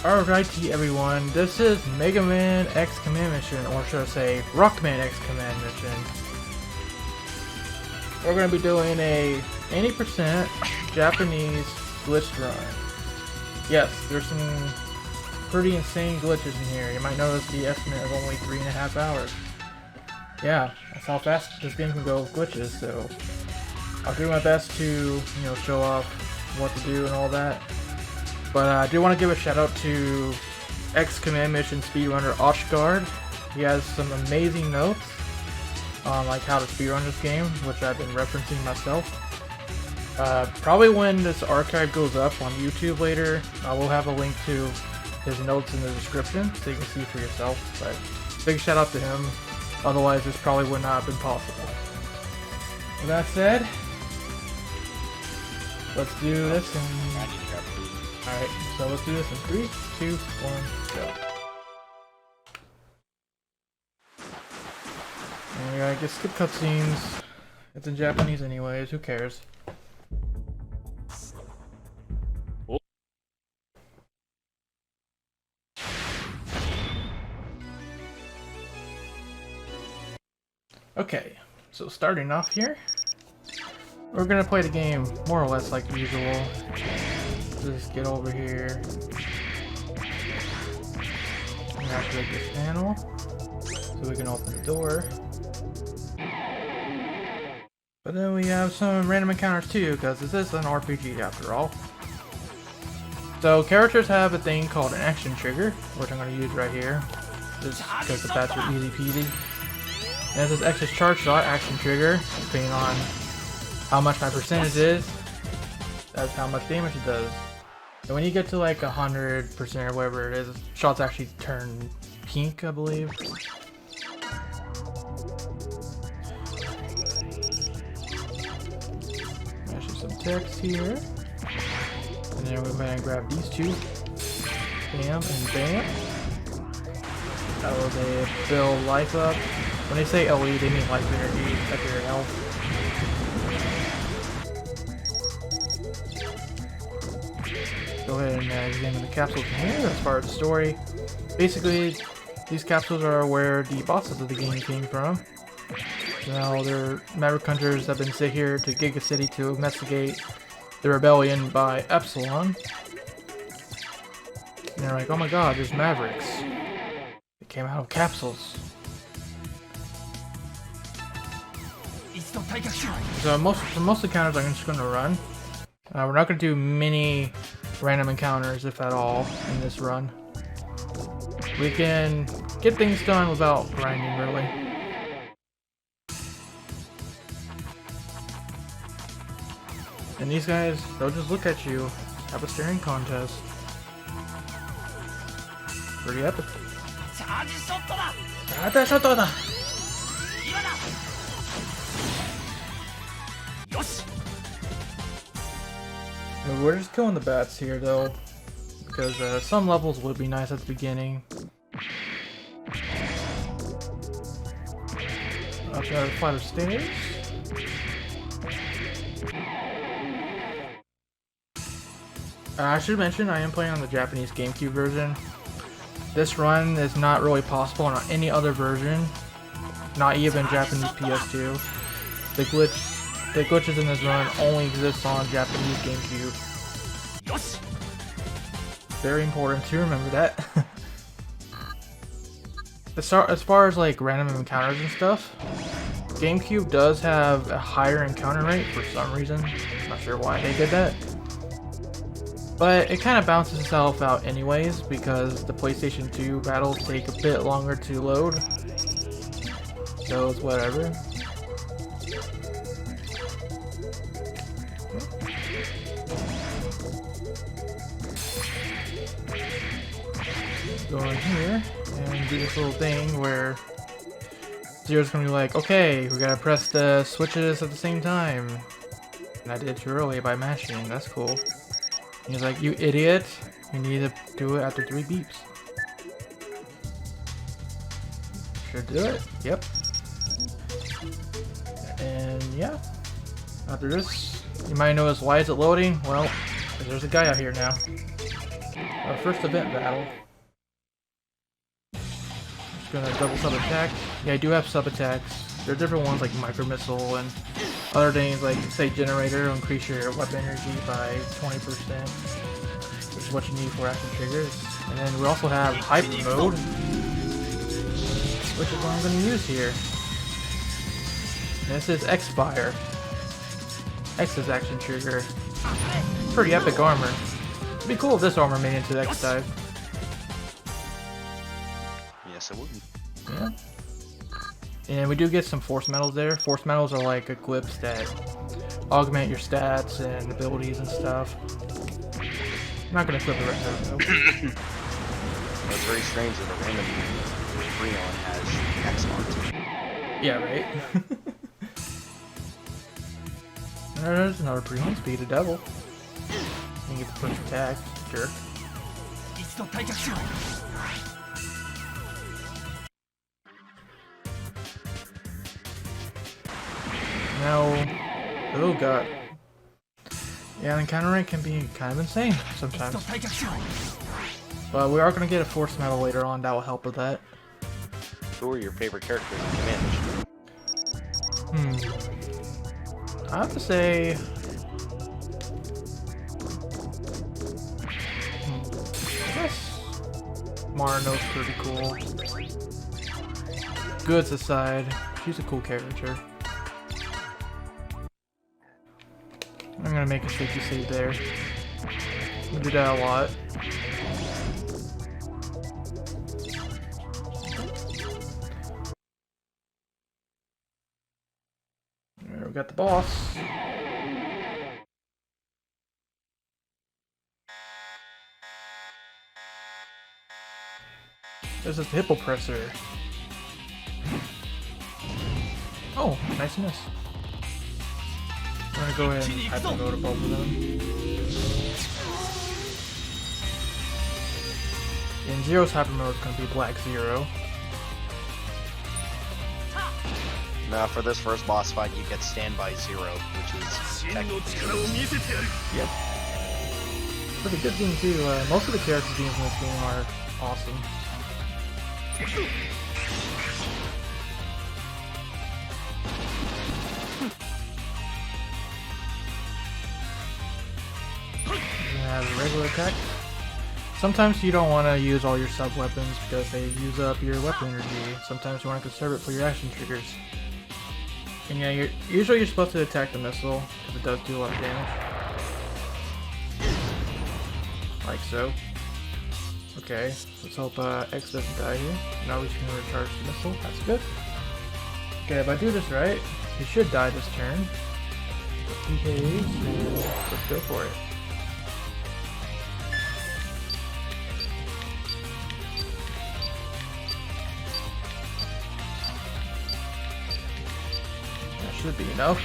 Alrighty everyone, this is Mega Man X Command Mission, or should I say Rockman X Command Mission. We're going to be doing a 80% Japanese glitched run. Yes, there's some pretty insane glitches in here. You might notice the estimate of only 3.5 hours. Yeah, that's how fast this game can go with glitches, so I'll do my best to, show off what to do and all that. But I do want to give a shout out to X Command Mission speedrunner Oshguard. He has some amazing notes on like how to speedrun this game, which I've been referencing myself. Probably when this archive goes up on YouTube later, I will have a link to his notes in the description so you can see for yourself. But big shout out to him, otherwise this probably would not have been possible. With that said, let's do this and... Alright, so let's do this in 3, 2, 1, go. And we gotta get skip cutscenes. It's in Japanese anyways, who cares? Okay, so starting off here, we're gonna play the game more or less like usual. Just get over here and activate this panel so we can open the door. But then we have some random encounters too, because this is an RPG after all. So characters have a thing called an action trigger, which I'm going to use right here, just because the bats are easy peasy. And this is X's charge shot action trigger, depending on how much my percentage is, that's how much damage it does. And when you get to like 100% or whatever it is, shots actually turn pink, I believe. Actually some text here. And then we're going to grab these two. Bam and bam. That was a build life up. When they say LE, they mean life energy at your health. Go ahead and examine the capsules in here as far as the story. Basically, these capsules are where the bosses of the game came from. Now, their Maverick Hunters have been sent here to Giga City to investigate the rebellion by Epsilon. And they're like, oh my god, there's Mavericks. They came out of capsules. So most encounters I'm just going to run. We're not going to do many random encounters, if at all, in this run. We can get things done without grinding, really. And these guys, they'll just look at you, have a staring contest. Pretty epic. We're just killing the bats here though, because some levels would be nice at the beginning. I've got a flight of stairs. I should mention I am playing on the Japanese GameCube version. This run is not really possible on any other version, not even Japanese PS2. The glitches in this run only exist on Japanese GameCube. Very important to remember that. As far as like random encounters and stuff, GameCube does have a higher encounter rate for some reason. Not sure why they did that. But it kind of balances itself out anyways, because the PlayStation 2 battles take a bit longer to load. So it's whatever. Go in here and do this little thing where Zero's gonna be like, okay, we gotta press the switches at the same time. And I did it too early by mashing, that's cool. And he's like, you idiot, you need to do it after 3 beeps. Should do it, yep. And yeah, after this, you might notice, why is it loading? Well, there's a guy out here now. Our first event battle. Just gonna double sub attack. Yeah, I do have sub attacks. There are different ones like micro missile and other things like say generator will increase your weapon energy by 20%, which is what you need for action triggers. And then we also have hyper mode, which is what I'm gonna use here. And this is X-Fire. X is action trigger. Pretty epic armor. It'd be cool if this armor made into X type. Yes, it would. Yeah. And we do get some force medals there. Force medals are like equips that augment your stats and abilities and stuff. I'm not gonna equip it right now though. It's very strange that a random Freon has X marked. Yeah, right? There's another Freon, Speed of Devil. You get the first attack, jerk. Now, oh god. Yeah, the encounter rate can be kind of insane sometimes. But we are going to get a force medal later on that will help with that. Who are your favorite characters in Command? I have to say... I guess Marino's pretty cool. Goods aside, she's a cool character. I'm gonna make a safety save there. We do that a lot. There, we got the boss. This is the hippo presser. Oh, nice miss. I'm gonna go ahead and hyper go to both of them. In Zero's hyper mode is gonna be Black Zero. Now for this first boss fight you get Standby Zero, which is technically... Yep. Pretty good game too. Most of the character themes in this game are awesome. Have a regular attack. Sometimes you don't want to use all your sub weapons because they use up your weapon energy. Sometimes you want to conserve it for your action triggers. And yeah, usually you're supposed to attack the missile because it does do a lot of damage. Like so. Okay, let's hope X doesn't die here. Now we can recharge the missile. That's good. Okay, if I do this right, he should die this turn. He behaves, and let's go for it. Should be enough.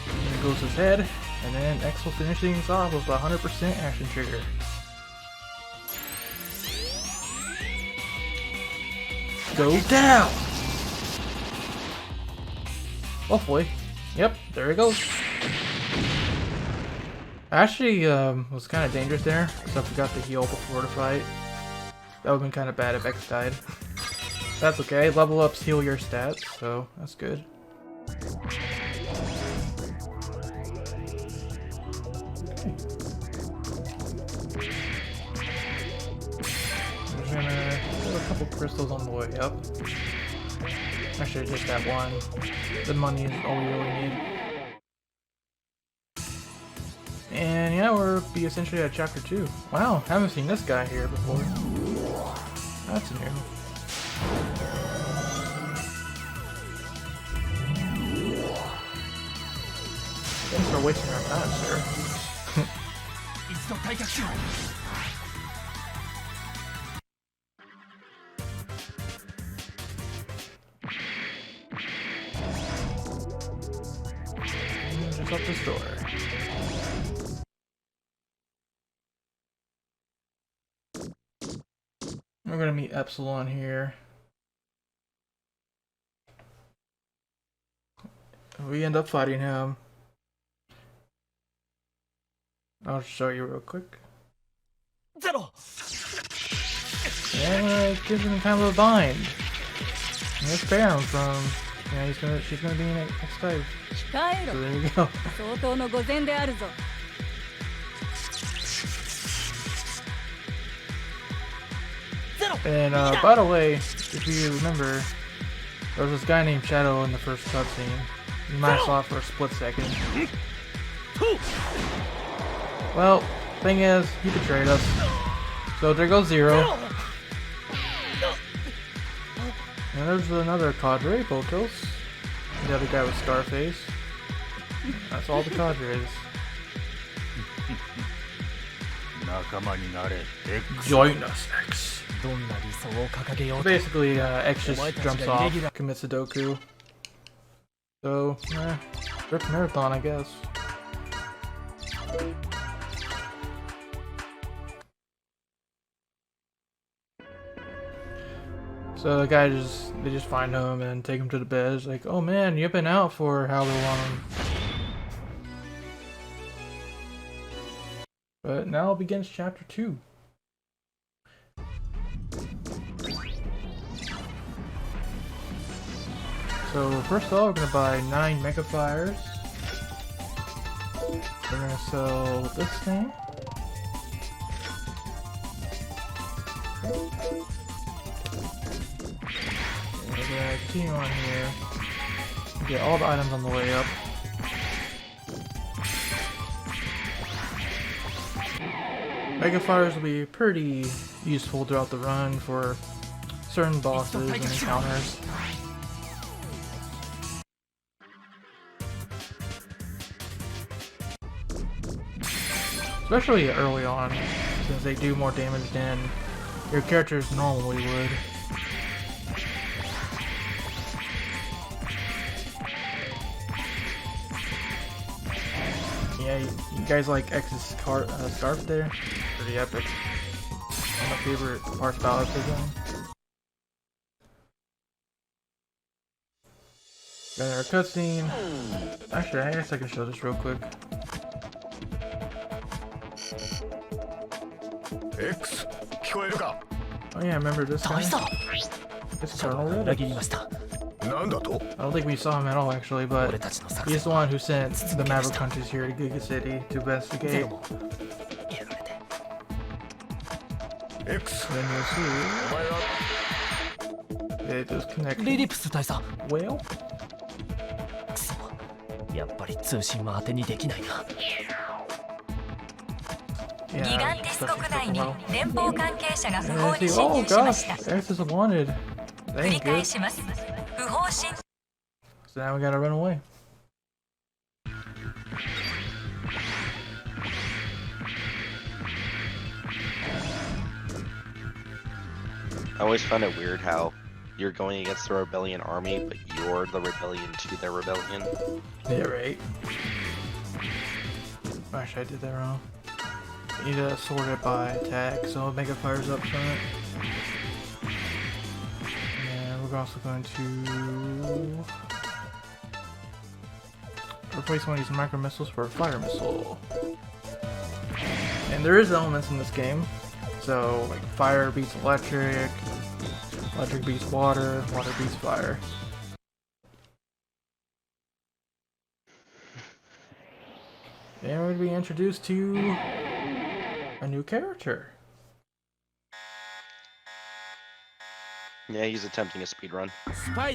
There goes his head, and then X will finish things off with a 100% action trigger. Go down! Hopefully. Yep, there he goes. Actually, was kind of dangerous there, because I forgot to heal before the fight. That would have been kind of bad if X died. That's okay, level ups heal your stats, so that's good. Okay. There's gonna put a couple crystals on the way up. Actually, just that one. The money is all we really need. And yeah, we'll be essentially at chapter 2. Wow, haven't seen this guy here before. That's new. Thanks for wasting our time, sir. Just up this door. We're gonna meet Epsilon here. we end up fighting him. I'll show you real quick. Zero. Yeah, it gives him kind of a bind. And let's spare him from, she's gonna be in next time. So there you go. And by the way, if you remember, there was this guy named Shadow in the first cutscene. You might have saw it for a split second. Well, thing is, he betrayed us. So there goes Zero. And there's another cadre, Botos. The other guy with Scarface. That's all the cadres. Join us, X. Basically, X just jumps off, commits Sudoku. So, Rip Marathon, I guess. So the guy they just find him and take him to the bed. It's like, oh man, you've been out for however long. But now begins chapter 2. So first of all, we're gonna buy 9 Mega Fires. We're gonna sell this thing. We're gonna continue on here. Get all the items on the way up. Mega Fires will be pretty useful throughout the run for certain bosses and encounters. Especially early on, since they do more damage than your characters normally would. Yeah, you guys like X's scarf there? Pretty epic. One of my favorite parts about it again. Got our cutscene. Actually, I guess I can show this real quick. X, oh yeah, remember this guy? This Colonel Red. I don't think we saw him at all actually, but he's the one who sent the Maverick Hunters here to Giga City to investigate. Then you'll see it just connects. Well? Yeah, oh gosh, X is wanted. That ain't good. So now we gotta run away. I always find it weird how you're going against the rebellion army, but you're the rebellion to their rebellion. Yeah, right. Gosh, I did that wrong. You need to sort it by attack, so Mega Fire's up front. And we're also going to replace one of these micro missiles for a fire missile. And there is elements in this game, so like fire beats electric, electric beats water, water beats fire. And we're going to be introduced to a new character. Yeah, he's attempting a speedrun. I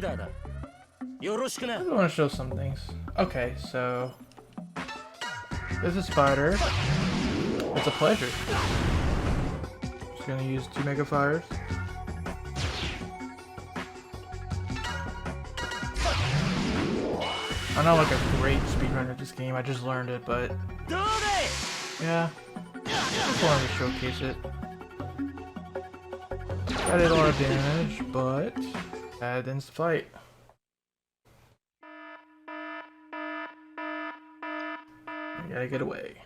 just want to show some things. Okay, so this is Spider. It's a pleasure. Just gonna use 2 Mega Fires. I'm not like a great speedrunner at this game, I just learned it, but yeah, just wanted to showcase it. I did a lot of damage, but that ends the fight. I gotta get away.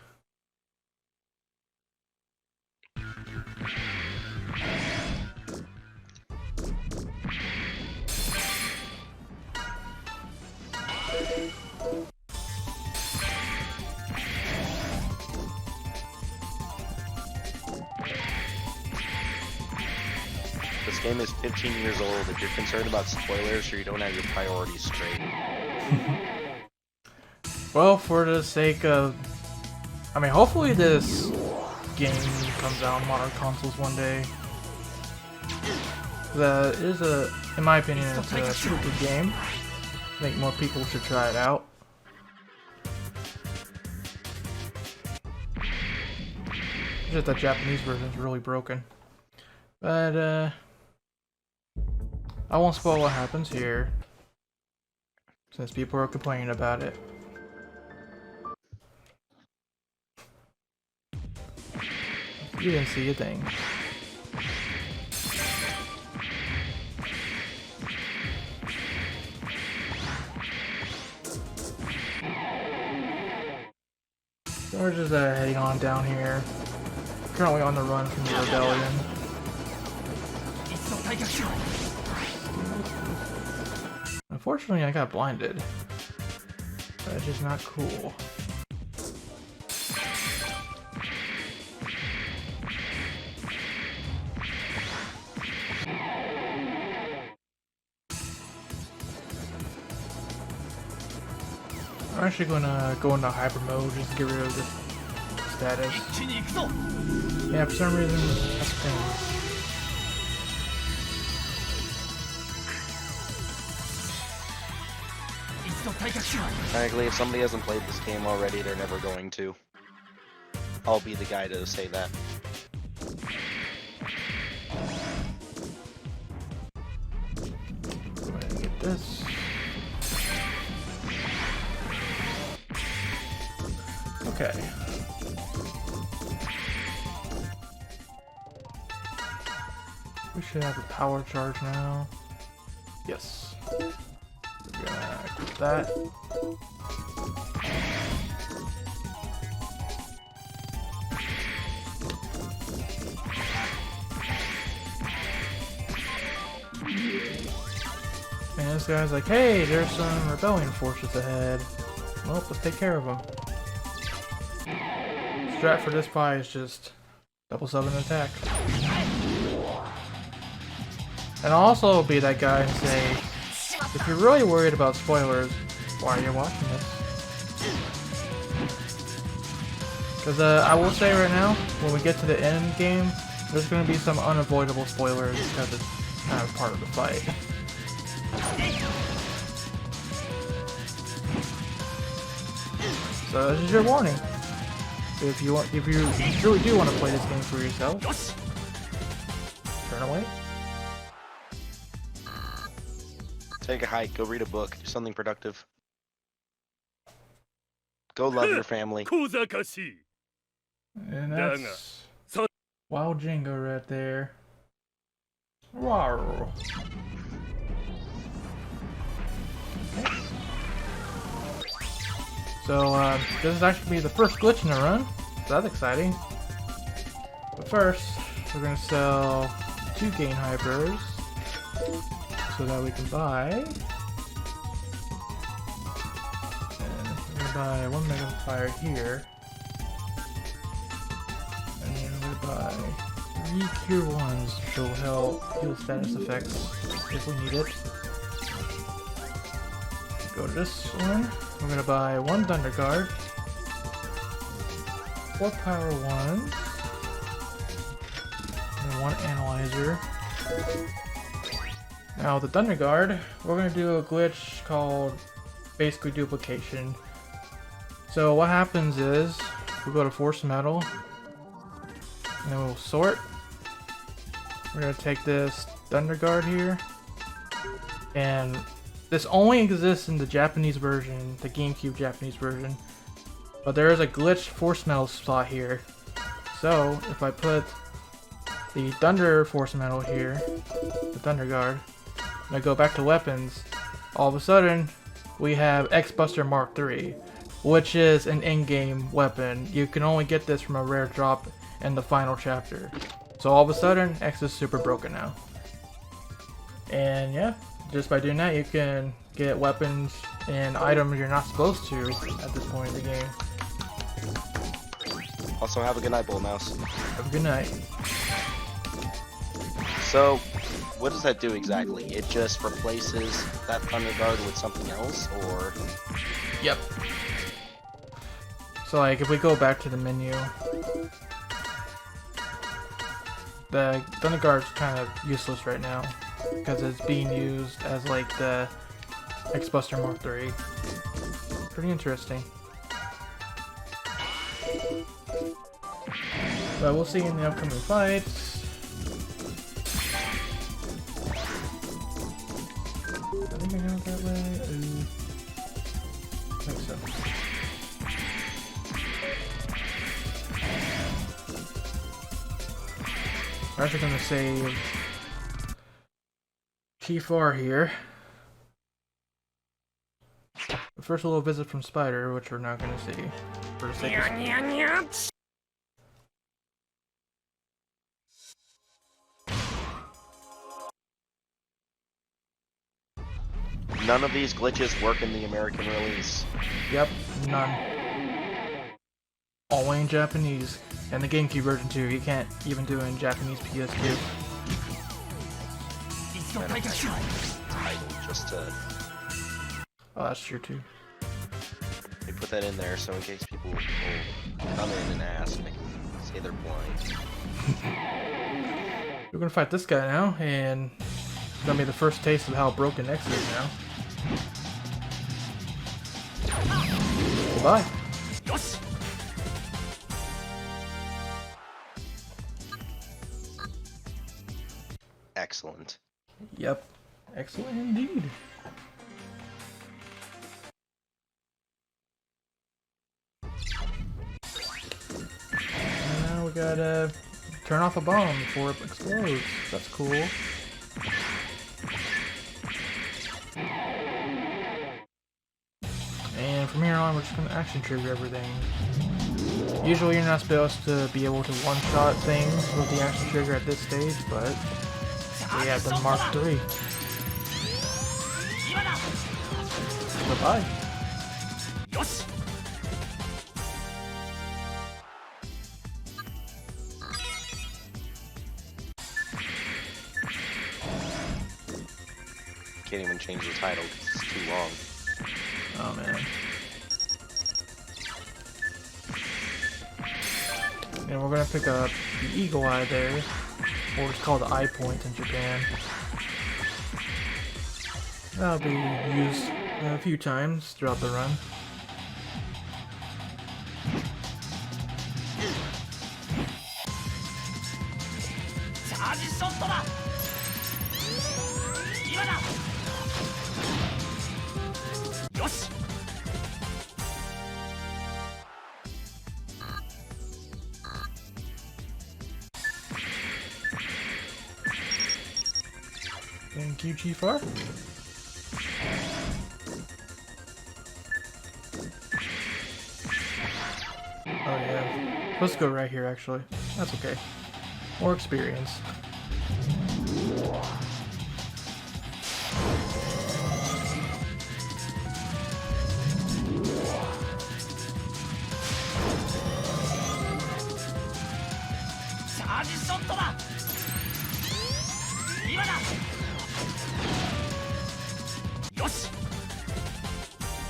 This game is 15 years old. If you're concerned about spoilers or you don't have your priorities straight. Well, for the sake of... I mean, hopefully this game comes out on modern consoles one day. That is a... In my opinion, it's a pretty good game. I think more people should try it out. Just the Japanese version is really broken. But, I won't spoil what happens here, since people are complaining about it. You didn't see a thing. So we're just heading on down here. Currently on the run from the rebellion. Unfortunately, I got blinded. That's just not cool. I'm actually gonna go into hyper mode just to get rid of this status. Yeah, for some reason, that's the thing. Frankly, if somebody hasn't played this game already, they're never going to. I'll be the guy to say that. Go ahead and get this. Okay. We should have a power charge now. Yes. We're gonna equip that. And this guy's like, hey, there's some rebellion forces ahead. Well, let's take care of them. Strat for this pie is just double sub and attack. And I'll also be that guy and say, if you're really worried about spoilers, why are you watching this? Because I will say right now, when we get to the end game, there's going to be some unavoidable spoilers because it's kind of part of the fight. So this is your warning. If you really do want to play this game for yourself, turn away. Take a hike, go read a book, do something productive. Go love your family. And that's Wild Jingo right there. Wow. Okay. So this is actually the first glitch in the run. So that's exciting. But first, we're gonna sell 2 gain hypers so that we can buy. And we're gonna buy 1 magnifier here. And then we're gonna buy 3 cure 1s, which will help heal status effects if we need it. Go to this one. We're gonna buy 1 Thunder Guard, 4 Power 1s, and 1 Analyzer. Now the Thunder Guard, we're gonna do a glitch called basically duplication. So what happens is, we go to Force Metal, and then we'll sort. We're gonna take this Thunder Guard here, and this only exists in the Japanese version, the GameCube Japanese version. But there is a glitched Force Metal slot here. So, if I put the Thunder Force Metal here, the Thunder Guard, and I go back to weapons, all of a sudden, we have X-Buster Mark III, which is an in-game weapon. You can only get this from a rare drop in the final chapter. So all of a sudden, X is super broken now. And yeah. Just by doing that, you can get weapons and items you're not supposed to at this point in the game. Also, have a good night, Bull Mouse. Have a good night. So, what does that do exactly? It just replaces that Thunder Guard with something else, or? Yep. So like, if we go back to the menu, the Thunder Guard's kind of useless right now because it's being used as like the X-Buster Mark III. Pretty interesting. But we'll see in the upcoming fights. I think I got it that way. I think so. We're actually going to save T4 here. But first, a little visit from Spider, which we're not going to see for the sake of None of these glitches work in the American release. Yep, none. All in Japanese. And the GameCube version too, you can't even do it in Japanese PS2. Title just to... Oh, that's true too. They put that in there so in case people will come in and ask, they can say they're blind. We're gonna fight this guy now, and it's gonna be the first taste of how broken X is now. Goodbye. Excellent. Yep. Excellent indeed. And now we gotta turn off a bomb before it explodes. That's cool. And from here on, we're just gonna action trigger everything. Usually you're not supposed to be able to one-shot things with the action trigger at this stage, but we have the Mark III. Bye-bye. Can't even change the title because it's too long. Oh man. And we're gonna pick up the Eagle Eye there, or it's called the Eye Point in Japan. That'll be used a few times throughout the run. Thank you, G4. Oh yeah, supposed to go right here actually. That's okay. More experience.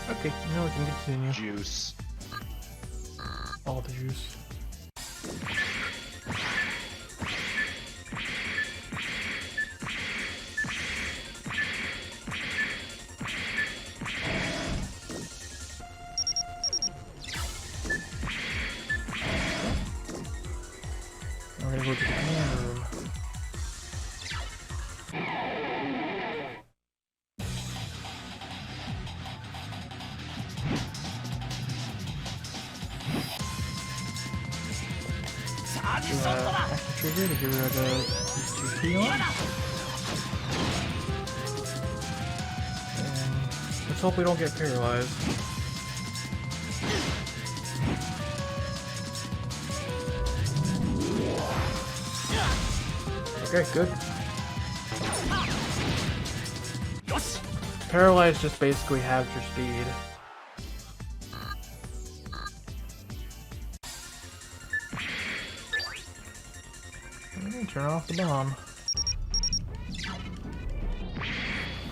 Okay, now we can continue. Juice. All the juice. We're gonna go to the command room. Action trigger to get rid of these two peons. And let's hope we don't get paralyzed. Okay, good. Paralyzed just basically halves your speed. Turn off the bomb.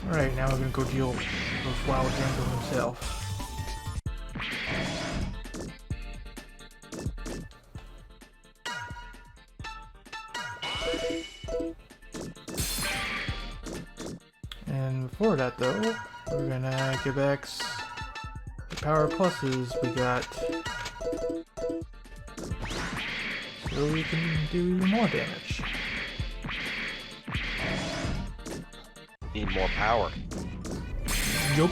Alright, now we're gonna go deal with Flower Django himself. And before that though, we're gonna give X the power pluses we got. So we can do even more damage. Need more power. Yup.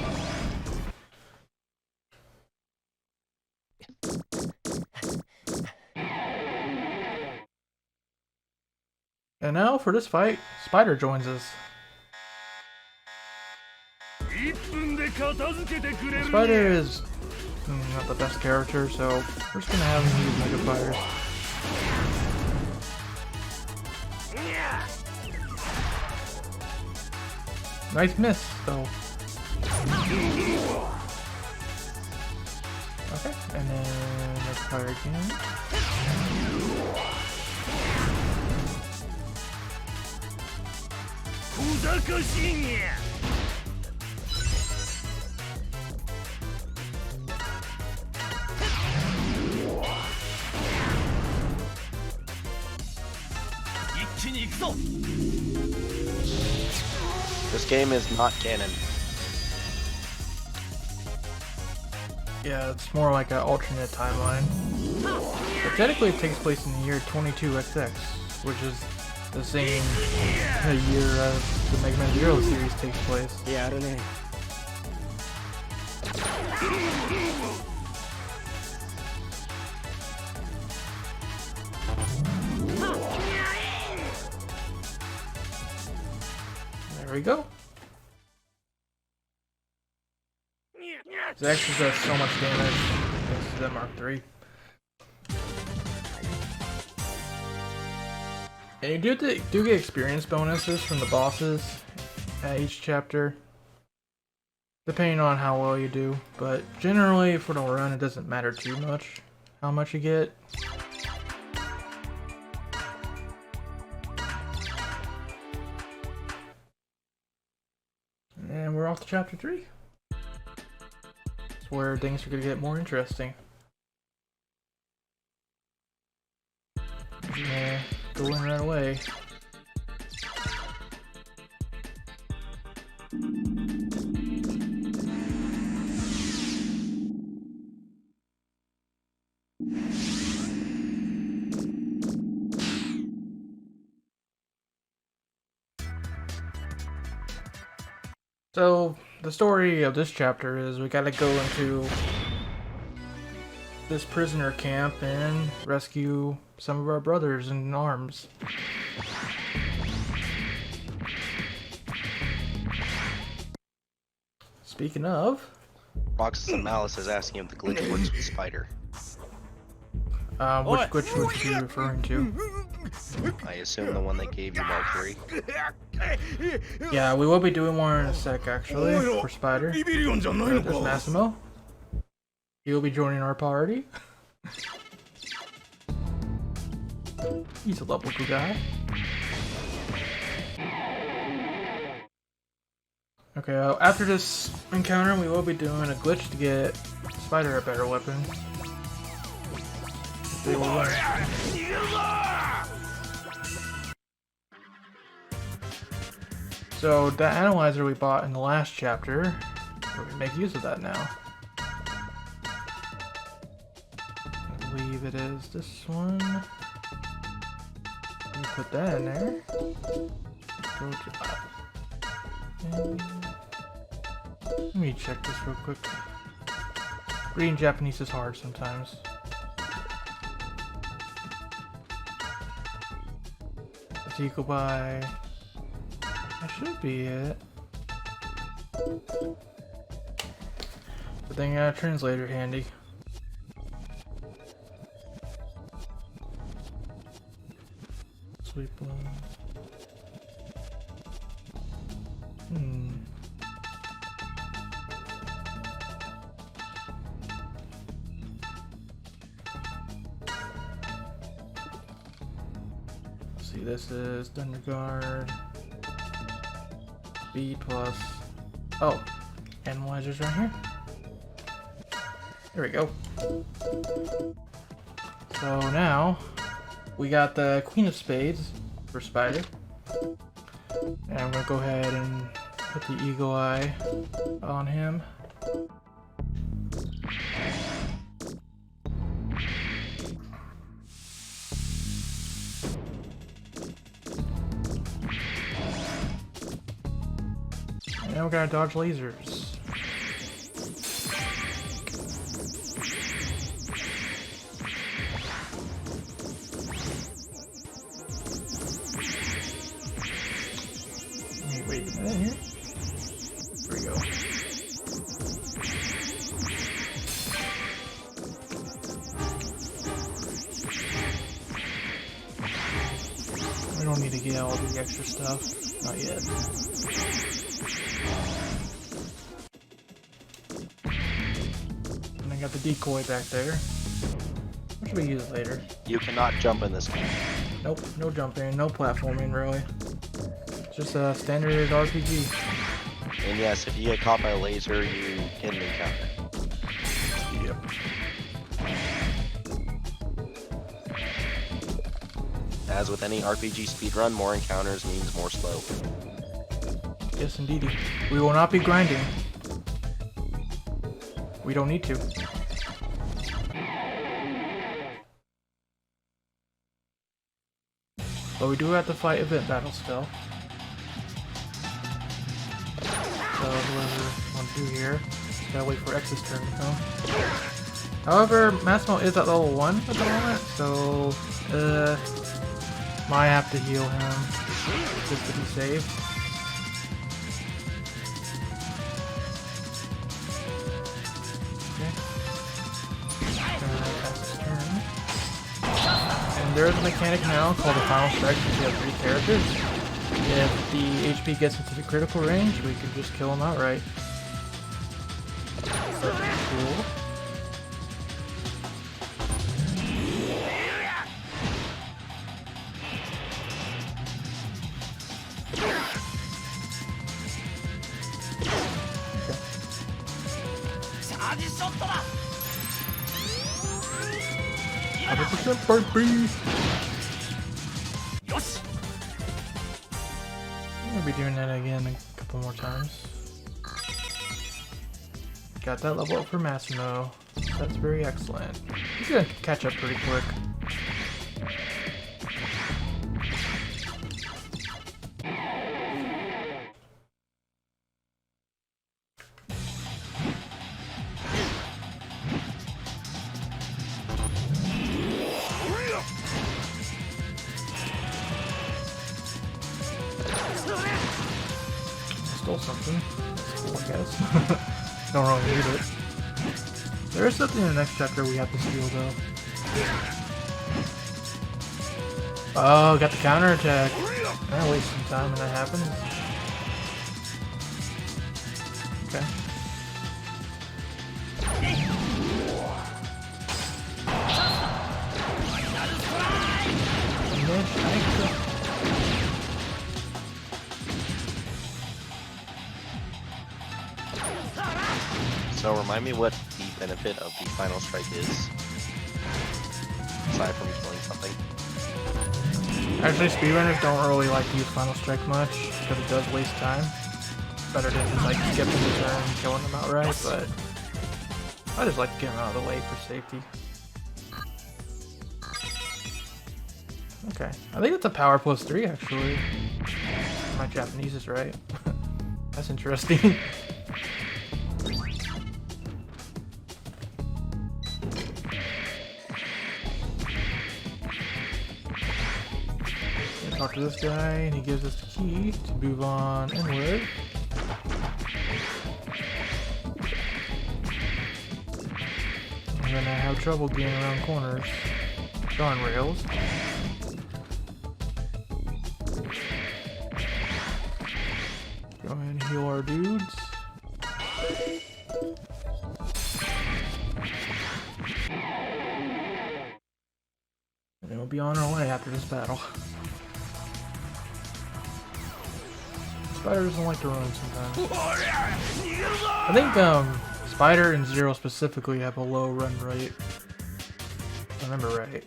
And now for this fight, Spider joins us. Spider is not the best character, so we're just gonna have him use Mega Fires. Nice miss, though. Okay, and then Mega Fire again. This game is not canon. Yeah, it's more like an alternate timeline. But technically it takes place in the year 22XX, which is the same year as the Mega Man Zero series takes place. Yeah, I don't know. There we go. It actually does so much damage thanks to the Mark III. And you do get experience bonuses from the bosses at each chapter, depending on how well you do. But generally, for the run, it doesn't matter too much how much you get. And we're off to chapter 3. It's where things are going to get more interesting. Yeah, go in right away. So, the story of this chapter is we gotta go into this prisoner camp and rescue some of our brothers in arms. Speaking of... Roxas and Malice is asking if the glitch works with Spider. which glitch would you be referring to? I assume the one that gave you Mark III. Yeah, we will be doing more in a sec, actually, for Spider. There's Massimo. He'll be joining our party. He's a lovely guy. Okay, after this encounter, we will be doing a glitch to get Spider a better weapon. They will learn. So, that analyzer we bought in the last chapter, we're going to make use of that now. I believe it is this one. Let me put that in there. Go to that. Let me check this real quick. Reading Japanese is hard sometimes. It's equal by... That should be it. But then you got a translator handy. Sweet blood. See, this is Thunder Guard. B plus Oh, analyzers right here. There we go. So now we got the Queen of Spades for Spider. And I'm gonna go ahead and put the Eagle Eye on him. And now we gotta dodge lasers. Wait a minute here. There we go. We don't need to get all the extra stuff. Not yet. And I got the decoy back there. What should we use later? You cannot jump in this game. Nope, no jumping, no platforming really. Just a standard RPG. And yes, if you get caught by a laser, you get an encounter. Yep. As with any RPG speedrun, more encounters means more slow. Yes, indeedy. We will not be grinding. We don't need to. But we do have to fight event battles still. So whoever wants to do here, gotta wait for X's turn to come. However, Massimo is at level 1 at the moment, so might have to heal him just to be safe. And there is a mechanic now called the Final Strike, since we have 3 characters. If the HP gets into the critical range, we can just kill him outright. So that's cool. Okay. 100% baby! I'll be doing that again a couple more times. Got that level up for Massimo. That's very excellent. He's gonna catch up pretty quick. Stole something. That's cool, I guess. Don't really need it. There is something in the next chapter we have to steal, though. Oh, got the counterattack. I waste some time when that happens. Okay. So remind me what the benefit of the Final Strike is, aside from killing something. Actually, speedrunners don't really like to use Final Strike much, because it does waste time. Better than just like skipping the turn and killing them outright, but I just like to get them out of the way for safety. Okay, I think it's a power plus 3 actually. My Japanese is right. That's interesting. Talk to this guy, and he gives us the key to move on inward. I'm gonna have trouble getting around corners. Darn rails. Go ahead and heal our dudes. And we'll be on our way after this battle. Spider doesn't like to run sometimes. I think Spider and Zero specifically have a low run rate. If I remember right.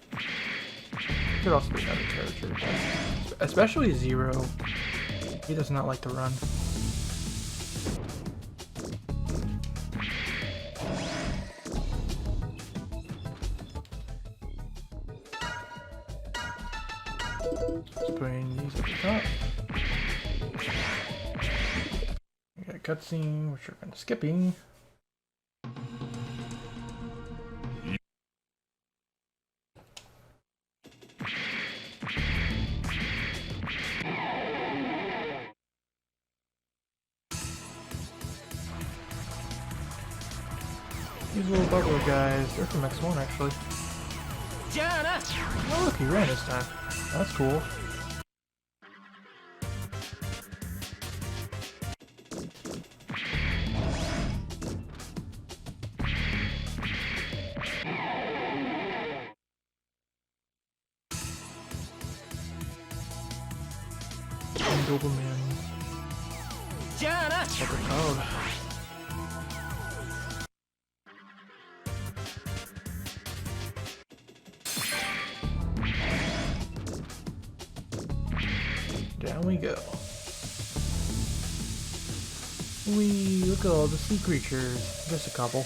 Could also be another character, but especially Zero. He does not like to run. Just putting these at the top. We got a cutscene, which we're kind of skipping. These little bubble guys, they're from X1 actually. Oh look, he ran this time. That's cool. Doberman. What they're called. Down we go. Wee, look at all the sea creatures. Just a couple.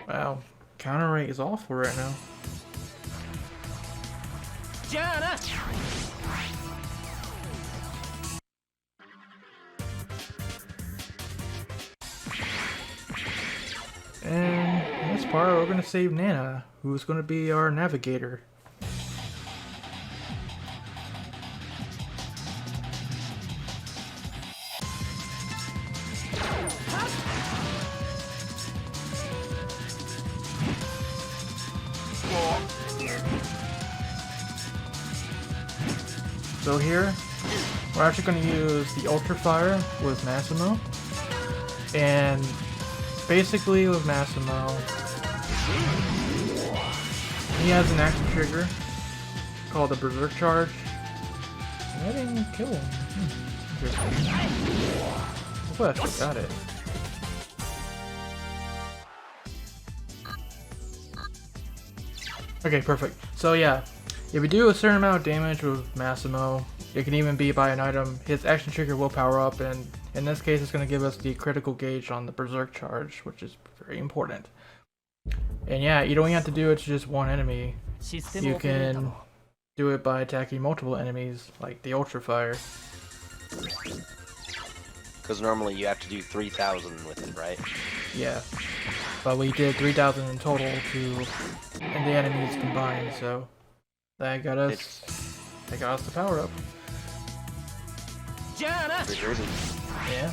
Wow, counter rate is awful right now. And in this part, we're gonna save Nana, who's gonna be our navigator. So here, we're actually going to use the Ultra Fire with Massimo, and basically with Massimo, he has an action trigger called the Berserk Charge, and I didn't kill him. Oh, I actually got it. Okay, perfect. So yeah, if you do a certain amount of damage with Massimo, it can even be by an item, his action trigger will power up, and in this case it's going to give us the critical gauge on the Berserk Charge, which is very important. And yeah, you don't even have to do it to just one enemy. You can do it by attacking multiple enemies, like the Ultra Fire. Because normally you have to do 3,000 with it, right? Yeah. But we did 3,000 in total and the enemies combined, so that got us the power up. Pretty crazy. Yeah.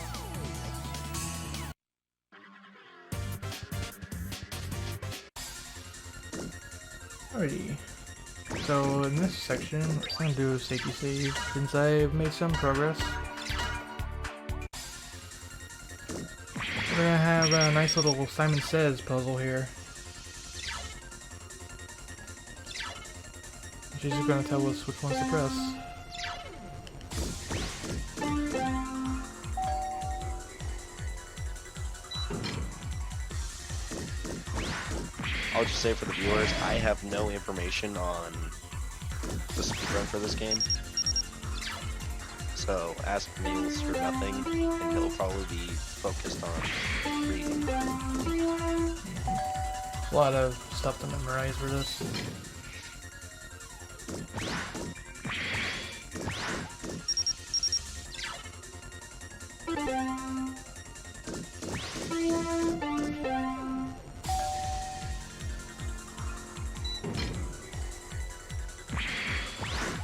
Alrighty. So in this section, I'm gonna do a safety save since I've made some progress. We're gonna have a nice little Simon Says puzzle here. She's just gonna tell us which ones to press. I'll just say for the viewers, I have no information on the speedrun for this game. So ask Niels for nothing, and he'll probably be focused on reading. A lot of stuff to memorize for this.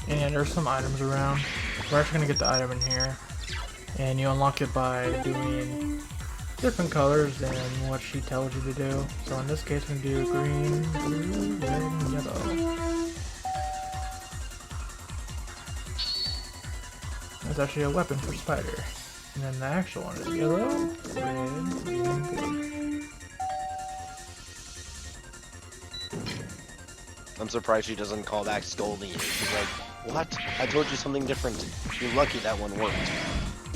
And there's some items around. We're actually gonna get the item in here, and you unlock it by doing different colors than what she tells you to do. So in this case, we're gonna do green, blue, red, and yellow. That's actually a weapon for Spider. And then the actual one is yellow, red, green, blue. I'm surprised she doesn't call back scolding you. She's like, what? I told you something different. You're lucky that one worked.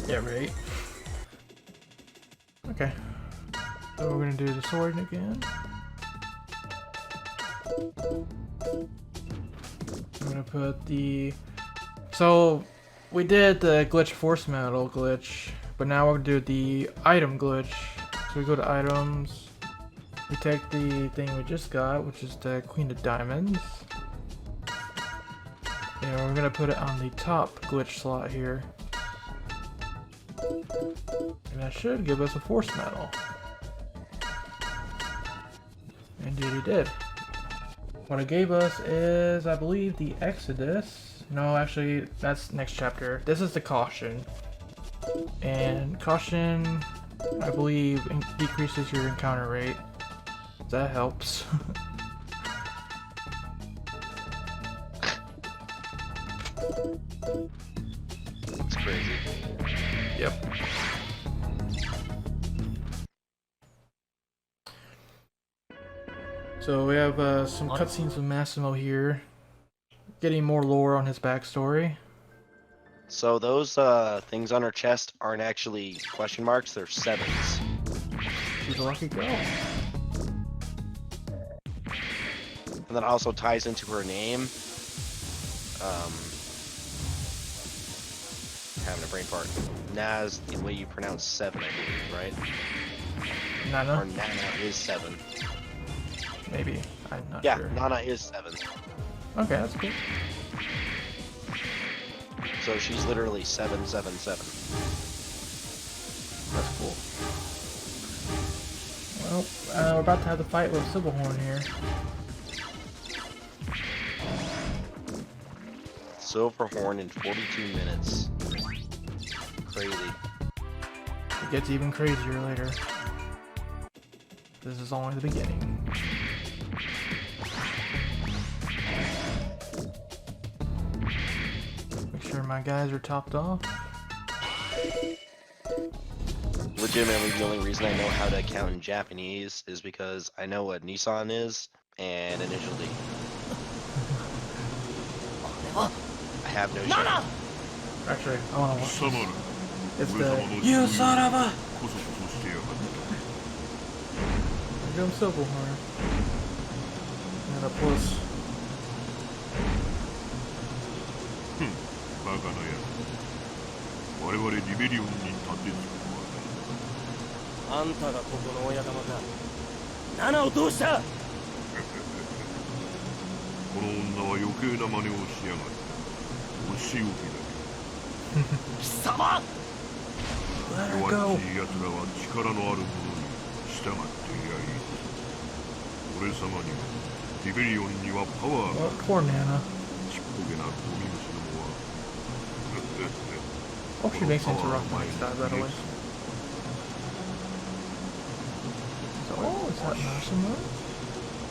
Yeah, right. Okay. So we're gonna do the sword again. I'm gonna put the... So, we did the glitch force metal glitch, but now we're gonna do the item glitch. So we go to items, we take the thing we just got, which is the Queen of Diamonds. And we're gonna put it on the top glitch slot here. And that should give us a force medal. Indeed it did. What it gave us is, I believe, the Exodus. No, actually, that's next chapter. This is the Caution. And Caution, I believe, decreases your encounter rate. That helps. It's crazy. Yep. So we have some cutscenes with Massimo here, getting more lore on his backstory. So those things on her chest aren't actually question marks, they're 7s. She's a lucky girl. And that also ties into her name. Having a brain fart. Naz, the way you pronounce 7, I believe, right? Nana? Or Nana is 7. Maybe. I'm not Yeah, sure. Nana is 7. Okay, that's good. So she's literally 777. That's cool. Well, we're about to have the fight with Silverhorn here. Silverhorn in 42 minutes. Crazy. It gets even crazier later. This is only the beginning. Make sure my guys are topped off. Legitimately, the only reason I know how to count in Japanese is because I know what Nissan is and initial D. I have no shame. Actually, I want to watch. 貴様ら It's 上様 the の You 自 son of a! こそこそしてやがった Give him Silverhorn. And a plus. ふんバカなやつ我々リベリオンに立てつくとはあんたがここの親玉か。7をどうした？なこの女は余計な真似をしやがったお仕置きだ貴様！ Let 弱 her っ go. ちい奴らは力のある者に従っていやいい俺様にはリベリオンにはパワーが Well, poor Nana. ちっぽけなゴミ虫どもは Hope she makes it into Rockman style right away. So, oh, is that Massimo?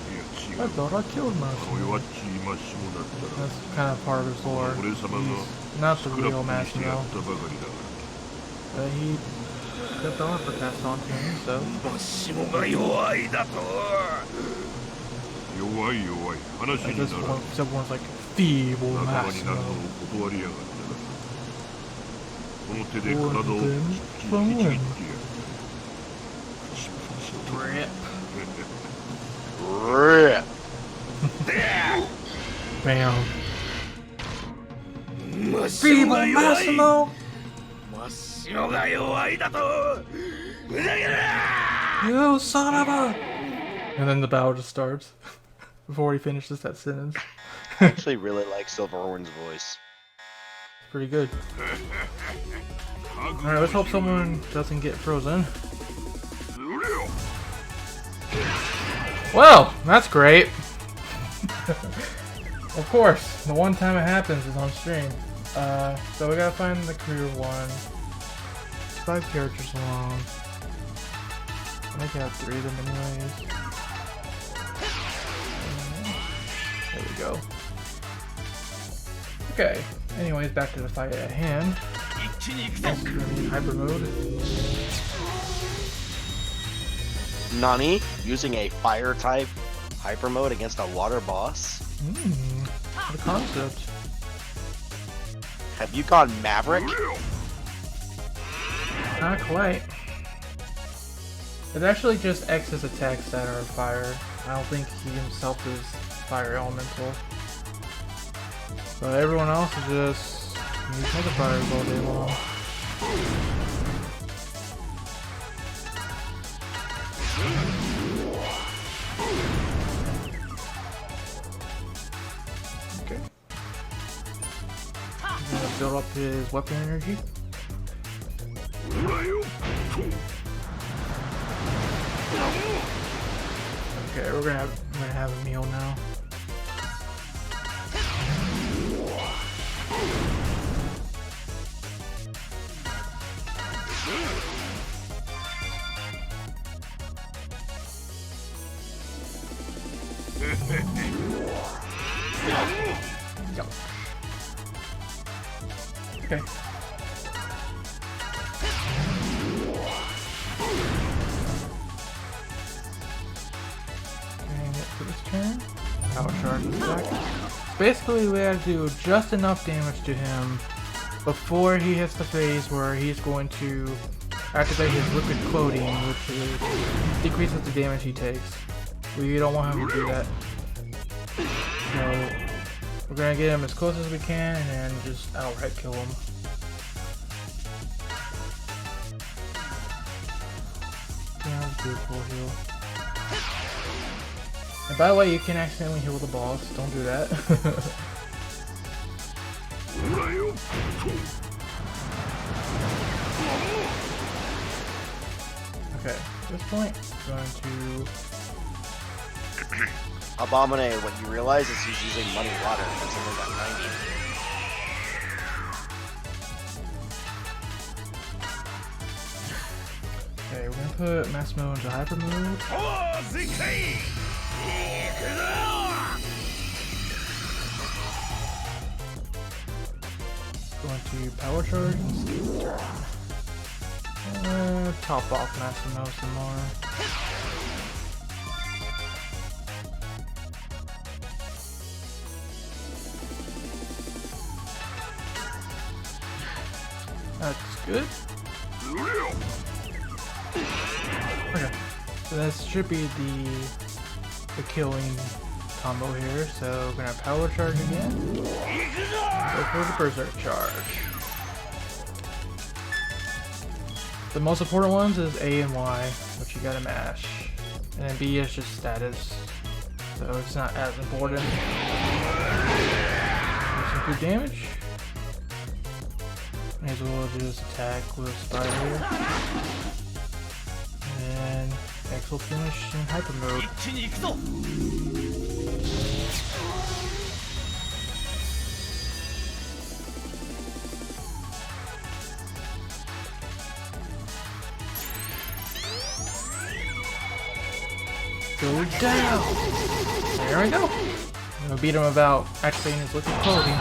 い I や違う thought I killed あの Massimo. 弱っちいマシモだったら That's kind of part of his lore. 俺様が He's not ス the クラ real ップにしてや Massimo, ったばかりだが but he got the offer passed on to him, so マシモが弱いだと。弱い弱い話 at に this なら point, everyone's like, feeble 仲間になるの Massimo. を断りやがったがこの手で体を Or きっ then ちり from ちぎってや him. るプチプチと Rip. RIP! Bam. マシモが Feeble 弱い。 Massimo! マシモが弱いだと。ふざけるな！ You son of a! And then the battle just starts before he finishes that sentence. I actually really like Silverhorn's voice. Pretty good. Alright, let's hope someone doesn't get frozen. Well, that's great. Of course, the one time it happens is on stream. So we gotta find the career one. 5 characters long. I think I have 3 of them anyways. There we go. Okay. Anyways, back to the fight at hand. 一気に行くぞ。 Next, we're gonna need hyper mode. Nani using a fire type hyper mode against a water boss? The concept. Have you gone Maverick? Not quite. It's actually just X's attacks that are fire. I don't think he himself is fire elemental. But everyone else is just use mega fires all day long. Okay. He's gonna build up his weapon energy. Okay, we're gonna have a meal now. Go. Okay. For this turn, power charge attack. Basically, we have to do just enough damage to him before he hits the phase where he's going to activate his liquid clothing, which decreases the damage he takes. We don't want him to do that. So we're gonna get him as close as we can and then just outright kill him. Yeah, let's do a full heal. And by the way, you can accidentally heal the boss. Don't do that. Okay, at this point, I'm going to... Abominate, what you realize is he's using money water. That's only got 90. Okay, we're gonna put Massimo into hyper mode. Going to power charge and skip turn. Top off Massimo some more. That's good. Okay, so that should be the killing combo here. So we're gonna power charge again. Go for the berserk charge. The most important ones is A and Y, which you gotta mash, and then B is just status, so it's not as important. Do some good damage. May as well just attack with Spider. And X will finish in hyper mode. Go down! There we go! We'll beat him without activating his liquid clothing.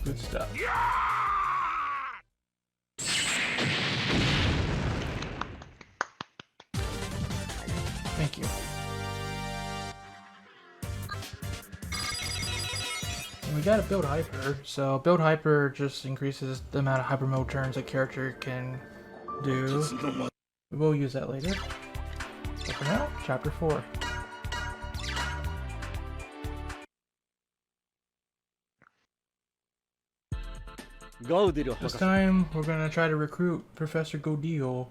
Good stuff. Thank you. And we gotta build hyper, so build hyper just increases the amount of hyper mode turns a character can do. We'll use that later. But for now, chapter 4. This time, we're gonna try to recruit Professor Godil.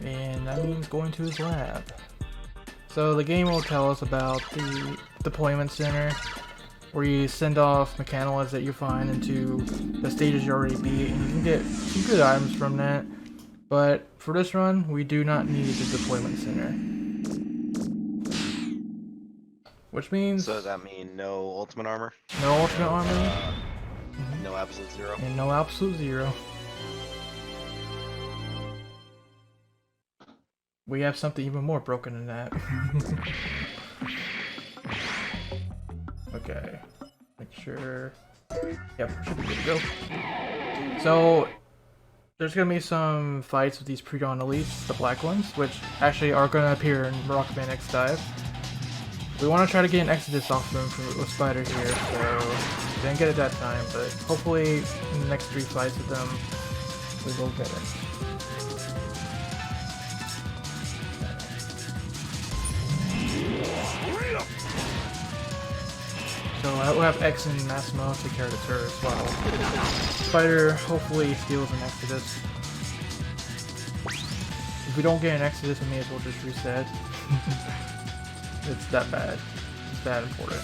And that means going to his lab. So the game will tell us about the deployment center, where you send off mechanoliths that you find into the stages you already beat, and you can get some good items from that. But for this run, we do not need the deployment center. Which means... So does that mean no ultimate armor? No ultimate armor. No absolute zero? And no absolute zero. We have something even more broken than that. Okay. Okay. Make sure. Yep, should be good to go. So, there's gonna be some fights with these pre-dawn elites, the black ones, which actually are gonna appear in Rockman X Dive. We want to try to get an Exodus off them with Spider here, so we didn't get it that time, but hopefully in the next 3 fights with them, we will get it. So I will have X and Massimo take care of the turret as well. Spider hopefully steals an Exodus. If we don't get an Exodus, we may as well just reset. It's that bad. It's that important.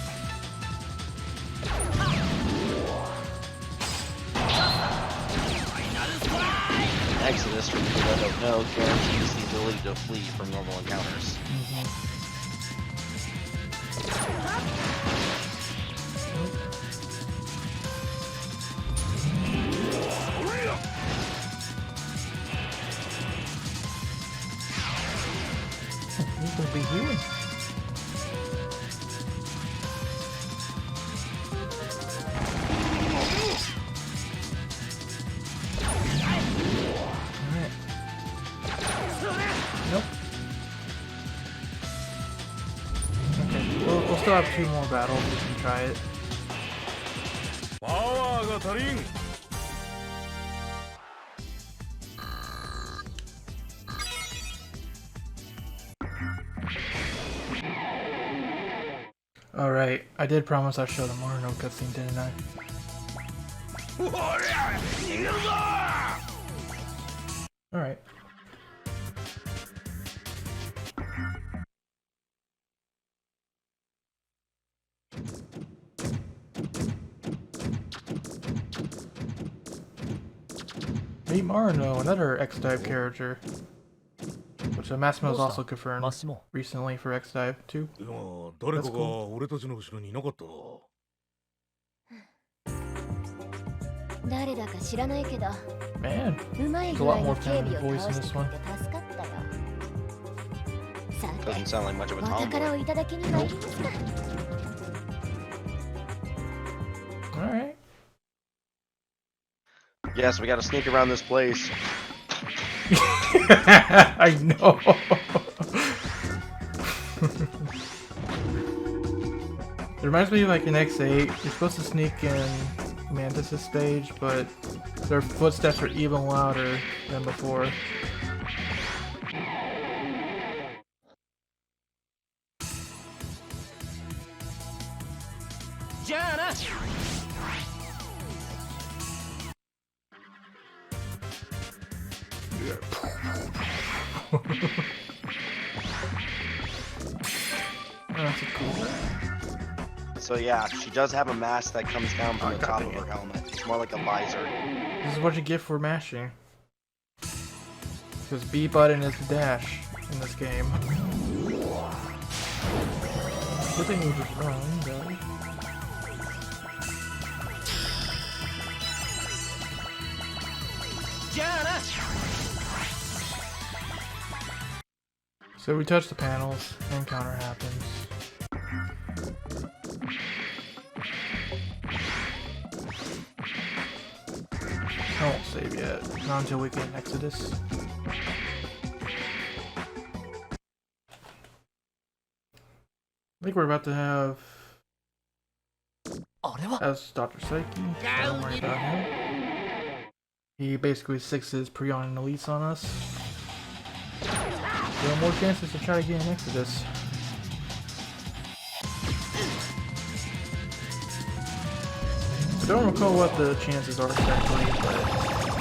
Exodus, for people that don't know, guarantees the ability to flee from normal encounters. He's gonna be healing. Nope. Okay, we'll still have 2 more battles. We can try it. Alright, I did promise I'd show the Marino cutscene, didn't I? Alright. Meet Marino, another X-Dive character. Which Massimo's also confirmed recently for X-Dive too. That's cool. Man, there's a lot more feminine voice in this one. Doesn't sound like much of a tomboy. Alright. Yes, we gotta sneak around this place. I know. It reminds me of like in X8, you're supposed to sneak in Mantis' stage, but their footsteps are even louder than before. That's a cool one. So yeah, she does have a mask that comes down from the top of her helmet. It's more like a visor. This is what you get for mashing. Because B button is the dash in this game. Good thing we just run, though. So we touch the panels, and encounter happens. I won't save yet, not until we get Exodus. I think we're about to have as Dr. Psyche, so don't worry about him. He basically 6's Prion and Elites on us. There are more chances to try to get an Exodus. I don't recall what the chances are exactly, but...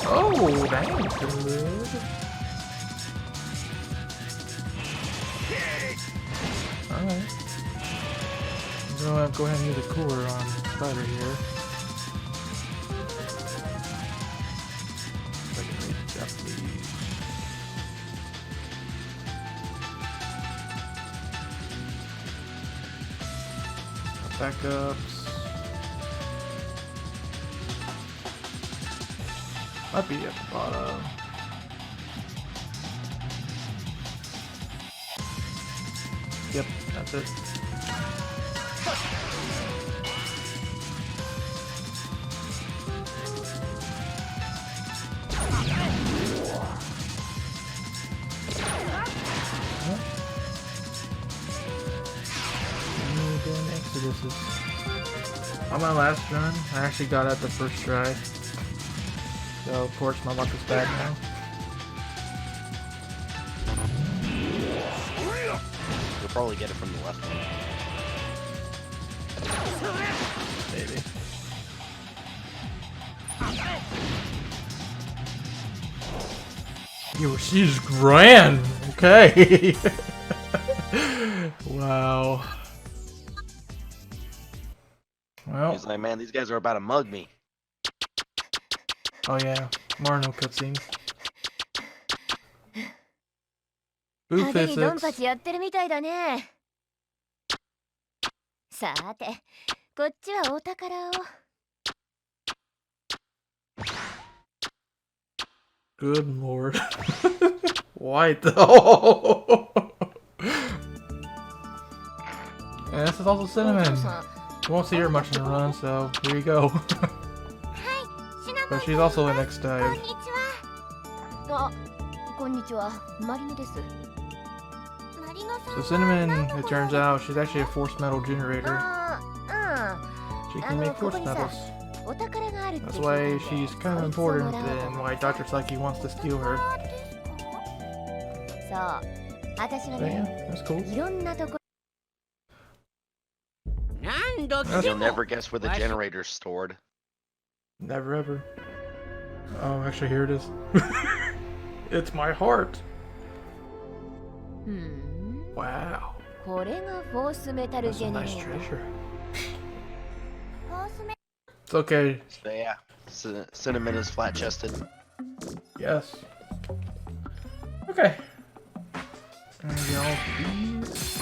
Oh, dang, good. Alright. I'm gonna go ahead and use a cooler on Spider here. If I can read the Japanese. Backups. Might be at the bottom. Yep, that's it. this is... On my last run, I actually got it the first try. So, of course, my luck is bad now. You'll probably get it from the left one. Maybe. Yo, she's grand! Okay! Wow. Well. He's like, man, these guys are about to mug me. Oh yeah, more no cutscenes. Boo 派手にドンパ physics. チやってるみたいだね。さて、こっちはお宝を。Good lord. Why though? And this is also Cinnamon. You won't see her much in the run, so here you go. But she's also in next こん dive. にちは。あ、こんにちは。マリノです。マリノさん So Cinnamon, it turns out, she's actually a force metal generator. あ、 She can make force metals. お宝があるって That's why she's kind of important and why Dr. Psyche wants to steal her. そう。私は But yeah, ね、 that's cool. いろんなとこ。 You'll never guess where the generator's stored. Never ever. Oh, actually, here it is. It's my heart. うん。 Wow. これがフォースメタル That's ジ a ェネ nice レーター。 treasure. フォースメ It's okay. So yeah, Cinnamon is flat-chested. Yes. Okay. And get all these.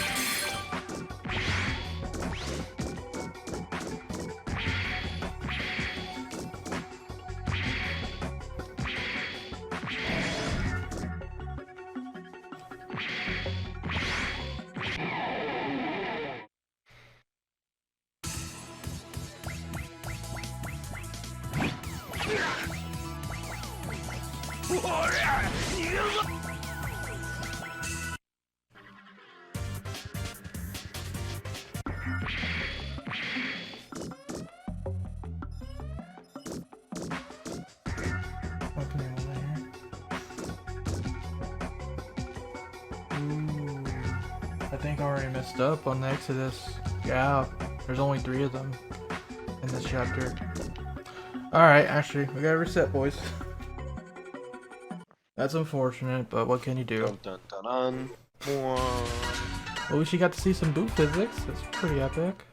Okay, ooh, I think I already messed up on the Exodus. Yeah, there's only 3 of them in this chapter. Alright, actually, we gotta reset, boys. That's unfortunate, but what can you do? Dun, dun, dun, dun. At least you got to see some boot physics. That's pretty epic.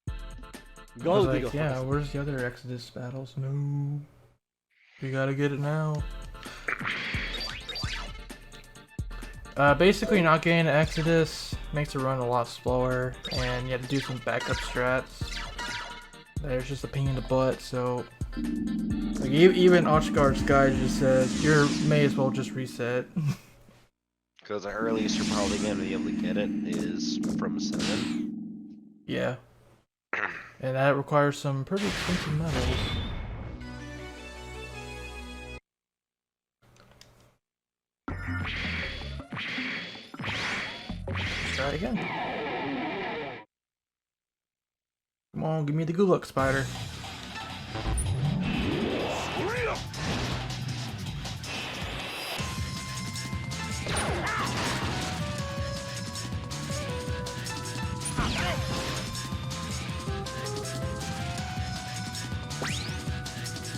I was like, yeah, where's the other Exodus battles? No. We gotta get it now. Basically not getting Exodus makes the run a lot slower, and you have to do some backup strats. There's just a pain in the butt, so... Like, even Oshgard's guide just says, you may as well just reset. Because the earliest you're probably going to be able to get it is from Cinnamon. Yeah. And that requires some pretty expensive metals. Let's try it again. Come on, give me the good luck, spider.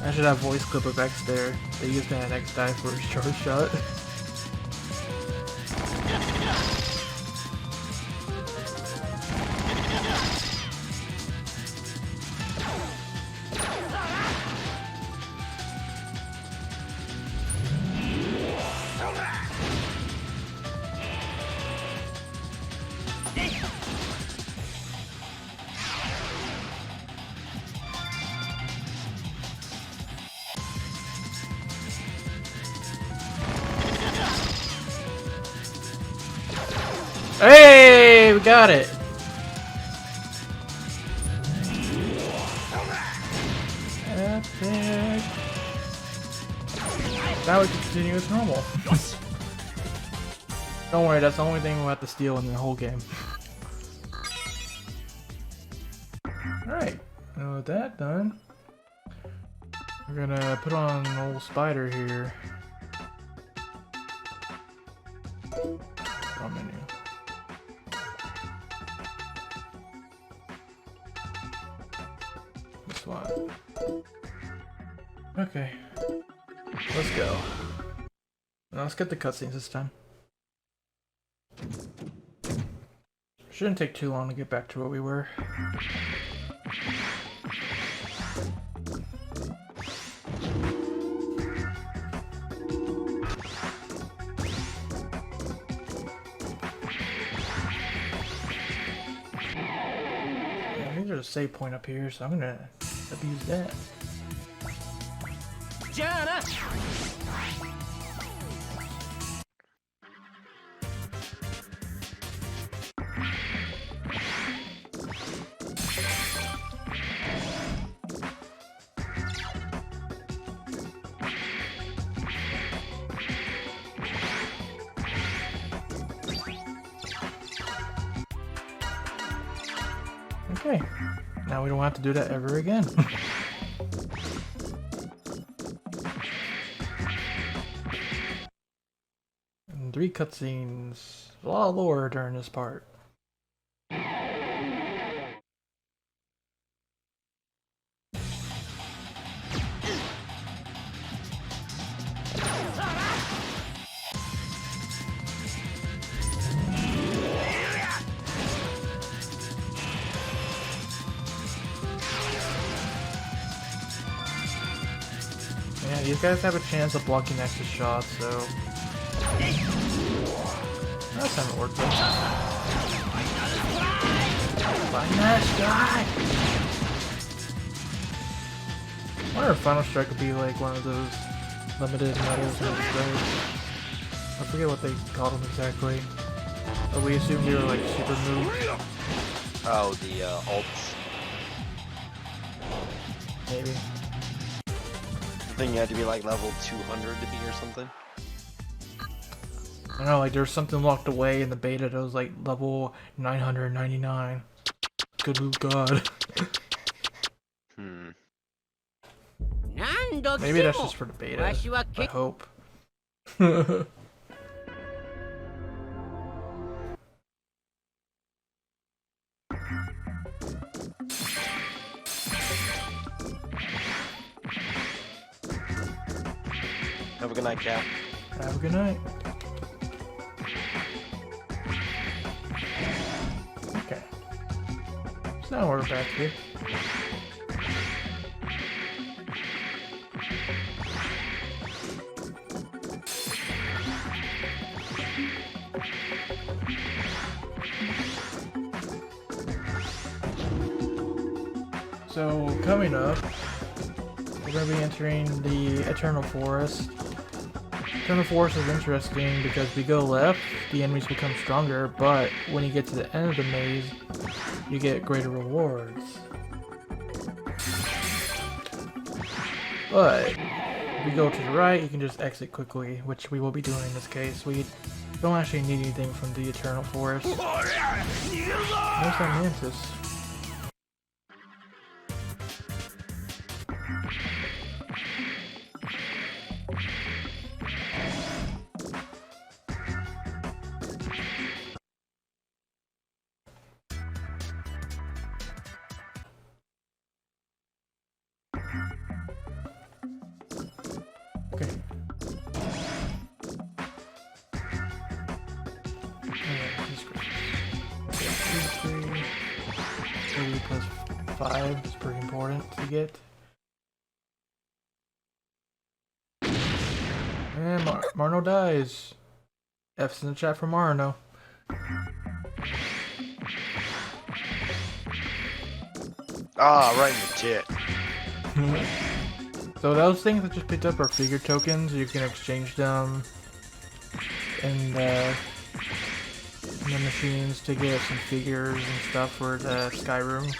I should have voice clip of X there. They used that next dive for his charge shot. Hey, we got it. Epic. Now we can continue as normal. Don't worry, that's the only thing we'll have to steal in the whole game. Alright, and with that done, we're gonna put on an old spider here. Draw menu. This one. Okay. Let's go. Now let's get the cutscenes this time. Shouldn't take too long to get back to where we were. I think there's a save point up here, so I'm gonna abuse that. Jana! Okay, now we don't have to do that ever again. And 3 cutscenes, a lot of lore during this part. Yeah, these guys have a chance of blocking Nexus shots, so that's time it worked. Find that guy! I wonder if Final Strike would be like one of those limited medals or strikes. I forget what they called them exactly. But we assumed they were like super moves. Oh, the ults. Maybe. I think you had to be like level 200 to be or something. I don't know, like there's something locked away in the beta that was like level 999. Good move, God. Maybe that's just for the beta. I hope. Have a good night, Cap. Have a good night. Okay. So now we're back here. So coming up, we're going to be entering the Eternal Forest. Eternal Forest is interesting because we go left, the enemies become stronger, but when you get to the end of the maze, you get greater rewards. But if we go to the right, you can just exit quickly, which we will be doing in this case. We don't actually need anything from the Eternal Forest. There's that mantis. Okay. These grades. Yeah, 3, 30 plus 5 is pretty important to get. And Marno dies. F's in the chat for Marno. Ah, right in the tit. So those things I just picked up are figure tokens. You can exchange them in the machines to get some figures and stuff for the Skyrim.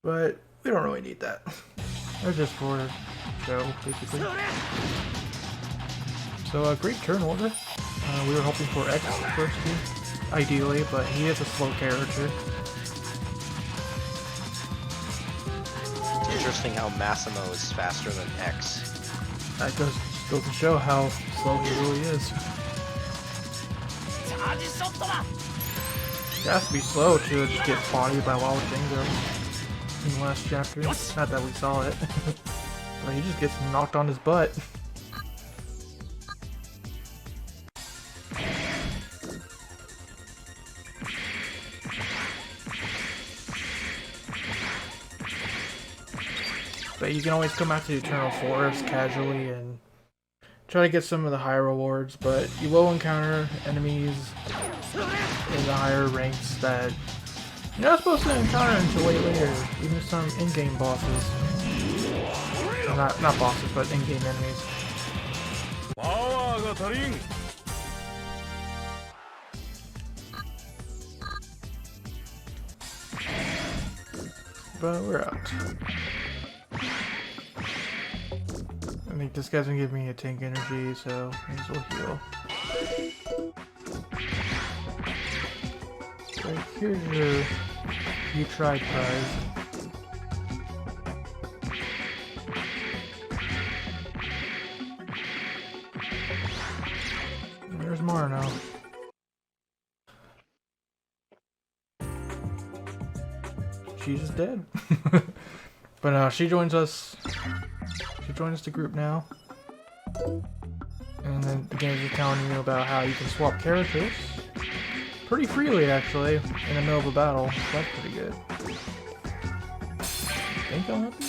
But we don't really need that. They're just for show, basically. So great turn order. We were hoping for X first here, ideally, but he is a slow character. Interesting how Massimo is faster than X. That goes to show how slow he really is. He has to be slow to just get bodied by Wild Django in the last chapter. Not that we saw it, but he just gets knocked on his butt. But you can always come out to Eternal Forest casually and try to get some of the higher rewards, but you will encounter enemies in the higher ranks that you're not supposed to encounter until way later, even some in-game bosses. Well, not bosses, but in-game enemies. But we're out. I think this guy's gonna give me a tank energy, so may as well heal. So here's your "You Tried" prize. And there's Marno. She's just dead. But she joins us. She joins the group now. And then the game is telling you about how you can swap characters. Pretty freely, actually, in the middle of a battle. So that's pretty good. I think I'll help you?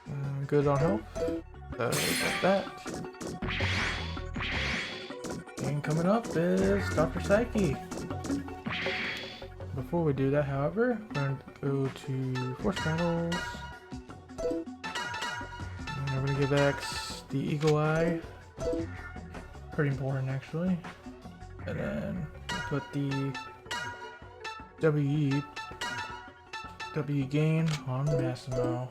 I'm not sure, but... good on health. So, got that. And coming up is Dr. Psyche. Before we do that, however, we're going to go to Force Battles. And we're going to give X the Eagle Eye. Pretty important, actually. And then put the W gain on Massimo.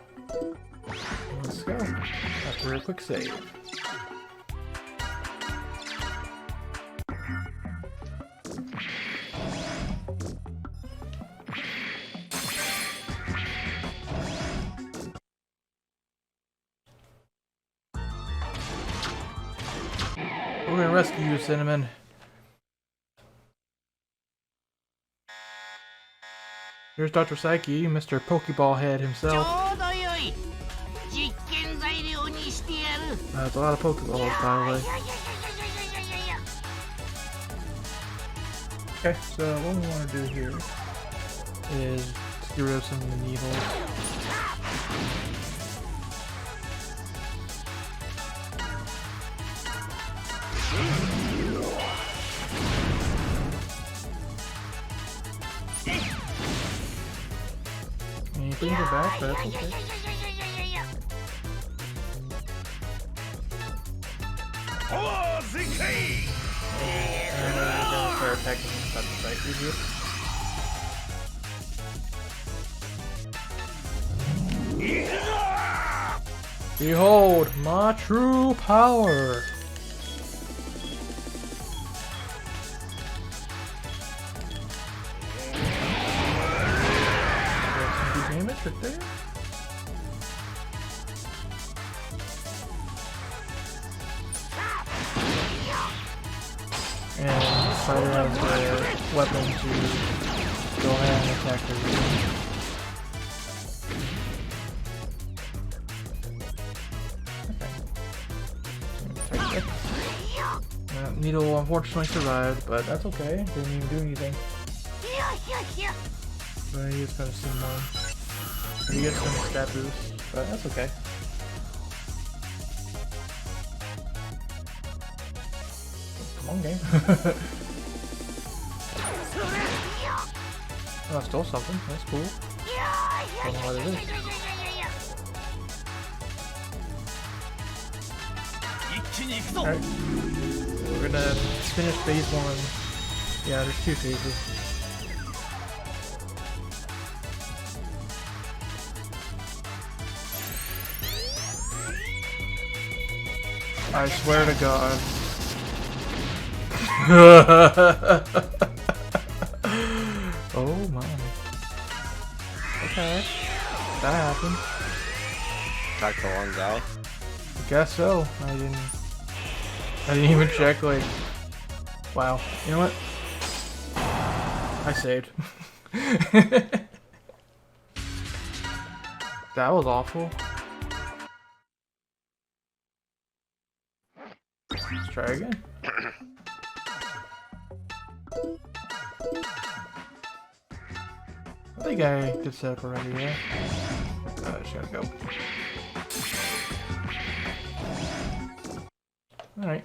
Let's go. After a quick save. We're gonna rescue you, Cinnamon. Here's Dr. Psyche, Mr. Pokeball Head himself. That's a lot of Pokeballs, by the way. Okay, so what we want to do here is get rid of some of the needles. And you can go back, but that's okay. And we're gonna start attacking Dr. Psyche here. Behold my true power! Damage right there. And Spider has a weapon to go ahead and attack her. Okay. Needle unfortunately survived, but that's okay. Didn't even do anything. But he is gonna see more. He gets some stat boost, but that's okay. Come on, game. Oh, I stole something. That's cool. Don't know what it is. Alright. We're gonna finish phase 1. Yeah, there's 2 phases. I swear to God. Oh my. Okay. That happened. Attack the wrong guy. I guess so. I didn't even check, like... Wow. You know what? I saved. That was awful. Let's try again. I think I did set up already, yeah. Just gotta go. Alright.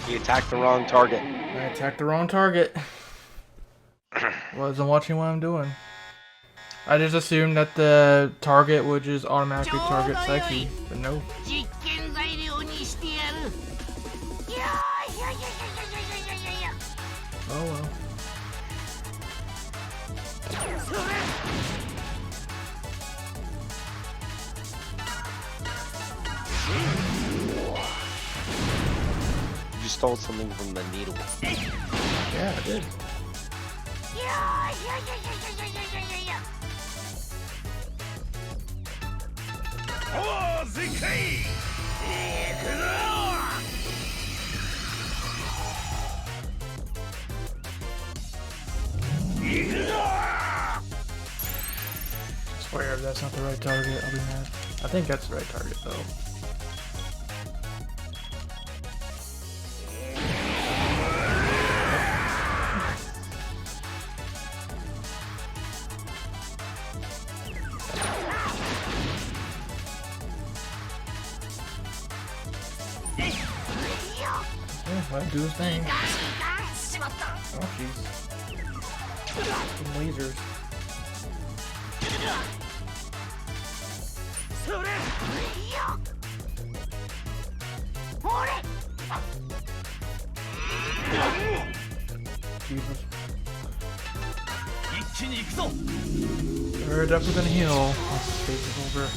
You attacked the wrong target. I attacked the wrong target. Wasn't watching what I'm doing. I just assumed that the target would just automatically target Psyche, but no. Oh well. You stole something from the needle. Yeah, I did. I swear if that's not the right target, I'll be mad. I think that's the right target though. Let him do his thing. Oh jeez. Some lasers. Jesus. We're definitely gonna heal once this phase is over.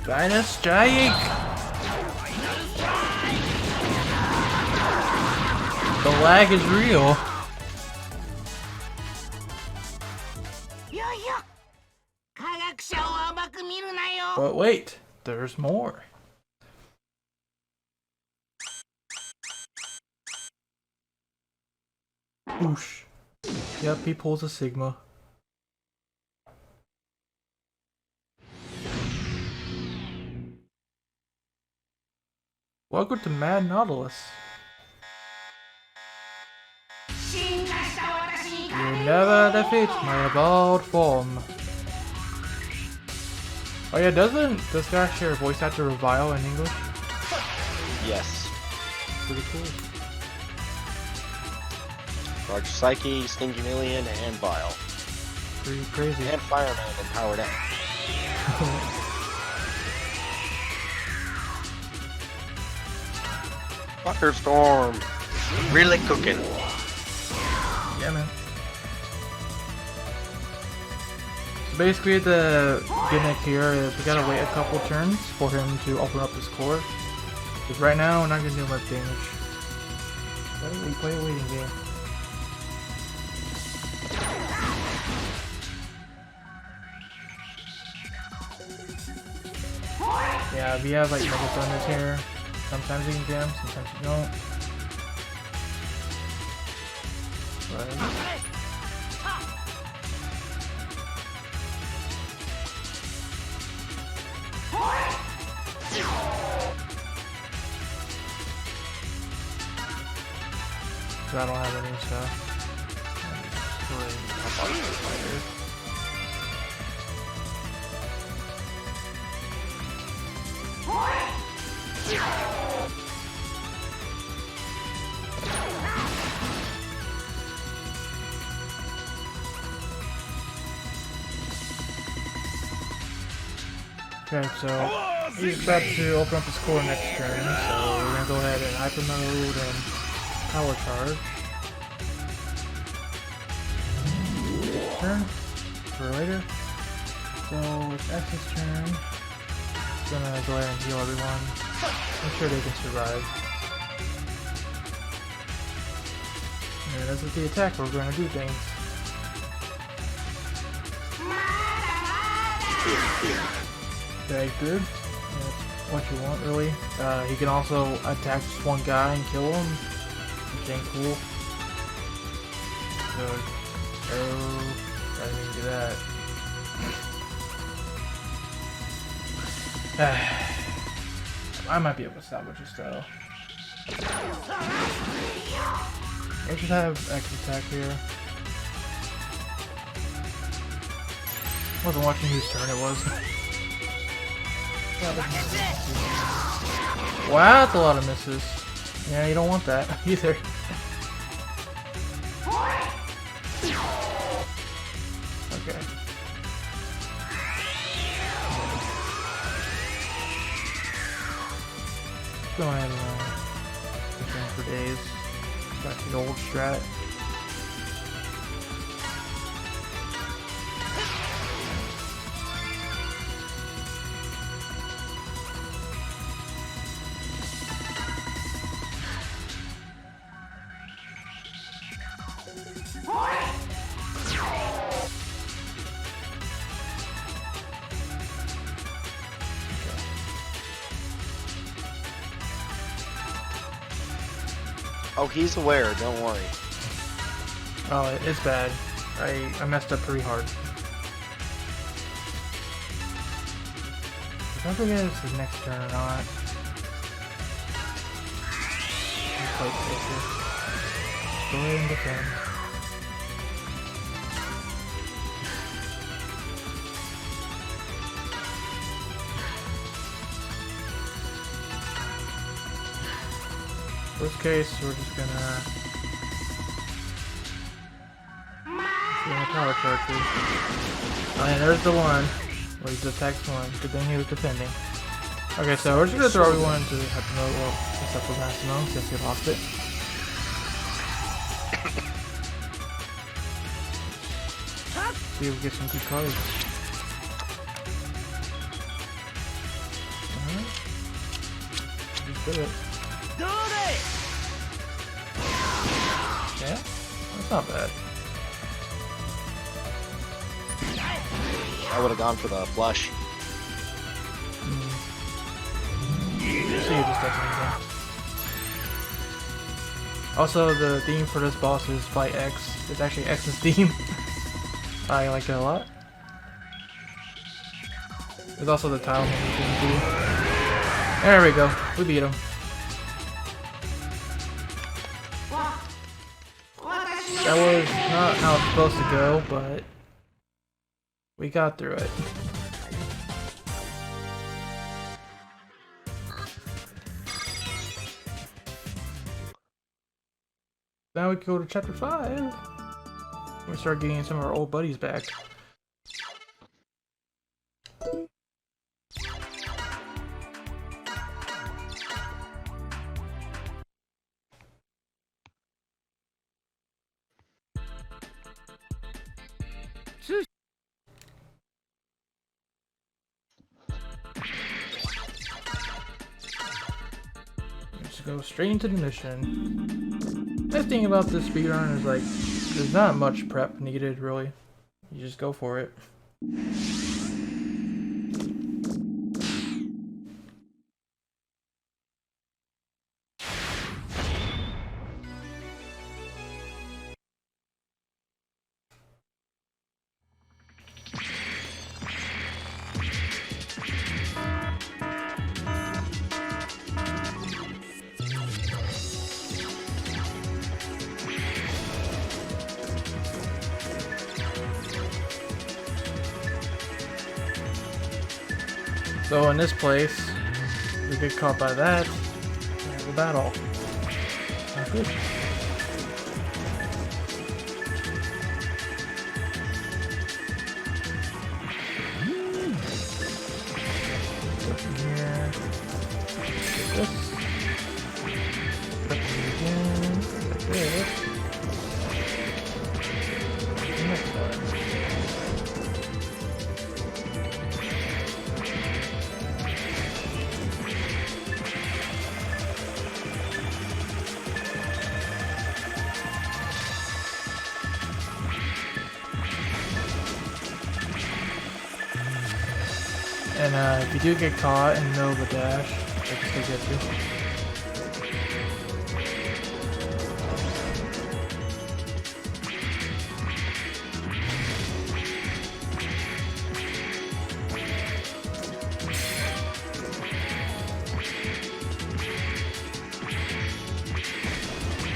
Dynus Strike! The lag is real. But wait, there's more. Whoosh. Yep, he pulls a Sigma. Welcome to Mad Nautilus. You never defeat my evolved form. Oh yeah, doesn't this guy share a voice actor with Vile in English? Yes. Pretty cool. Large Psyche, Stingy Million, and Vile. Pretty crazy. And Fireman and Powered Up. Fuckerstorm! Really cooking. Yeah, man. Basically, the gimmick here is we gotta wait a couple turns for him to open up his core. Because right now, we're not gonna do much damage. We play a waiting game. Yeah, we have like Mega Thunders here. Sometimes you can get them, sometimes you don't. But... I don't have any stuff. Okay, so He's about to open up his core next turn, so we're gonna go ahead and hyper mode and power charge. Turn for later. So it's X's turn. He's gonna go ahead and heal everyone. Make sure they can survive. And as with the attack, we're gonna do things. Very good. That's what you want, really. He can also attack just one guy and kill him, which ain't cool. So, oh, I didn't even do that. I might be able to salvage this though. I should have X attack here. Wasn't watching whose turn it was. Wow, that's a lot of misses. Yeah, you don't want that either. Okay. Go ahead and defend for days. Back to the old strat. Oh, he's aware, don't worry. Oh, it's bad. I messed up pretty hard. I forget if it's the next turn or not. Quite safer. Go ahead and defend. Worst case, we're just gonna power charge through. Oh yeah, there's the one where he just attacks one. Good thing he was defending. Okay, so we're just gonna throw everyone into hyper mode. Well, except for Massimo, since he lost it. See if we get some good cards. Just did it. Yeah, that's not bad. I would have gone for the flush. See, it just does anything. Also, the theme for this boss is Fight X. It's actually X's theme. I like it a lot. There's also the tile menu theme too. There we go. We beat him. That was not how it's supposed to go, but we got through it. Now we go to chapter 5. We start getting some of our old buddies back. Let's go straight into the mission. The thing about this speedrun is like, there's not much prep needed really. You just go for it. So in this place, we get caught by that, and have a battle. Not good. Go from here. this. Press it again. Like this. Next one. And if you do get caught in the middle of the dash, they can still get you.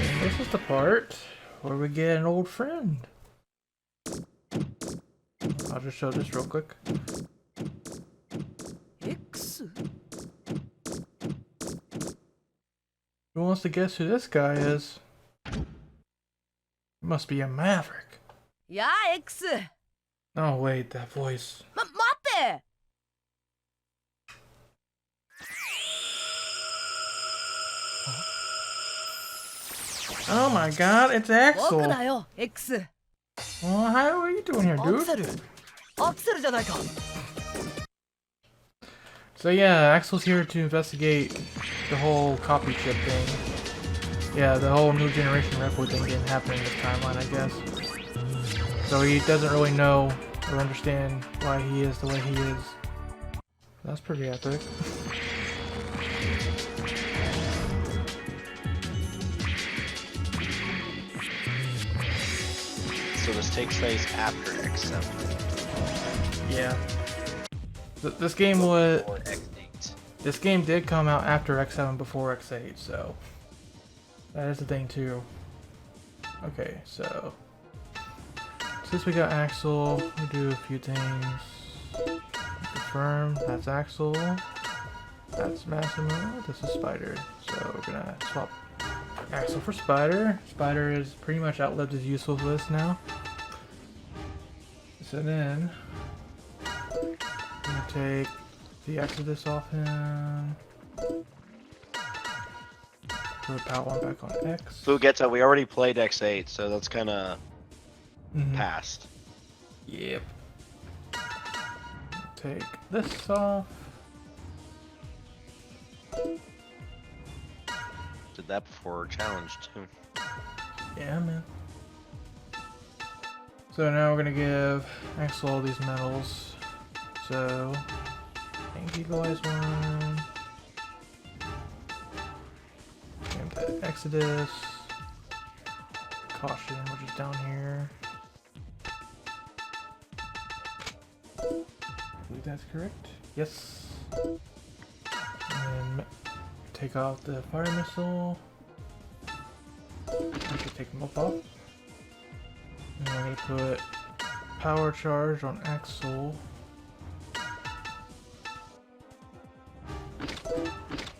And this is the part where we get an old friend. I'll just show this real quick. Who wants to guess who this guy is? It must be a maverick. Yeah, X. Oh wait, that voice. 待って。 Oh my god, it's Axel. 僕だよ、X。 Well, how are you doing here, アク dude? セル。アクセルじゃないか。 So yeah, Axel's here to investigate the whole copy chip thing. Yeah, the whole new generation record thing didn't happen in this timeline, I guess. So he doesn't really know or understand why he is the way he is. That's pretty epic. So this takes place after X7 Yeah. This game was... or X8. This game did come out after X7 before X8, so... That is the thing too. Okay, so... Since we got Axel, we do a few things. Confirm, that's Axel. That's Massimo, this is Spider. So we're gonna swap Axel for Spider. Spider is pretty much outlived his usefulness now. So then... I'm gonna take the Exodus off him. Put Power 1 back on X. Fugeta, we already played X8, so that's kind of Mhm. past. Yep. Take this off. Did that before challenge too. Yeah, man. So now we're gonna give Axel all these medals. So, Thank you guys one. And the Exodus. Caution, which is down here. I believe that's correct. Yes. And take off the fire missile. I should take them both off. And I'm gonna put power charge on Axel.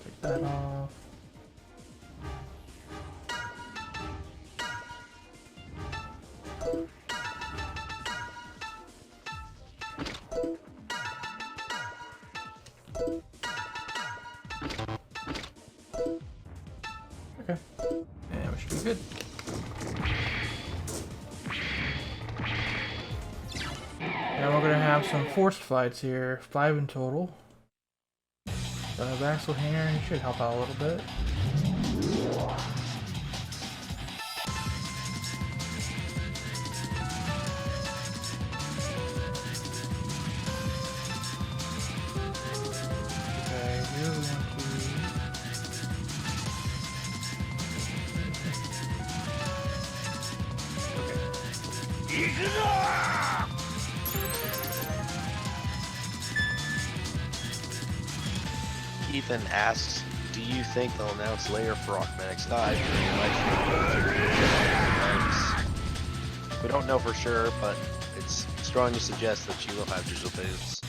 Take that off. Okay. And we should be good. Now we're gonna have some forced fights here, 5 in total. So have Axel here, he should help out a little bit. Okay, here we want to... Ethan asks, do you think they'll announce later for Rockman X5? We don't know for sure, but it's strong to suggest that you will have digital phase.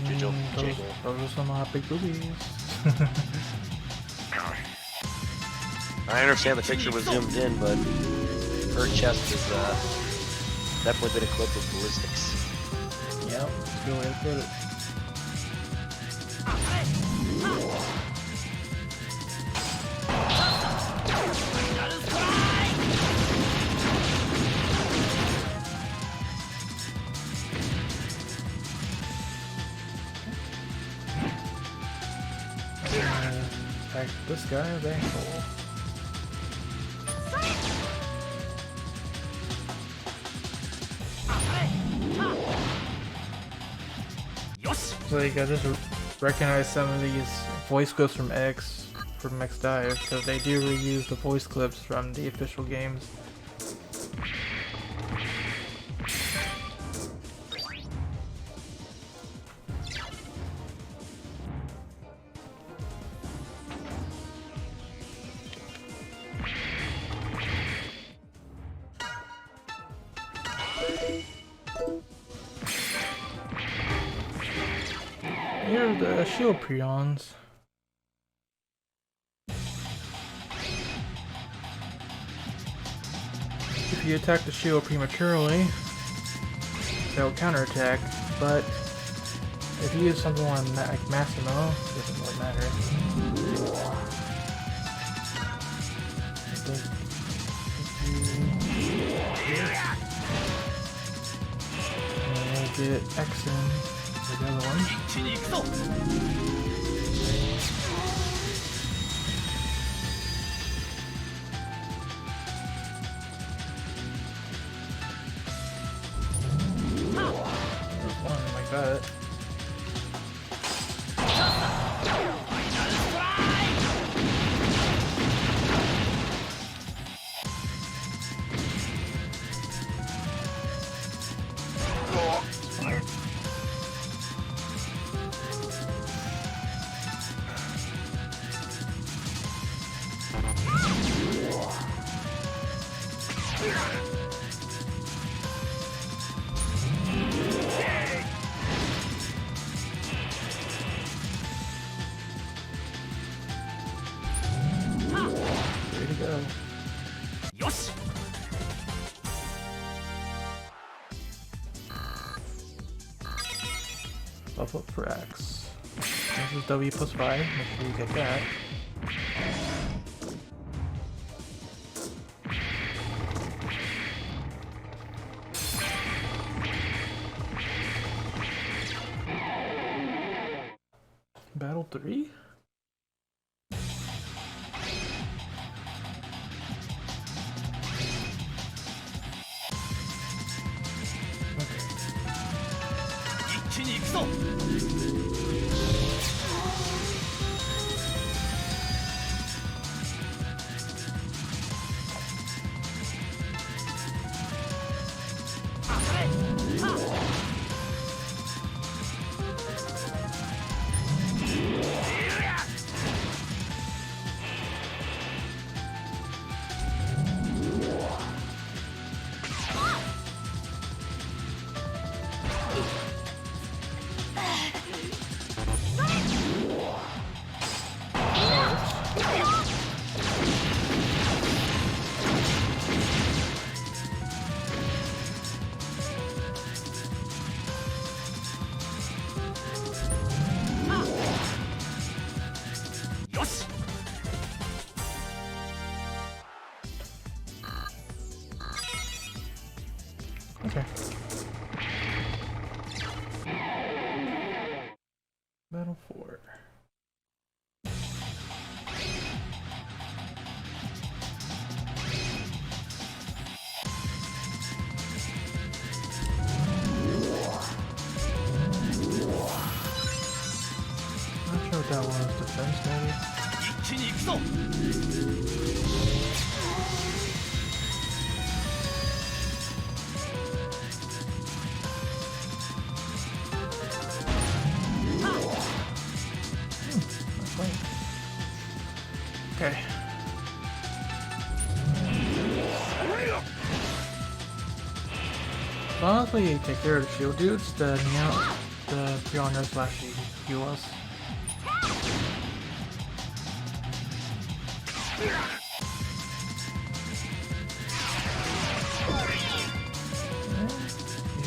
Digital jiggle. Those are some big boobies. I understand the picture was zoomed in, but her chest is definitely been equipped with ballistics. Yep, that's a good way to put it. attack this guy with ankle. So you guys just recognize some of these voice clips from X Dive, because they do reuse the voice clips from the official games. Here are the shield peons. If you attack the shield prematurely, they'll counterattack, but if you use something like Massimo, it doesn't really matter. And we'll get X in for the other one. Like that. Level up for X. This is W plus 5. Make sure you get that. Battle 3? Okay. Battle 4. Not sure what that one is. Defense, maybe? Okay. Honestly, you take care of the shield dudes, the Beyonder slash heal us.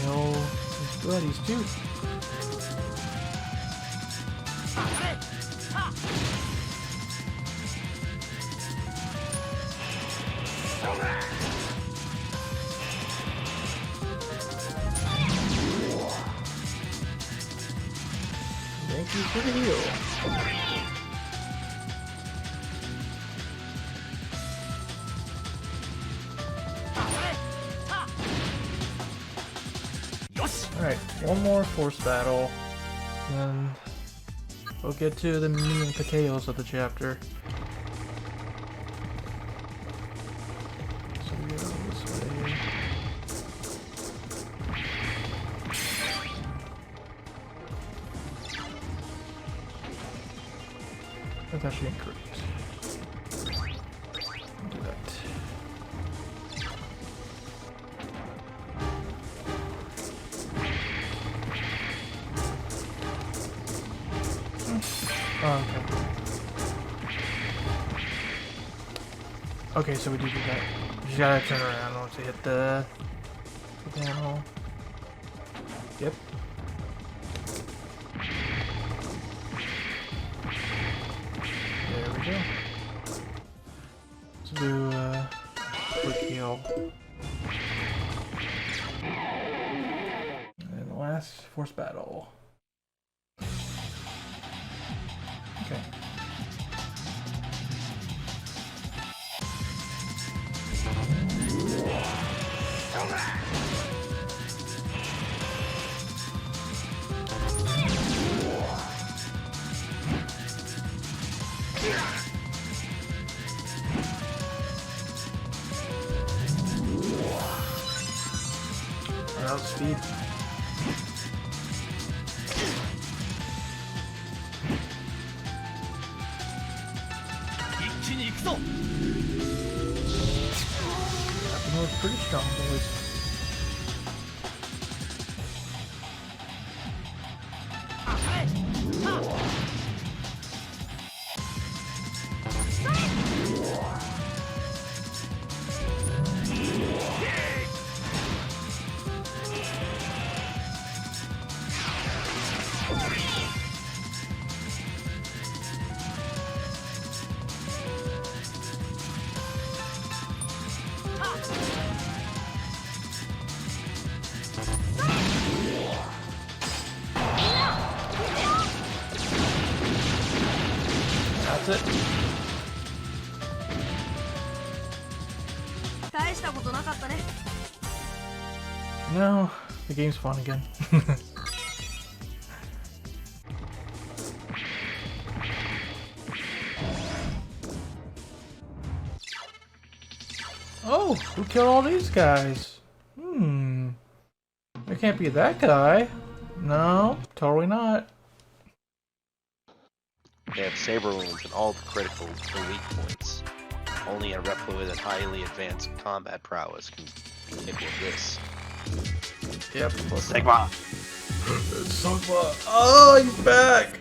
Heal his buddies too. Thank you for the heal. one more force battle, and we'll get to the meat and potatoes of the chapter. So we go this way. That's actually incorrect. Do that. Oh, okay. Okay, so we do that. You just gotta turn around once you hit the panel. Yep. There we go. Let's do quick heal. And the last force battle. Okay. Out speed. That was pretty strong, boys. That's it. No, the game's fun again. Oh, who killed all these guys? It can't be that guy. No, totally not. They have saber wounds and all the critical and weak points. Only a replicant with highly advanced combat prowess can hit with this. Yep. Sigma! Sigma! Oh, he's back!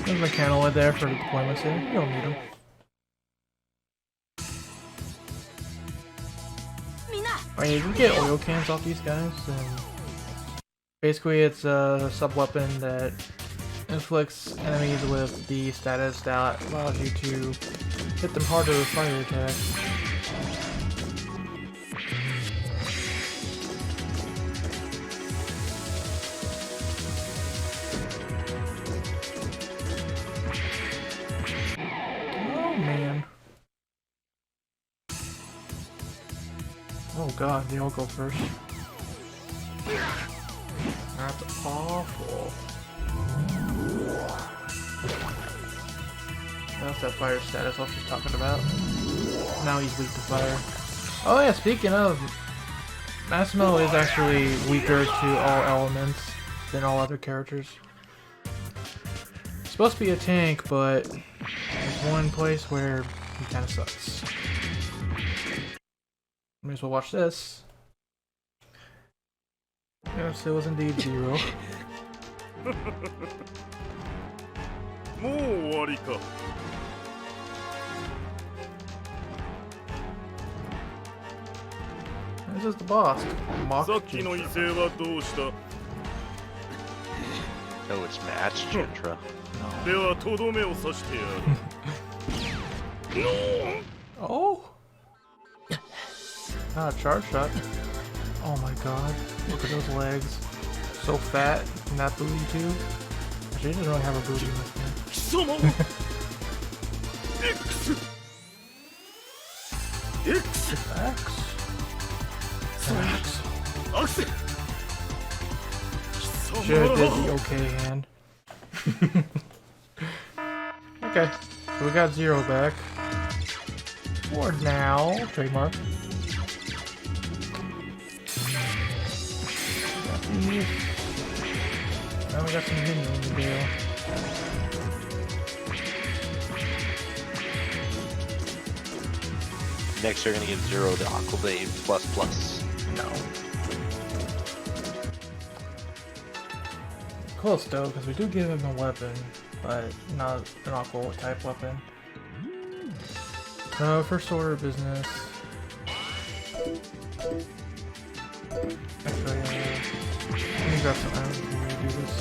There's a Mechanoid there for the deployments here. You don't need him. Oh yeah, you can get oil cans off these guys, and basically it's a sub-weapon that inflicts enemies with the status that allows you to hit them harder with fire attacks. Oh man. Oh god, they all go first. That's awful. That's that fire status I was just talking about. Now he's weak to fire. Oh yeah, speaking of, Massimo is actually weaker to all elements than all other characters. He's supposed to be a tank, but there's one place where he kinda sucks. May as well watch this. Yes, it was indeed 0. もう終わりか。 This is the boss. さっきの威勢はどうした？ No, it's matched, Gentra. ではとどめを刺してやる。 Oh! Ah, charge shot. Oh my god. Look at those legs. So fat. And that booty too. Actually, he doesn't really have a booty in this thing. X! X? X. Should have did the okay hand. Okay, so we got Zero back. For now, trademark. Got these. Now we got some minions to do. Next, you're gonna give Zero the Aquablade ++. No. Close though, because we do give him a weapon, but not an aqua type weapon. So, first order of business. Actually, let me grab some items before we do this.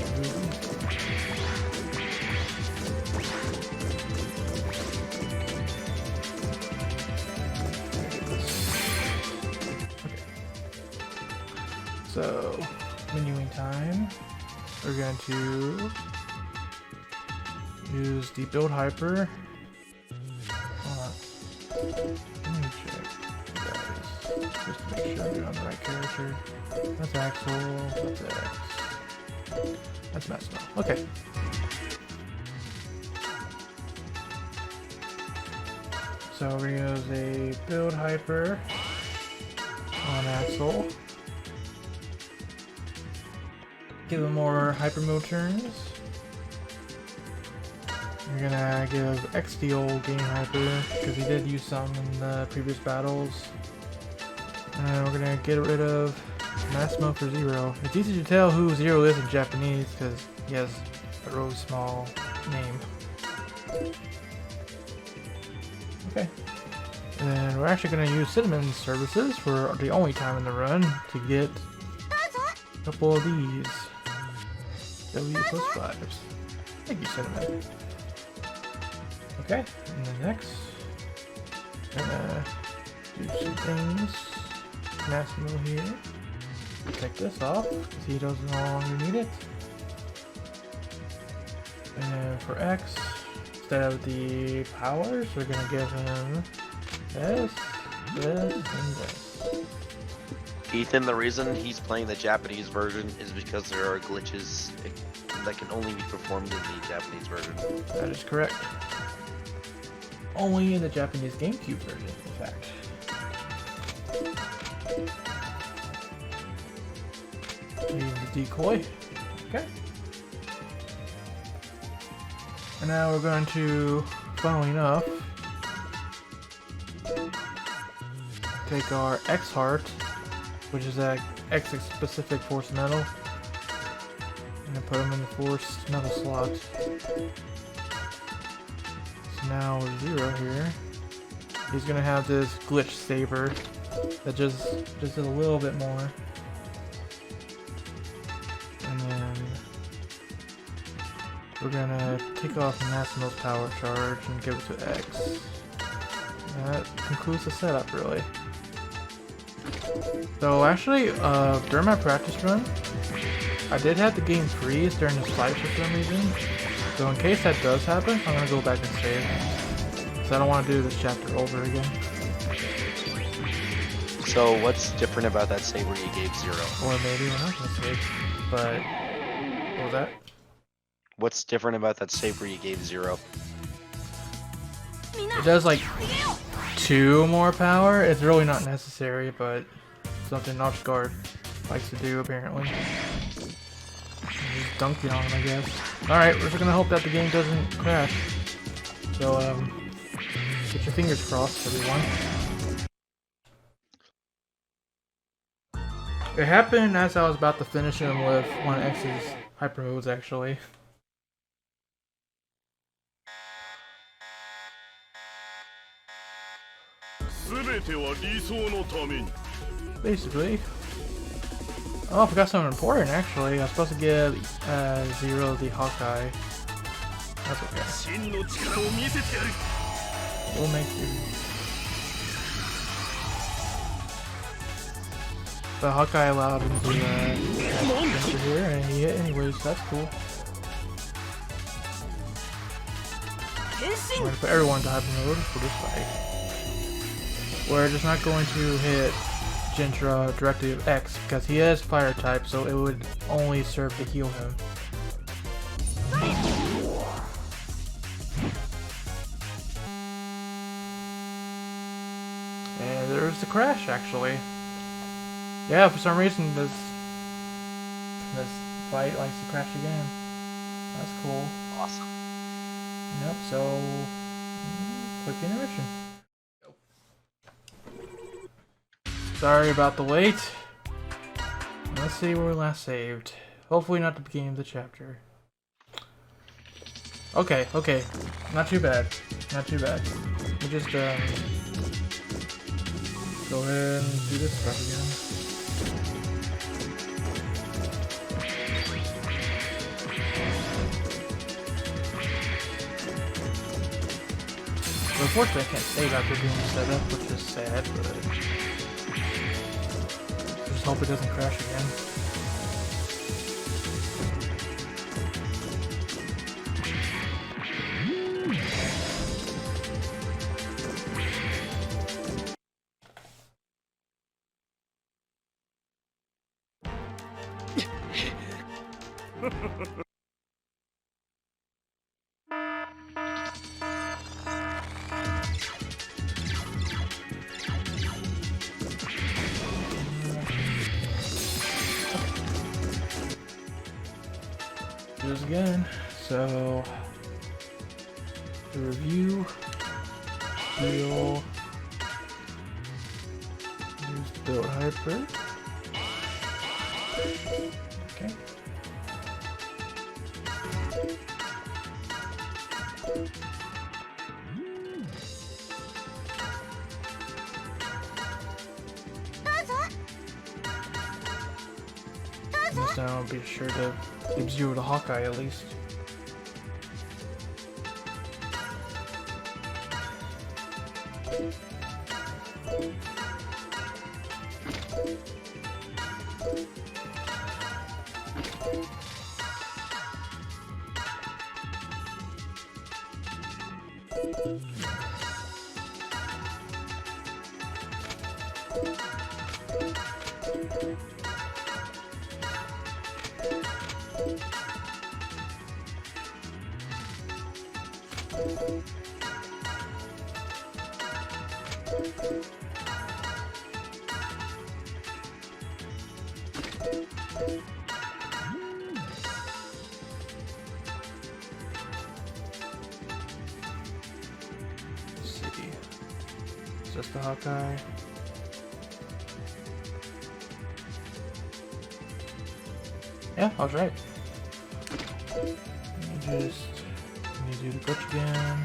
Okay. So, menuing time. We're going to use the build hyper. Hold on. Let me check, guys, just to make sure I'm doing the right character. That's Axel. That's X. That's Massimo. Okay. So we're gonna use a build hyper on Axel. Give him more hyper move turns. We're gonna give X the old game hyper because he did use some in the previous battles. And we're gonna get rid of Massimo for Zero. It's easy to tell who Zero is in Japanese because he has a really small name. Okay. And then we're actually gonna use Cinnamon's services for the only time in the run to get a couple of these. W+5s. Thank you, Cinnamon. Okay, and then next, gonna do some things. Massimo here. Take this off, because he doesn't no longer need it. And for X, instead of the powers, we're gonna give him this, this, and this. Ethan, the reason he's playing the Japanese version is because there are glitches that can only be performed in the Japanese version. That is correct. Only in the Japanese GameCube version, in fact. Use the decoy. Okay. And now we're going to, funnily enough, take our X Heart, which is a X specific force metal, and put them in the force metal slot. So now with Zero here, he's gonna have this glitch saber that just did a little bit more. And then we're gonna take off Massimo's power charge and give it to X. And that concludes the setup, really. So actually, during my practice run, I did have the game freeze during this fight for some reason. So in case that does happen, I'm gonna go back and save. Because I don't want to do this chapter over again. So what's different about that save where you gave Zero? Or maybe we're not gonna save. But, what was that? What's different about that save where you gave Zero? It does like 2 more power. It's really not necessary, but something Notchguard likes to do apparently. Just dunked it on him, I guess. Alright, we're just gonna hope that the game doesn't crash. So, get your fingers crossed, everyone. It happened as I was about to finish him with one of X's hyper moves, actually. Basically. Oh, I forgot something important actually. I was supposed to give Zero the Hawkeye. That's okay. We'll make do. The Hawkeye allowed him to enter here, and he hit anyways, so that's cool. We're gonna put everyone to hyper mode for this fight. We're just not going to hit Gentra Directive X because he is fire type, so it would only serve to heal him. And there's the crash, actually. Yeah, for some reason this fight likes to crash again. That's cool. Awesome. Yep, so quick intermission. Sorry about the wait. Let's see where we last saved. Hopefully not the beginning of the chapter. Okay, okay. Not too bad. Not too bad. We just go ahead and do this stuff again. Unfortunately, I can't save after doing the setup, which is sad, but just hope it doesn't crash again. Do this again. So, the review, heal, use the build hyper. Okay. So I'll be sure to give 0 to Hawkeye at least. Just the Hawkeye. Yeah, I was right. Let me do the glitch again.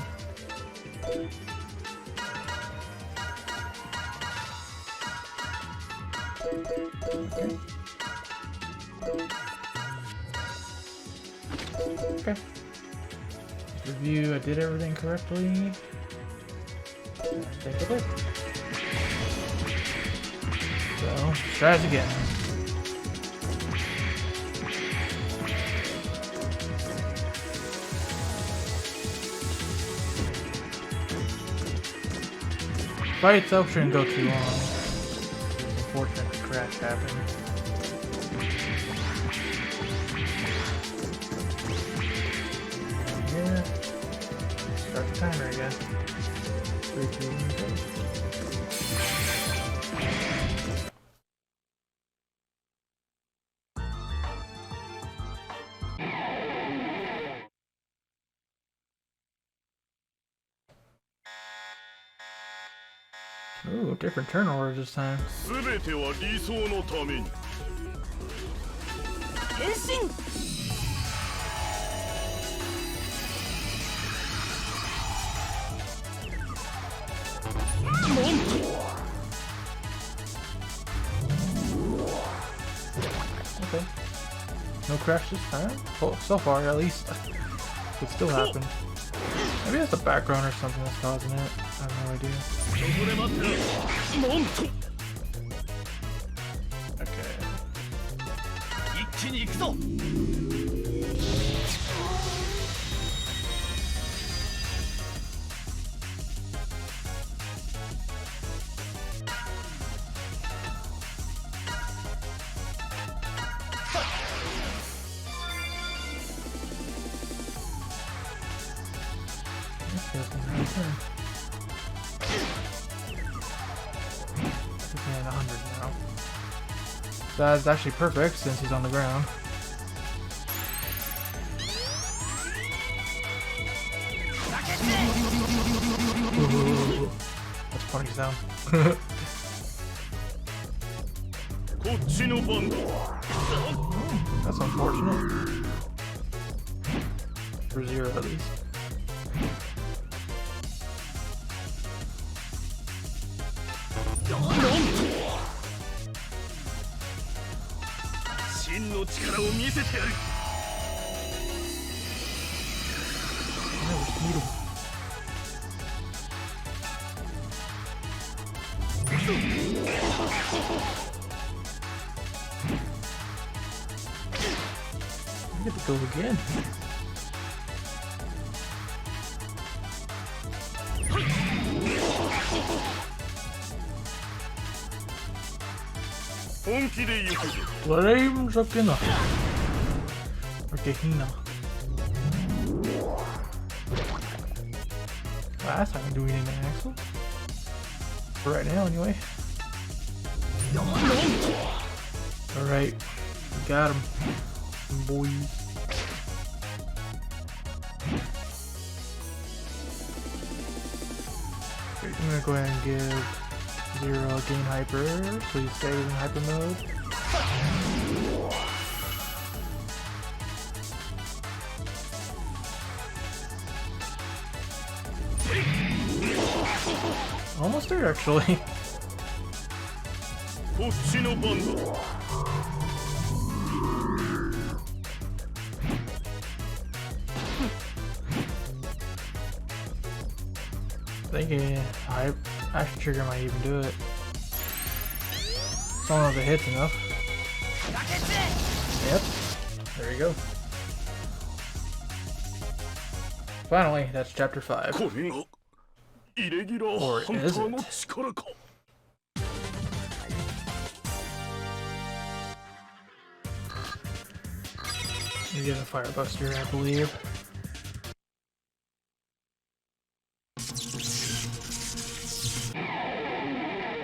Okay. Okay. Review, I did everything correctly. I think I did. So, let's try this again. Fight itself shouldn't go too long. It's unfortunate the crash happened. Yeah. Start the timer again. 3, 2, 1, go. Ooh, different turn orders this time. 全ては理想のために。変身。Okay. No crash this time? Well, so far, at least. Could still happen. Maybe it's the background or something that's causing it. I have no idea. Okay. 一気に行くぞ。guy's gonna have a turn. He's at 100 now. That's actually perfect since he's on the ground. Ooh, that's a funny sound. こっちの番だ。 That's unfortunate. For Zero at least. 真の力を見せてやる。 That was beautiful. I get to go again. Flames of Gina. Or Gehenna. That's not gonna do anything, Axel. For right now, anyway. Alright. We got him. Boys. Okay, I'm gonna go ahead and give Zero gain hyper, so he stays in hyper mode. Almost there, actually. Thinking Action Trigger might even do it. As long as it hits enough. Yep. There you go. Finally, that's chapter 5. Or is it? You get a fire buster, I believe.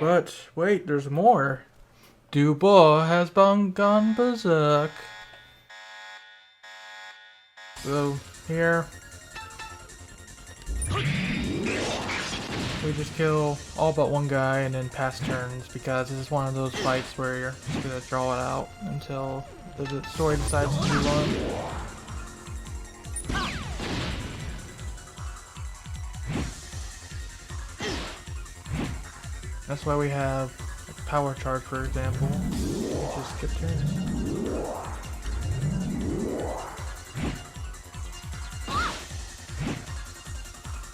But wait, there's more. Dubois has gone berserk. So here we just kill all but one guy and then pass turns because this is one of those fights where you're just gonna draw it out until the story decides to move on. That's why we have like, power charge, for example. You just skip turns.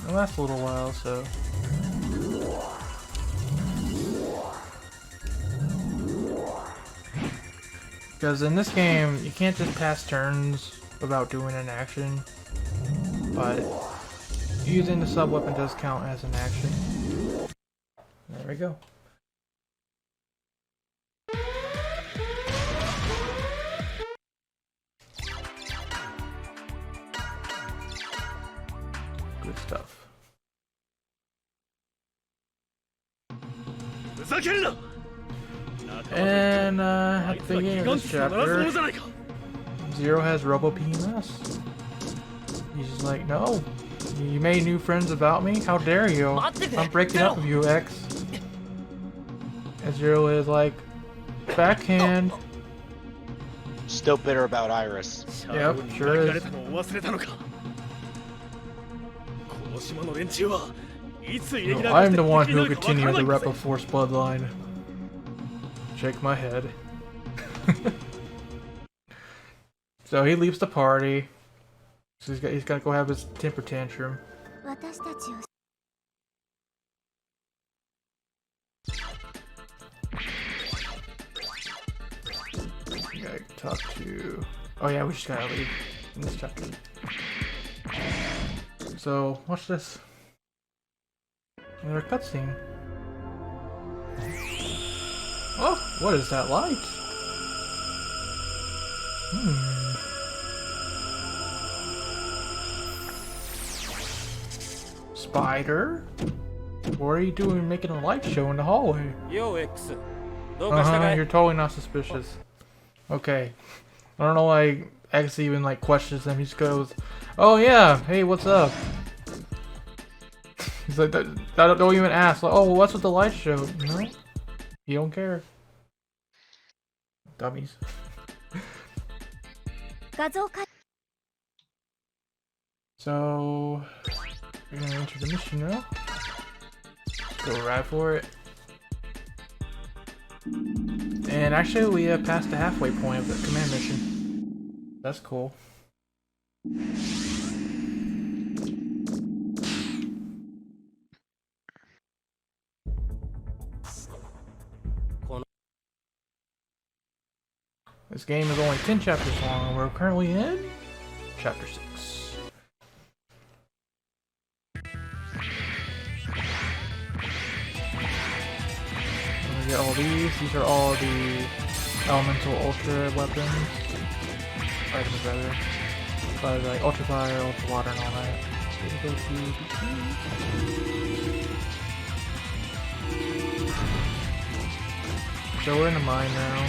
It lasts a little while, so. Because in this game, you can't just pass turns without doing an action, but using the sub-weapon does count as an action. There we go. Good stuff. And at the beginning of this chapter, Zero has Robo PMS. He's just like, no, you made new friends about me? How dare you? I'm breaking up with you, X. And Zero is like, backhand. Still bitter about Iris. Yep, sure is. No, I'm the one who will continue the Rep of Force bloodline. Shake my head. So he leaves the party. So he's gotta go have his temper tantrum. You gotta talk to... Oh yeah, we just gotta leave in this chapter. So, watch this. Another cutscene. Oh, what is that light? Spider? What are you doing making a light show in the hallway? Yo, X. You're totally not suspicious. Okay. I don't know why X even like questions him. He just goes, "Oh yeah, hey, what's up?" He's like, don't even ask. Like, oh, what's with the light show? No, you don't care. Dummies. So we're gonna enter the mission now. Go right for it. And actually, we have passed the halfway point of the command mission. That's cool. This game is only 10 chapters long, and we're currently in chapter 6. Get all these. These are all the elemental ultra weapons. Items rather. But like ultra fire, ultra water, and all that. So we're in the mine now.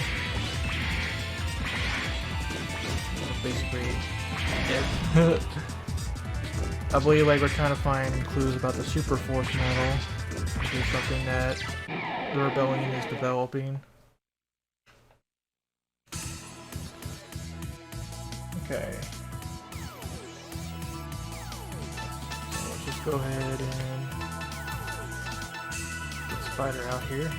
Basically it. I believe like we're trying to find clues about the super force metal, which is something that the rebellion is developing. Okay. So let's just go ahead and get Spider out here.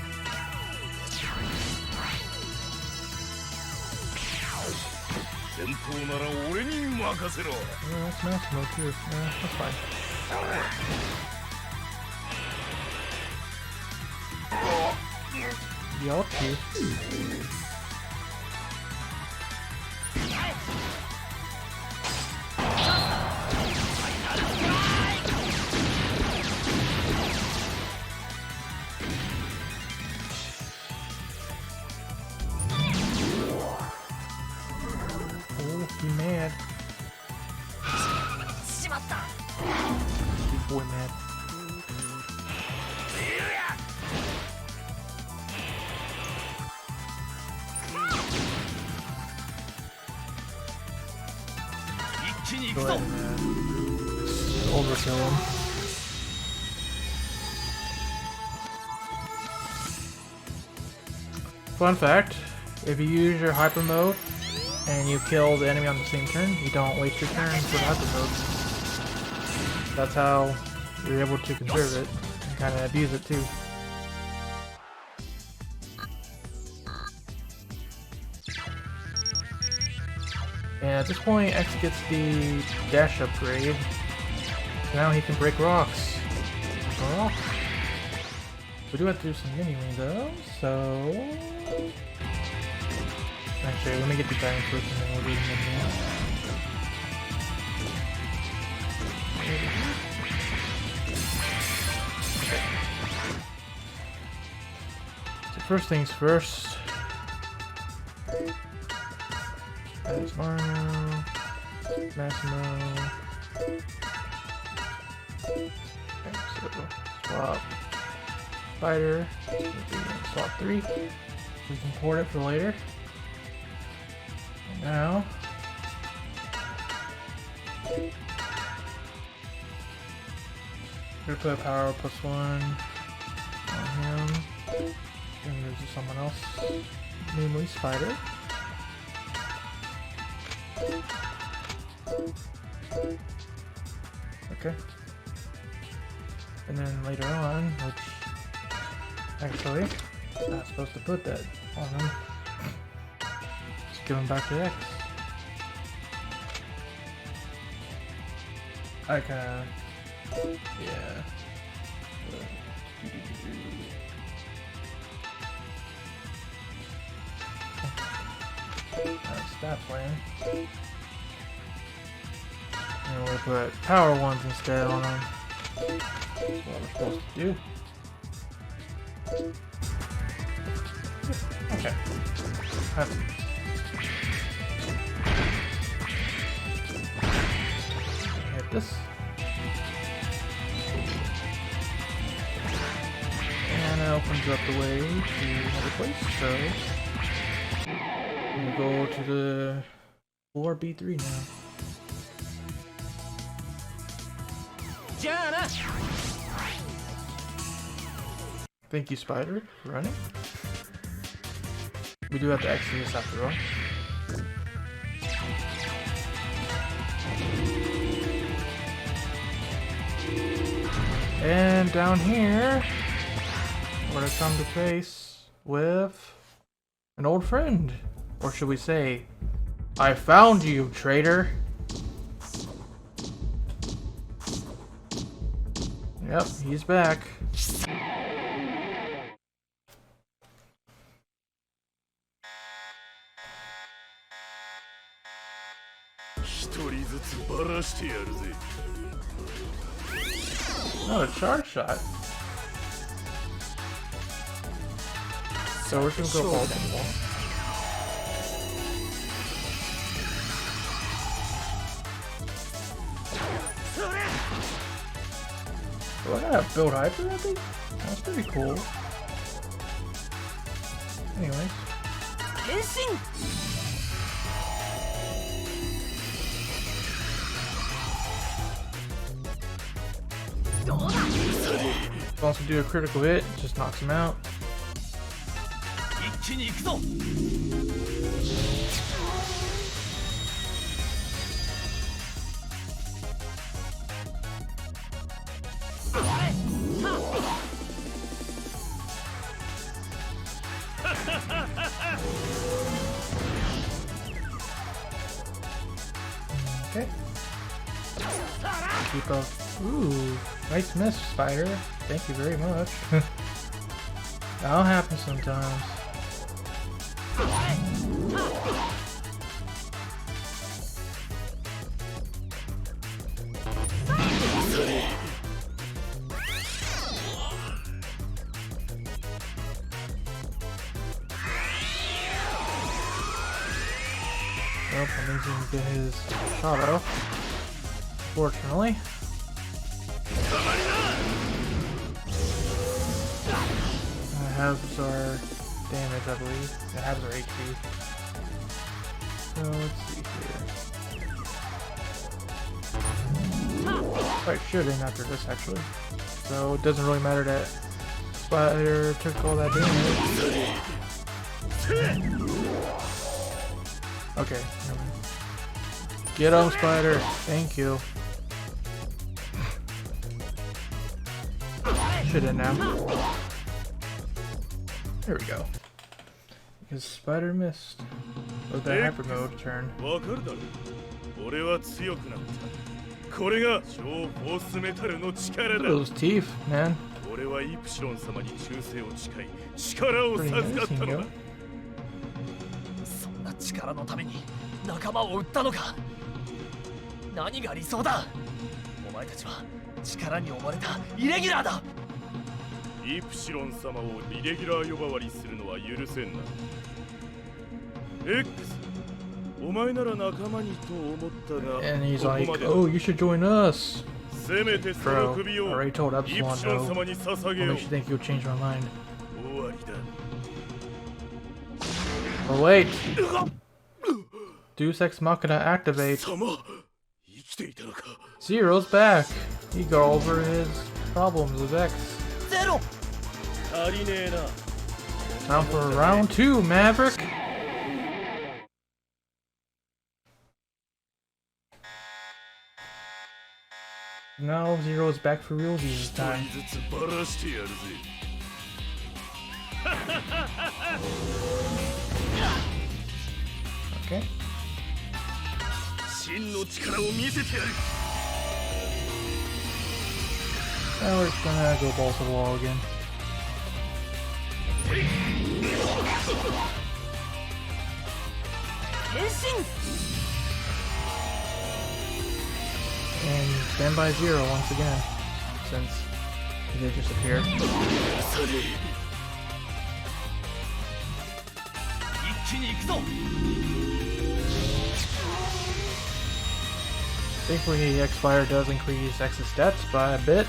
Yeah, that's mass mode too. Yeah, that's fine. Y'all too. Oh, he mad. Big boy mad. Go ahead and overkill him. Fun fact, if you use your hyper mode and you kill the enemy on the same turn, you don't waste your turn for the hyper mode. That's how you're able to conserve it and kind of abuse it too. And at this point, X gets the dash upgrade. Now he can break rocks. Well, we do have to do some mini though, so... Actually, let me get the diamond first and then we'll do the mini. Okay. So first things first. That's Marno, Massimo. Okay, so swap Spider, swap 3. We can port it for later. And now we're gonna put a power +1 on him. And there's someone else, namely Spider. Okay. And then later on, which actually not supposed to put that on him. Just give him back to X. I kinda, yeah. That's that plan. And we'll put power ones instead on them. That's what we're supposed to do. Okay. Hit this. that opens up the way to another place, so I'm gonna go to the floor B3 now. Thank you, Spider, for running. We do have to exit this after all. And down here, we're gonna come to face with an old friend. Or should we say, I found you, traitor. Yep, he's back. Not a charge shot. So we're just gonna go balls on the wall. Do I gotta build hyper, I think? That's pretty cool. Anyways. Once we do a critical hit, it just knocks him out. Okay. Keep up. Ooh, nice miss, Spider. Thank you very much. That'll happen sometimes. Well, I'm using to get his shadow. Fortunately. Halves our damage, I believe. Yeah, halves our HP. So let's see here. Quite should end after this, actually. So it doesn't really matter that Spider took all that damage. Okay. Get him, Spider. Thank you. Should end now. There we go. Because Spider missed. With that hyper mode turn. Look at those teeth, man. Pretty amazing, yo. そんな力のために仲間を撃ったのか。何が理想だ。お前たちは力に追われたイレギュラーだ。イプシロン様をイレギュラー呼ばわりするのは許せんな。X、お前なら仲間にと思ったが。And he's like, oh, you should join us. Bro, I already told Epsilon no. What makes you think you'll change my mind? Oh wait! Deus Ex Machina activate. Zero's back. He got over his problems with X. Time for round 2, Maverick. Now Zero's back for real this time. Okay. Now we're just gonna go balls to the wall again. And stand by Zero once again, since he did just appear. Thankfully, X-Fire does increase X's stats by a bit.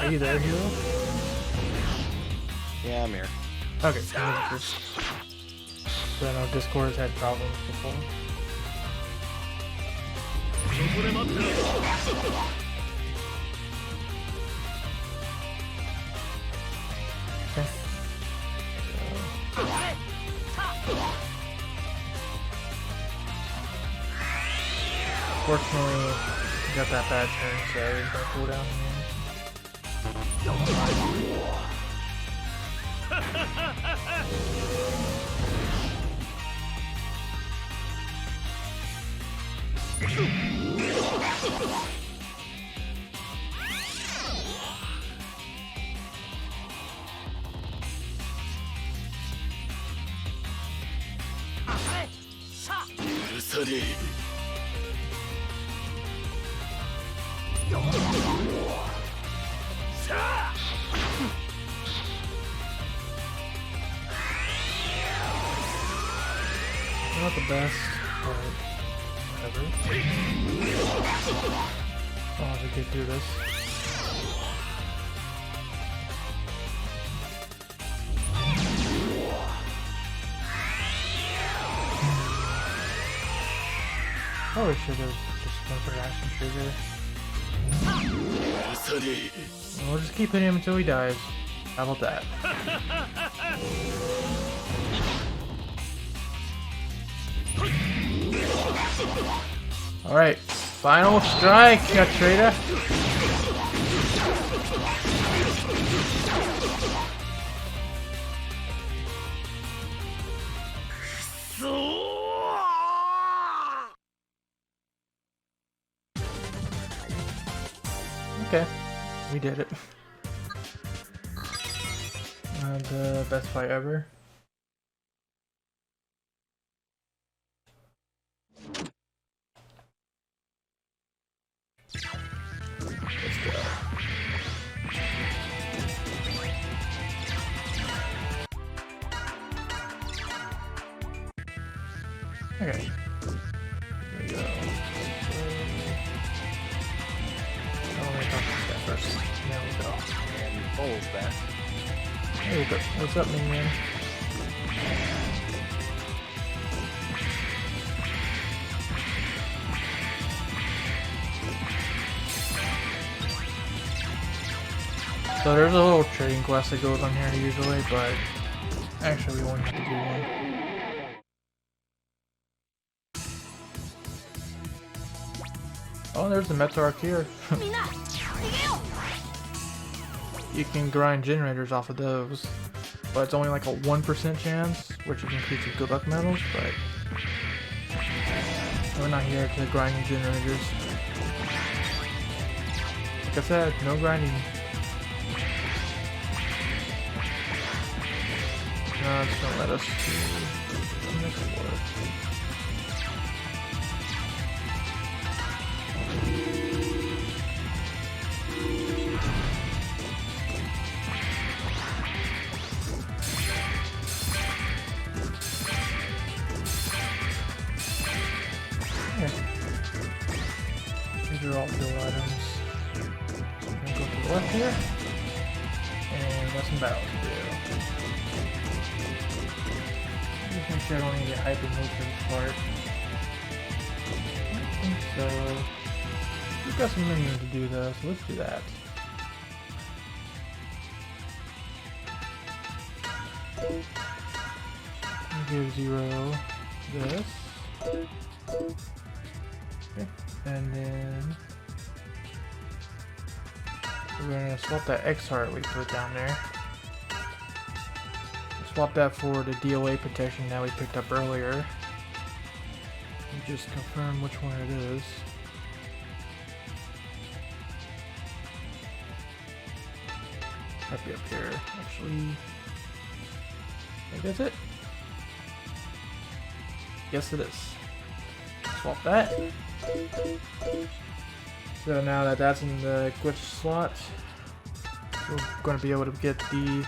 Are you there, Hero? Yeah, I'm here. Okay, so I know Discord has had problems before. Okay. Fortunately, got that bad turn, so he's gonna cool down here. Not the best, but whatever. I'll have to get through this. Probably should have just gone for action trigger. We'll just keep hitting him until he dies. How about that? Alright, final strike, trader. Okay, we did it. The best fight ever. Let's go. Okay. Here we go. Oh, let me talk to this guy first. There we go. And Bull's back. There we go. What's up, minion? So there's a little trading quest that goes on here usually, but actually we won't have to do one. Oh, there's the Metarch here. You can grind generators off of those, but it's only like a 1% chance, which you can increase with good luck medals, but we're not here to grind generators. Like I said, no grinding. No, it's gonna let us do the next war. These are all fill items. So I'm gonna go to the left here, and got some battles to do. Just make sure I don't need to get hyper moved for this part. I think so. We've got some minions to do though, so let's do that. Give Zero this. Okay. And then we're gonna swap that X heart we put down there. Swap that for the DOA protection that we picked up earlier. And just confirm which one it is. Might be up here, actually. I think that's it. Yes, it is. Swap that. So now that that's in the glitch slot, we're going to be able to get the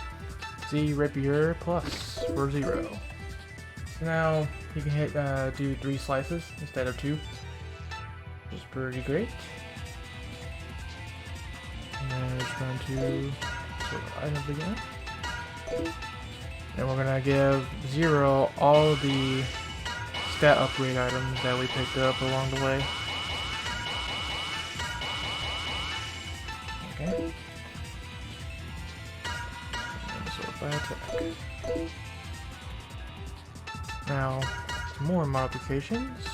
Z Rapier Plus for 0. So now you can hit do 3 slices instead of 2, which is pretty great. And there's going to sort of items again. And we're gonna give 0 all the stat upgrade items that we picked up along the way. Okay. And sort by attack. Now, some more modifications.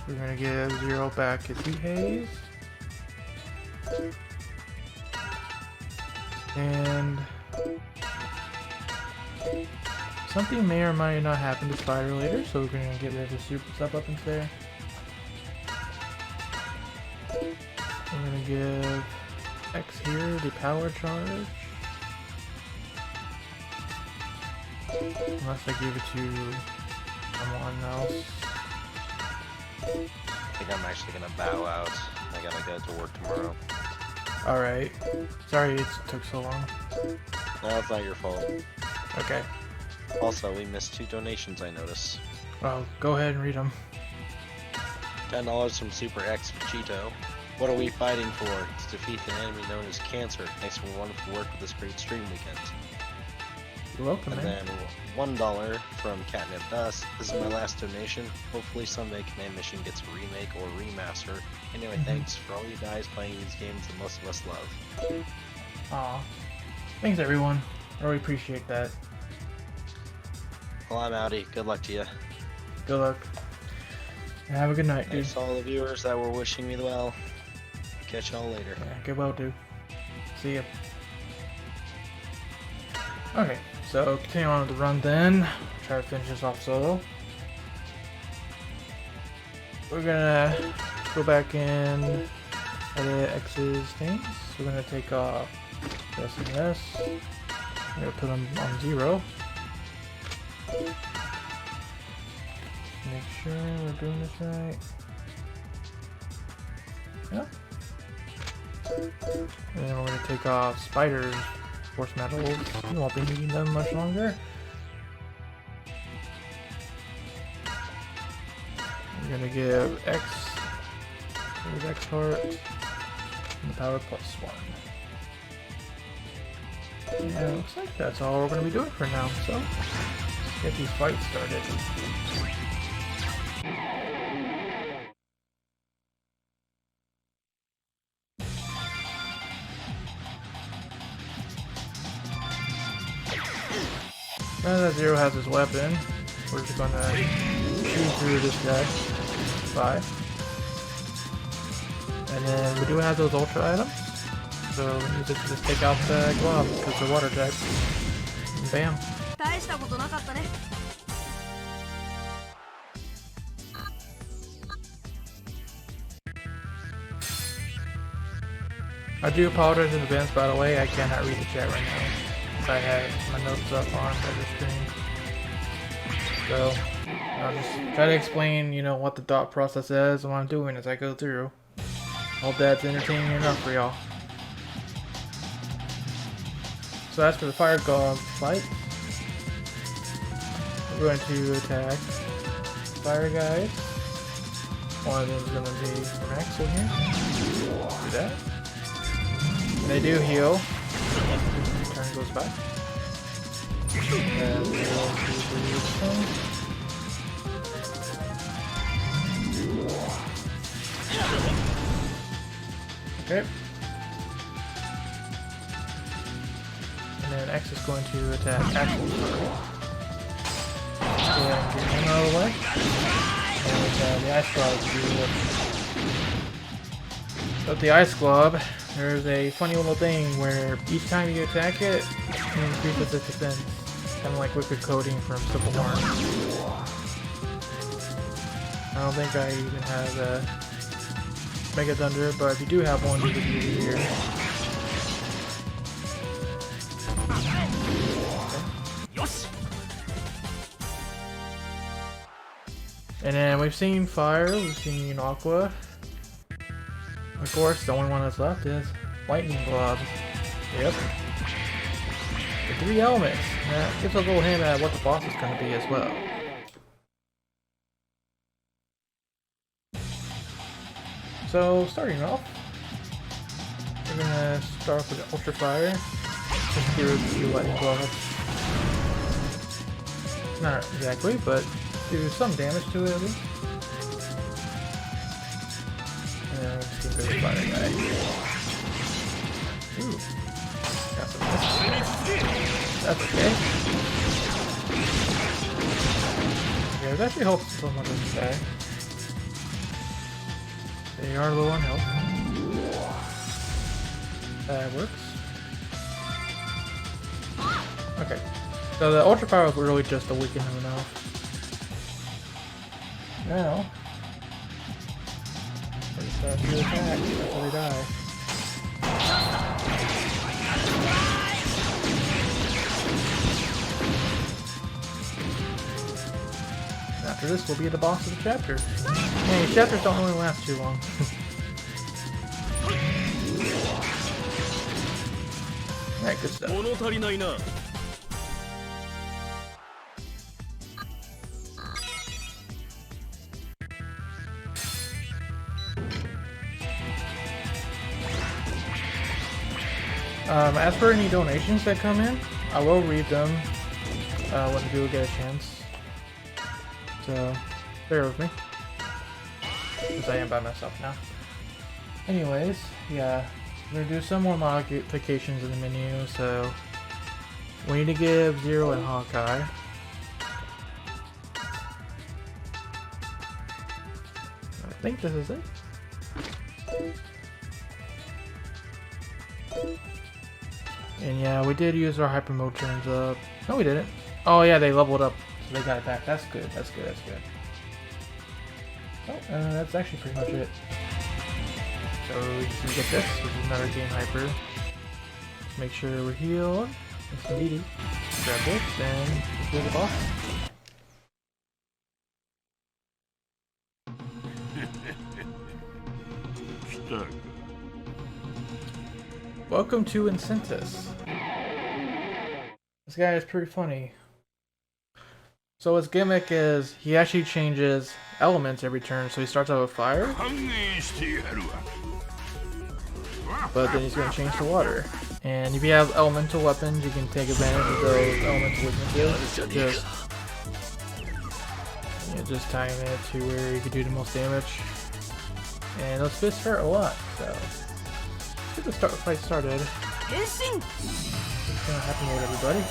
We're gonna give 0 back to Haze. And something may or may not happen to Spider later, so we're gonna get rid of the super sub-weapons there. We're gonna give X here the power charge. Unless I give it to someone else. I think I'm actually gonna bow out. I gotta go to work tomorrow. Alright. Sorry it took so long. No, it's not your fault. Okay. Also, we missed 2 donations, I notice. Well, go ahead and read them. $10 from Super X for Cheeto. What are we fighting for? To defeat the enemy known as Cancer. Thanks for wonderful work with this great stream weekend. You're welcome, And man. then $1 from Catnip Dust. This is my last donation. Hopefully someday Command Mission gets a remake or remaster. Anyway, thanks for all you guys playing these games that most of us love. Aw. Thanks, everyone. I really appreciate that. Well, I'm outie. Good luck to you. Good luck. And have a good night, dude. Thanks to all the viewers that were wishing me well. Catch y'all later. Yeah, get well, dude. See ya. Okay, so continue on with the run then. Try to finish this off solo. We're gonna go back in, edit X's things. We're gonna take off this and this. I'm gonna put them on 0. Make sure we're doing this right. Yeah. And then we're gonna take off Spider's force metals. We won't be needing them much longer. We're gonna give X, there's X heart, and the power +1. Yeah, it looks like that's all we're gonna be doing for now, so let's get these fights started. Now that Zero has his weapon, we're just gonna shoot through this guy. 5. And then we do have those ultra items, so we use it to just take out the glove because the water type. And bam. I do apologize in advance, by the way. I cannot read the chat right now. I have my notes up on the screen. So I'll just try to explain, you know, what the thought process is and what I'm doing as I go through. Hope that's entertaining enough for y'all. So as for the fire god fight, we're going to attack fire guys. One of them is going to be Max in here. Do that. And they do heal. Turn goes back. And we'll do this thing. Okay. And then X is going to attack Axel's target. Go ahead and get him out of the way. And the Ice Globe do with the Ice Globe, there's a funny little thing where each time you attack it, it increases its defense. Kind of like Wicked Coating from Simple Worm. I don't think I even have a Mega Thunder, but if you do have one, you can use it here. And then we've seen Fire, we've seen Aqua. Of course, the only one that's left is Lightning Gloves. Yep. The 3 elements. That gives a little hint at what the boss is going to be as well. So, starting off, We're gonna start off with the Ultra Fire. Just do a few lightning bolts. Not exactly, but do some damage to it at least. And then let's get the fire guy. Ooh. Got some miss. That's okay. Yeah, it actually helps someone in this guy. They are low on health. That works. Okay. So the Ultra Fire was really just to weaken him enough. Now, let's do attack before they die. After this, we'll be the boss of the chapter. Man, these chapters don't really last too long. Alright, good stuff. As for any donations that come in, I will read them when I do get a chance. So, bear with me. Because I am by myself now. Anyways, yeah. We're gonna do some more modifications in the menu, so we need to give Zero and Hawkeye. I think this is it. And yeah, we did use our hyper mode turns up. No, we didn't. Oh yeah, they leveled up, so they got it back. That's good. That's good. That's good. Oh, that's actually pretty much it. So we can get this, which is another game hyper. Let's make sure we're healed. Nice and needy. Grab this, and let's do the boss. Welcome to Incentus. This guy is pretty funny. So his gimmick is he actually changes elements every turn. So he starts out with fire, but then he's going to change to water. And if you have elemental weapons, you can take advantage of those elemental weaknesses. Just time it to where you can do the most damage. And those fists hurt a lot, so let's get the fight started. What's gonna happen with everybody?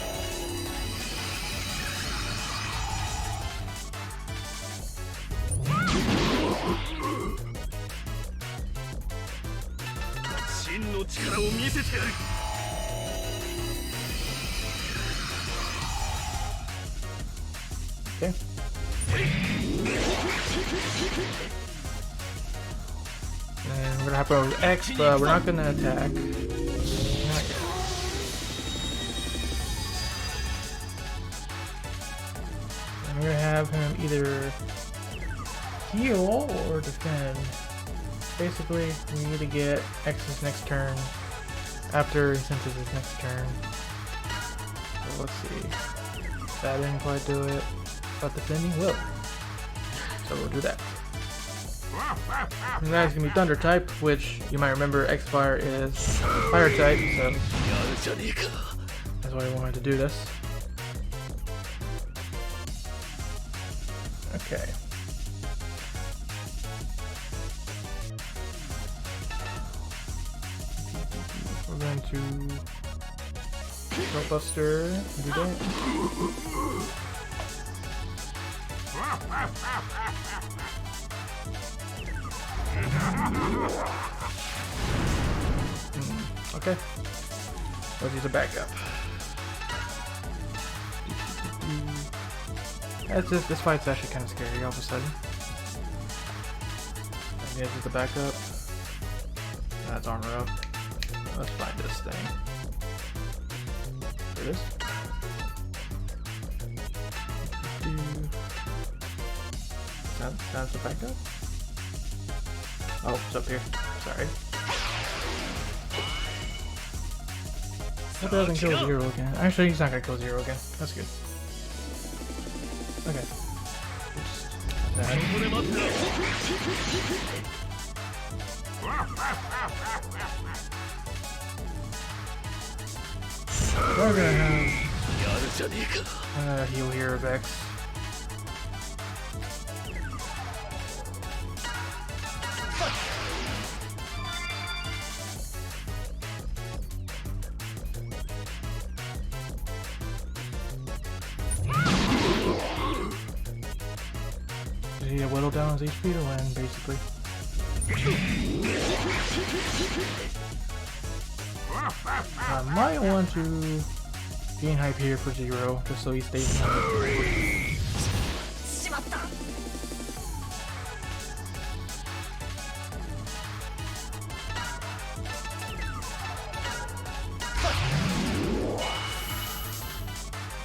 Okay. And we're gonna have to go with X, but we're not gonna attack. Not yet. And we're gonna have him either heal or defend. Basically, we need to get X's next turn after Synthes's next turn. So let's see. That didn't quite do it, but defending will. So we'll do that. And that's gonna be Thunder type, which you might remember X-Fire is Fire type, so that's why I wanted to do this. Okay. We're going to Shell Buster and do that. Okay. Let's use a backup. This fight's actually kind of scary all of a sudden. And yeah, use the backup. That's armor up. Let's find this thing. There it is. That's the backup. Oh, it's up here. Sorry. Hope it doesn't kill Zero again. Actually, he's not gonna kill Zero again. That's good. Okay. We're gonna have やるじゃねえか。 heal here, Vex. Did he whittle down his HP to win, basically? I might want to gain hype here for 0, just so he stays in the しまった。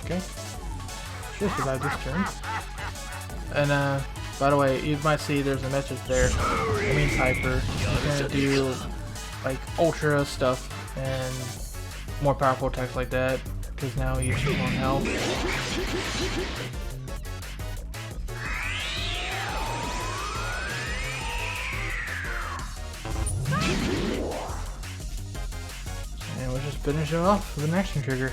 Okay. Should survive this turn. And by the way, you might see there's a message there. It means hyper. He's gonna do like ultra stuff and more powerful attacks like that, because now he's on health. And we'll just finish it off with an action trigger.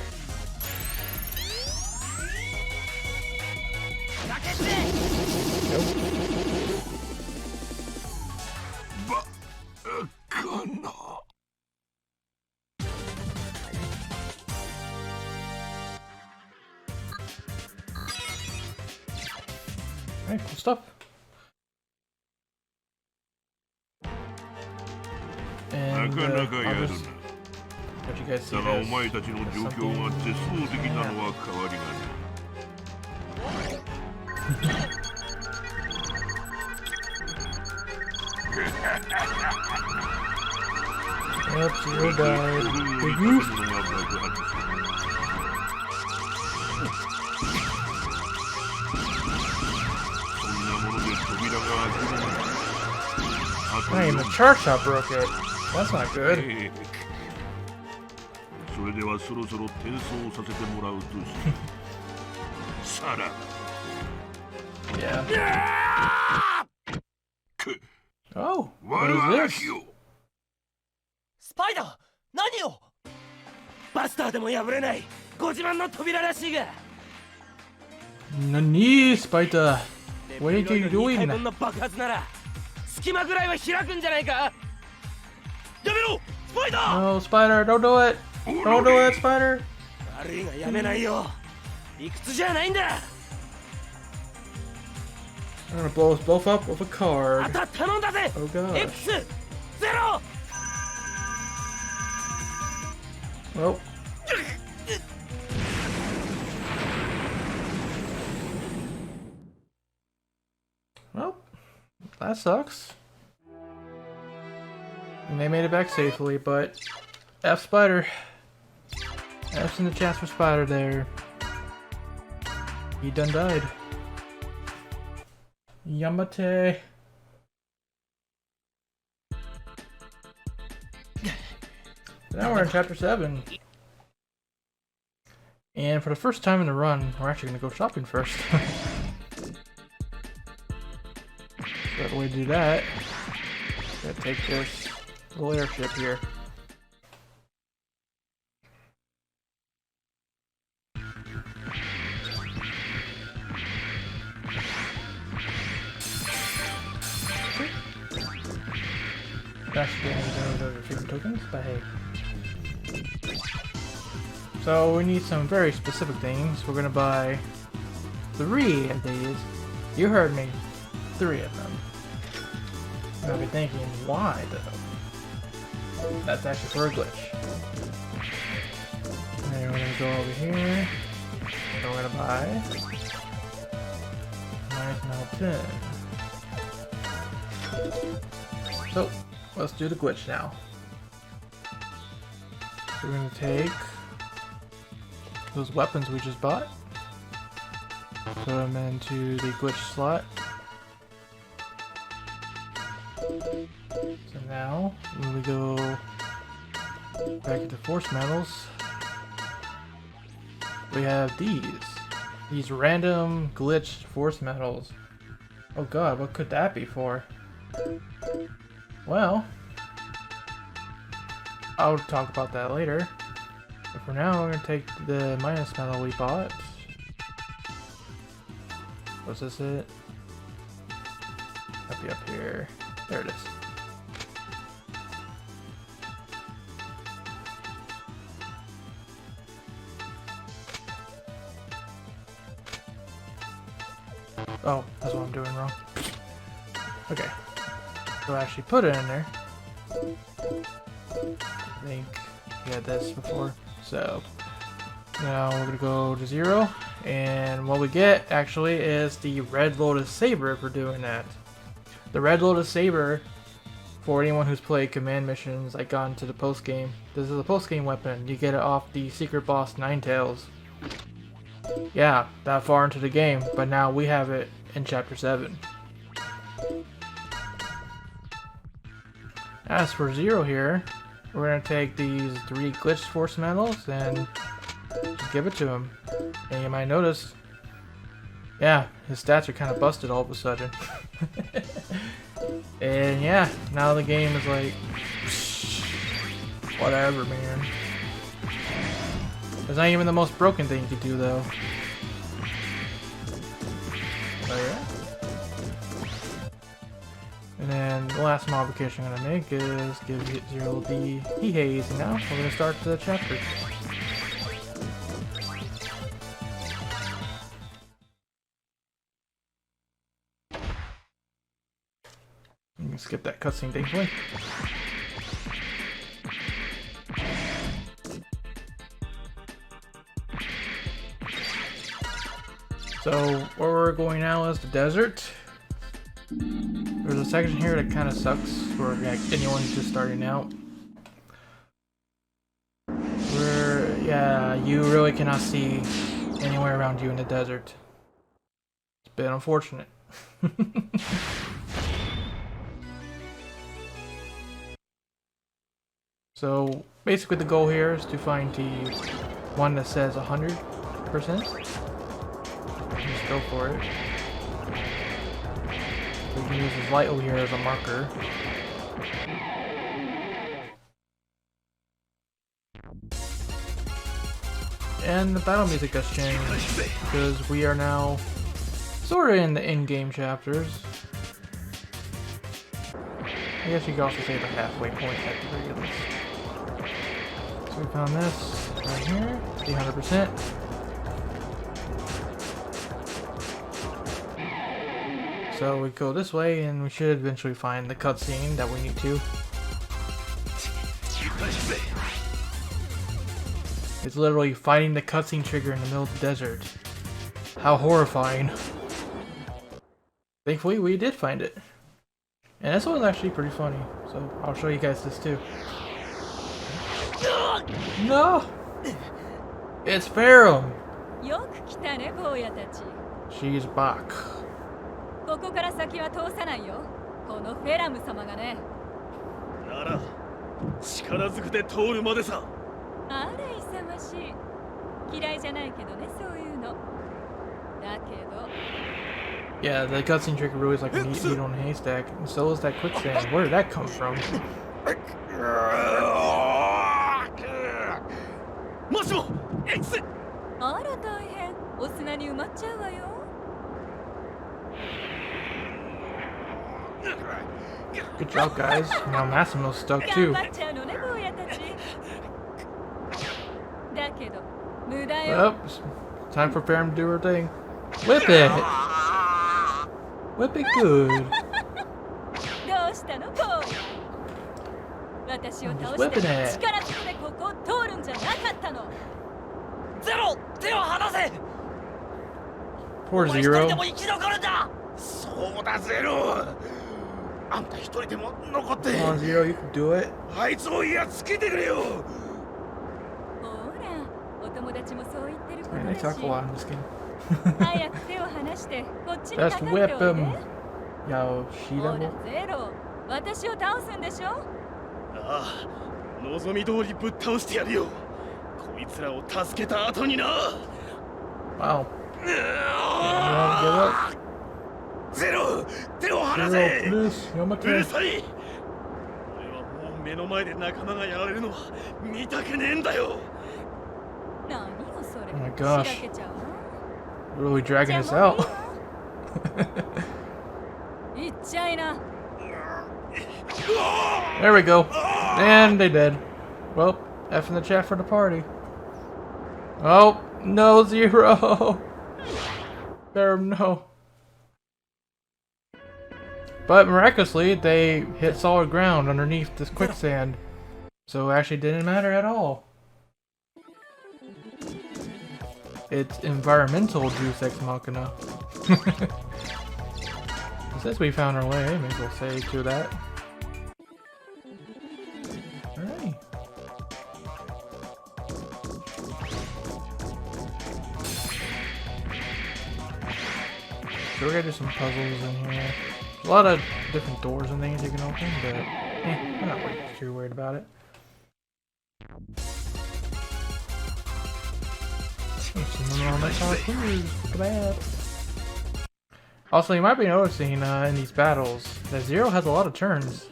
Alright, cool stuff. And I'll just let you guys see だがお this. 前たちの状況が絶望的なのは変わりがない。 Yep, 0 died. Big goose. Not even the chart shot broke it. That's not good. それではそろそろ転送させてもらうとしさら Yeah. Oh, what is this? スパイダー、何を？バスターでも破れないご自慢の扉らしいが。 Nani, Spider? What are you doing? 2回分の爆発なら隙間ぐらいは開くんじゃないか。やめろ、スパイダー。 No, Spider, don't do it. Don't do it, Spider. 悪いがやめないよ。理屈じゃないんだ。 I'm gonna blow us both up with a card. また頼んだぜ。 Oh gosh. X ゼロ。 Well. Well, that sucks. And they made it back safely, but F Spider. F's in the chance for Spider there. He done died. Yamate. Now we're in chapter 7. And for the first time in the run, we're actually going to go shopping first. Got a way to do that. Gotta take this little airship here. That's the favorite tokens, but hey. So we need some very specific things. We're gonna buy 3 of these. You heard me. 3 of them. I'll be thinking, why though? That's actually for a glitch. And then we're gonna go over here. And we're gonna buy 9, 10. So let's do the glitch now. So we're gonna take those weapons we just bought, put them into the glitch slot. So now, when we go back into force metals, we have these random glitched force metals. Oh god, what could that be for? Well, I'll talk about that later. But for now, we're gonna take the minus medal we bought. Was this it? Might be up here. There it is. Oh, that's what I'm doing wrong. Okay. So I actually put it in there. I think we had this before. So now we're gonna go to 0. And what we get actually is the Red Lotus Saber for doing that. The Red Lotus Saber, for anyone who's played command missions, like gone to the post game, this is a post game weapon. You get it off the secret boss Ninetails. Yeah, that far into the game, but now we have it in Chapter 7. As for 0 here, we're going to take these 3 Glitch Force medals and just give it to him. And you might notice, yeah, his stats are kind of busted all of a sudden. And yeah, now the game is like, whatever, man. It's not even the most broken thing you could do, though. Oh yeah. And then the last modification I'm gonna make is give 0 the He-Haze, and now we're gonna start the chapter. You can skip that cutscene, thankfully. So where we're going now is the desert. There's a section here that kind of sucks for like, anyone who's just starting out. Where, yeah, you really cannot see anywhere around you in the desert. It's a bit unfortunate. So basically the goal here is to find the one that says 100%. Just go for it. We can use this light over here as a marker. And the battle music has changed because we are now sort of in the in-game chapters. I guess you could also say the halfway point at the very least. So we found this right here, 300%. So we go this way and we should eventually find the cutscene that we need to. It's literally finding the cutscene trigger in the middle of the desert. How horrifying. Thankfully we did find it. And this one's actually pretty funny, so I'll show you guys this too. No! It's Pharaoh! She's back. ここから先は通さないよ。このフェラム様がね。なら、力ずくで通るまでさ。あら勇ましい。嫌いじゃないけどね、そういうの。だけど。Yeah, the cutscene trigger really is like a needle in a haystack, and so is that quicksand. Where did that come from? もしも、X。あら大変。お砂に埋まっちゃうわよ。 Good job, guys. Now Massimo's stuck too. Yep. Time for Pam to do her thing. Whip it! Whip it good. Just whipping it. Poor Zero. そうだゼロ。あんた一人でも残って。Come on, Zero, you can do it. あいつをやっつけてくれよ。ほら、お友達もそう言ってること Man, だ they し。 talk a lot in this game. 早く手を離してこっちにか Let's かって whip おい him. で。 Yo, ほら Shida. ゼロ、私を倒すんでしょ。ああ、望み通りぶっ倒してやるよ。こいつらを助けた後にな。Wow. Yeah, give up. ゼロ、手を離 Zero, せ。 please. You're my うる kid. さい。俺はもう目の前で仲間がやられるのは見たくねえんだよ。gosh. しらけちゃうの Really dragging us じゃあもう out. いいわ。いっちゃいな。 There we go. And they did. Well, F in the chat for the party. Oh, no, Zero. There, no. But miraculously, they hit solid ground underneath this quicksand. So it actually didn't matter at all. It's environmental Deus Ex Machina. It says we found our way, maybe we'll say to that. Alright. So we're gonna do some puzzles in here. A lot of different doors and things you can open, but we're not really too worried about it. Look at that. Also, you might be noticing in these battles that Zero has a lot of turns.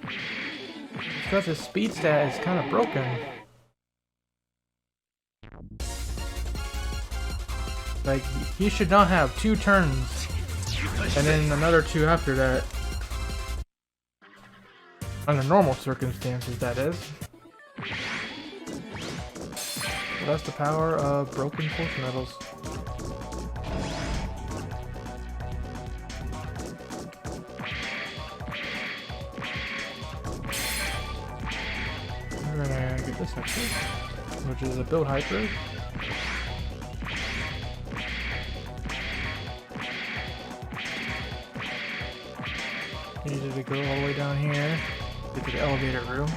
Because his speed stat is kind of broken. Like, he should not have 2 turns and then another 2 after that. Under normal circumstances, that is. So that's the power of broken force metals. We're gonna get this next one, which is a build hyper. Needed to go all the way down here, get to the elevator room.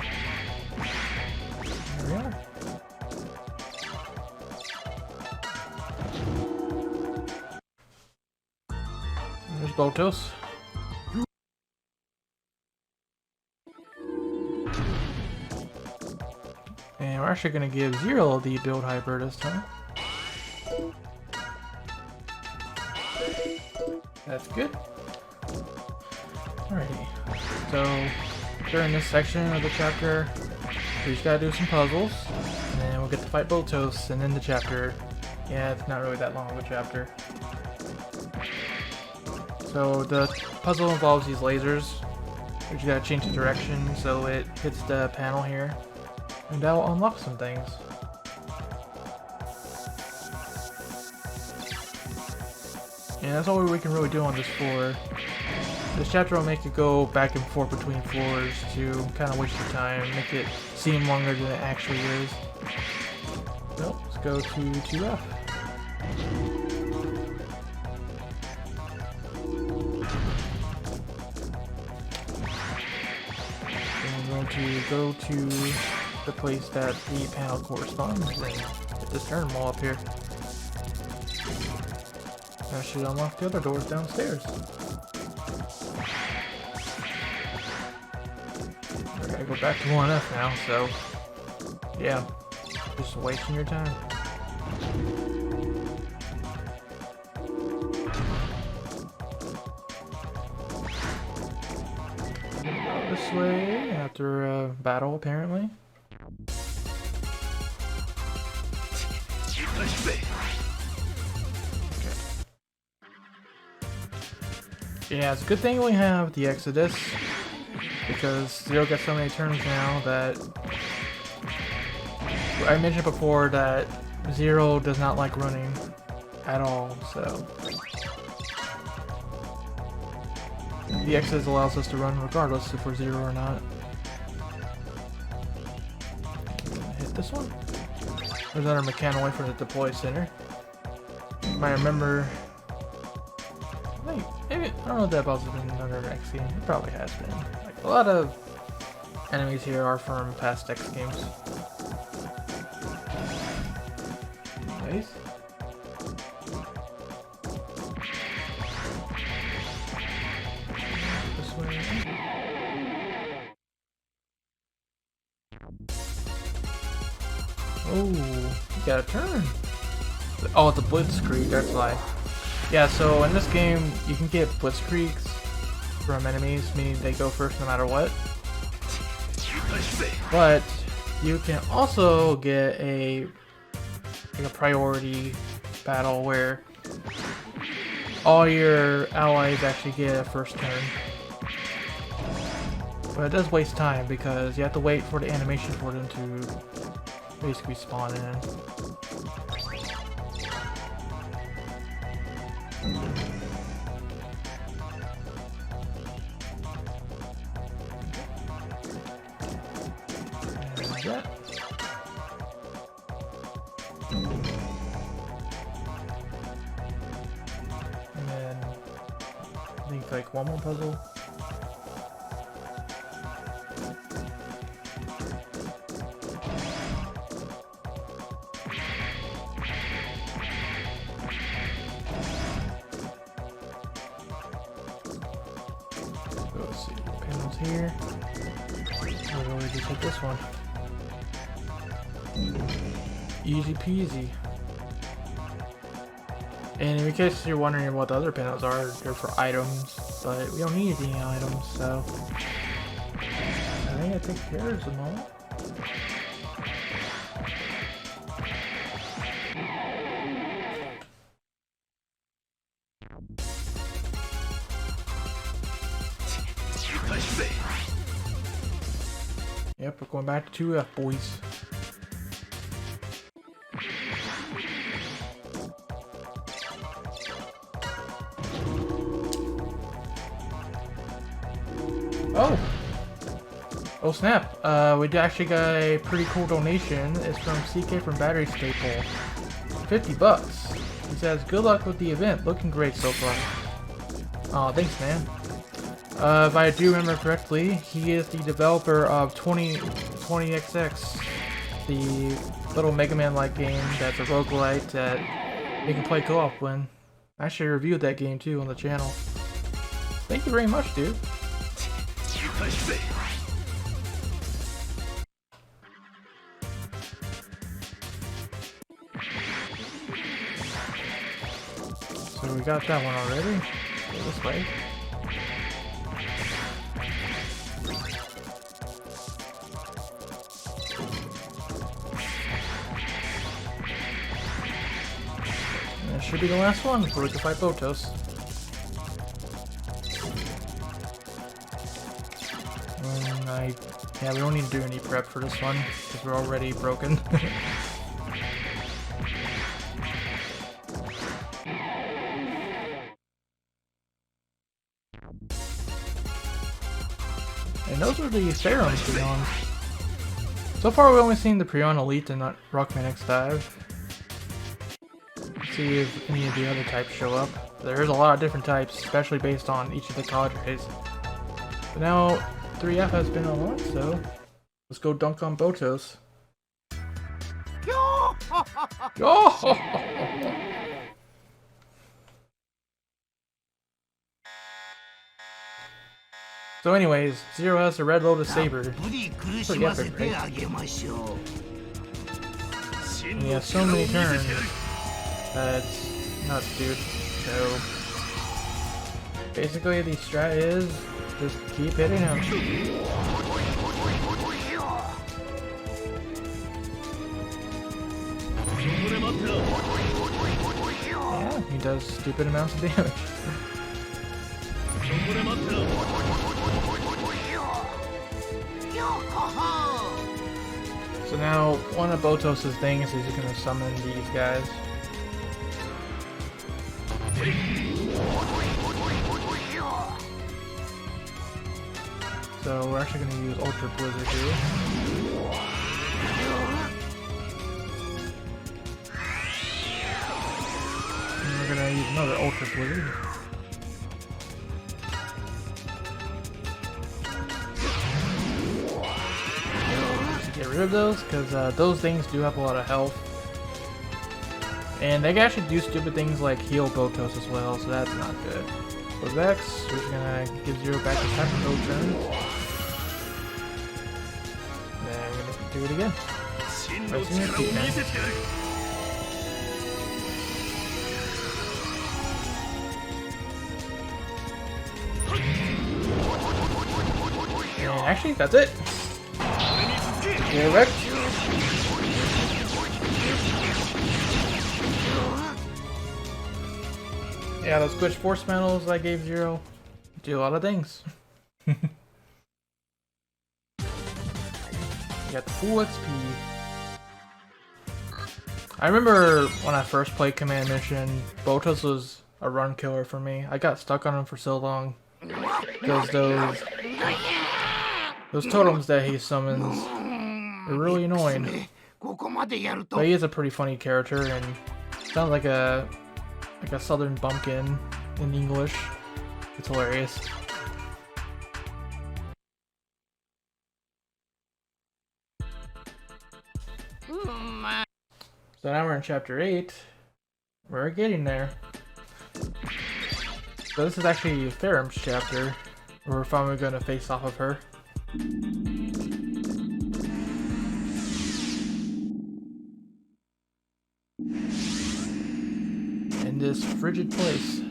There we are. There's Boltos. And we're actually going to give Zero the build hyper this time. That's good. Alrighty. So, during this section of the chapter, we just gotta do some puzzles, and then we'll get to fight Boltos, and then the chapter. Yeah, it's not really that long of a chapter. So, the puzzle involves these lasers. We just gotta change the direction so it hits the panel here. And that will unlock some things. And that's all we can really do on this floor. This chapter will make you go back and forth between floors to kind of waste your time, make it seem longer than it actually is. Well, let's go to 2F. I'm going to go to the place that the panel corresponds and hit this turn wall up here. That should unlock the other doors downstairs. We're gonna go back to 1F now, so yeah, just wasting your time. Go this way after a battle, apparently. Yeah, it's a good thing we have the Exodus, because Zero gets so many turns now that I mentioned before that Zero does not like running at all, so the Exodus allows us to run regardless if we're Zero or not. Hit this one. There's another mechanical way for the deploy center. You might remember. Maybe, I don't know if that boss has been another X game. It probably has been. Like, a lot of enemies here are from past X games. Nice. This way. Oh, you got a turn. Oh, it's a blitzkrieg, that's why. Yeah, so in this game, you can get blitzkriegs from enemies, meaning they go first no matter what. But you can also get a priority battle where all your allies actually get a first turn. But it does waste time because you have to wait for the animation for them to basically spawn in. Yeah. And then I think like one more puzzle. Let's see, panels here. We'll really just hit this one. Easy peasy. And in case you're wondering what the other panels are, they're for items, but we don't need any items, so I think I take care of them all. Yep, we're going back to 2F, boys. Oh! Oh snap! We actually got a pretty cool donation. It's from CK from Battery Staple. 50 bucks. He says, "Good luck with the event. Looking great so far." Oh, thanks, man. If I do remember correctly, he is the developer of 20XX, the little Mega Man-like game that's a roguelite that you can play co-op when. I actually reviewed that game too on the channel. Thank you very much, dude. So we got that one already. Go this way. That should be the last one before we can fight Botos. Yeah, we don't need to do any prep for this one because we're already broken. And those are the Theron Prions. So far we've only seen the Prion Elite and not Rockman X Dive. Let's see if any of the other types show up. There's a lot of different types, especially based on each of the cadres. But now 3F has been unlocked, so let's go dunk on Botos. So anyways, Zero has the Red Lotus Saber. Pretty epic, right? And he has so many turns. That's nuts, dude. So basically the strat is just keep hitting him. Yeah, he does stupid amounts of damage. So now, one of Botos' things is he's gonna summon these guys. So we're actually gonna use Ultra Blizzard here. And we're gonna use another Ultra Blizzard. Get rid of those, because those things do have a lot of health. And they can actually do stupid things like heal Botos as well, so that's not good. So Vex, we're just gonna give Zero back his Hyper Code turn. Then we're gonna do it again. Pressing your feet now. And actually, that's it. Get wrecked. Yeah, those glitch force medals I gave 0 do a lot of things. You got the full XP. I remember when I first played Command Mission, Botos was a run killer for me. I got stuck on him for so long. Because those totems that he summons are really annoying. But he is a pretty funny character and sounds like a southern bumpkin in English. It's hilarious. So now we're in chapter 8. We're getting there. So this is actually Theron's chapter. We're finally going to face off of her. In this frigid place.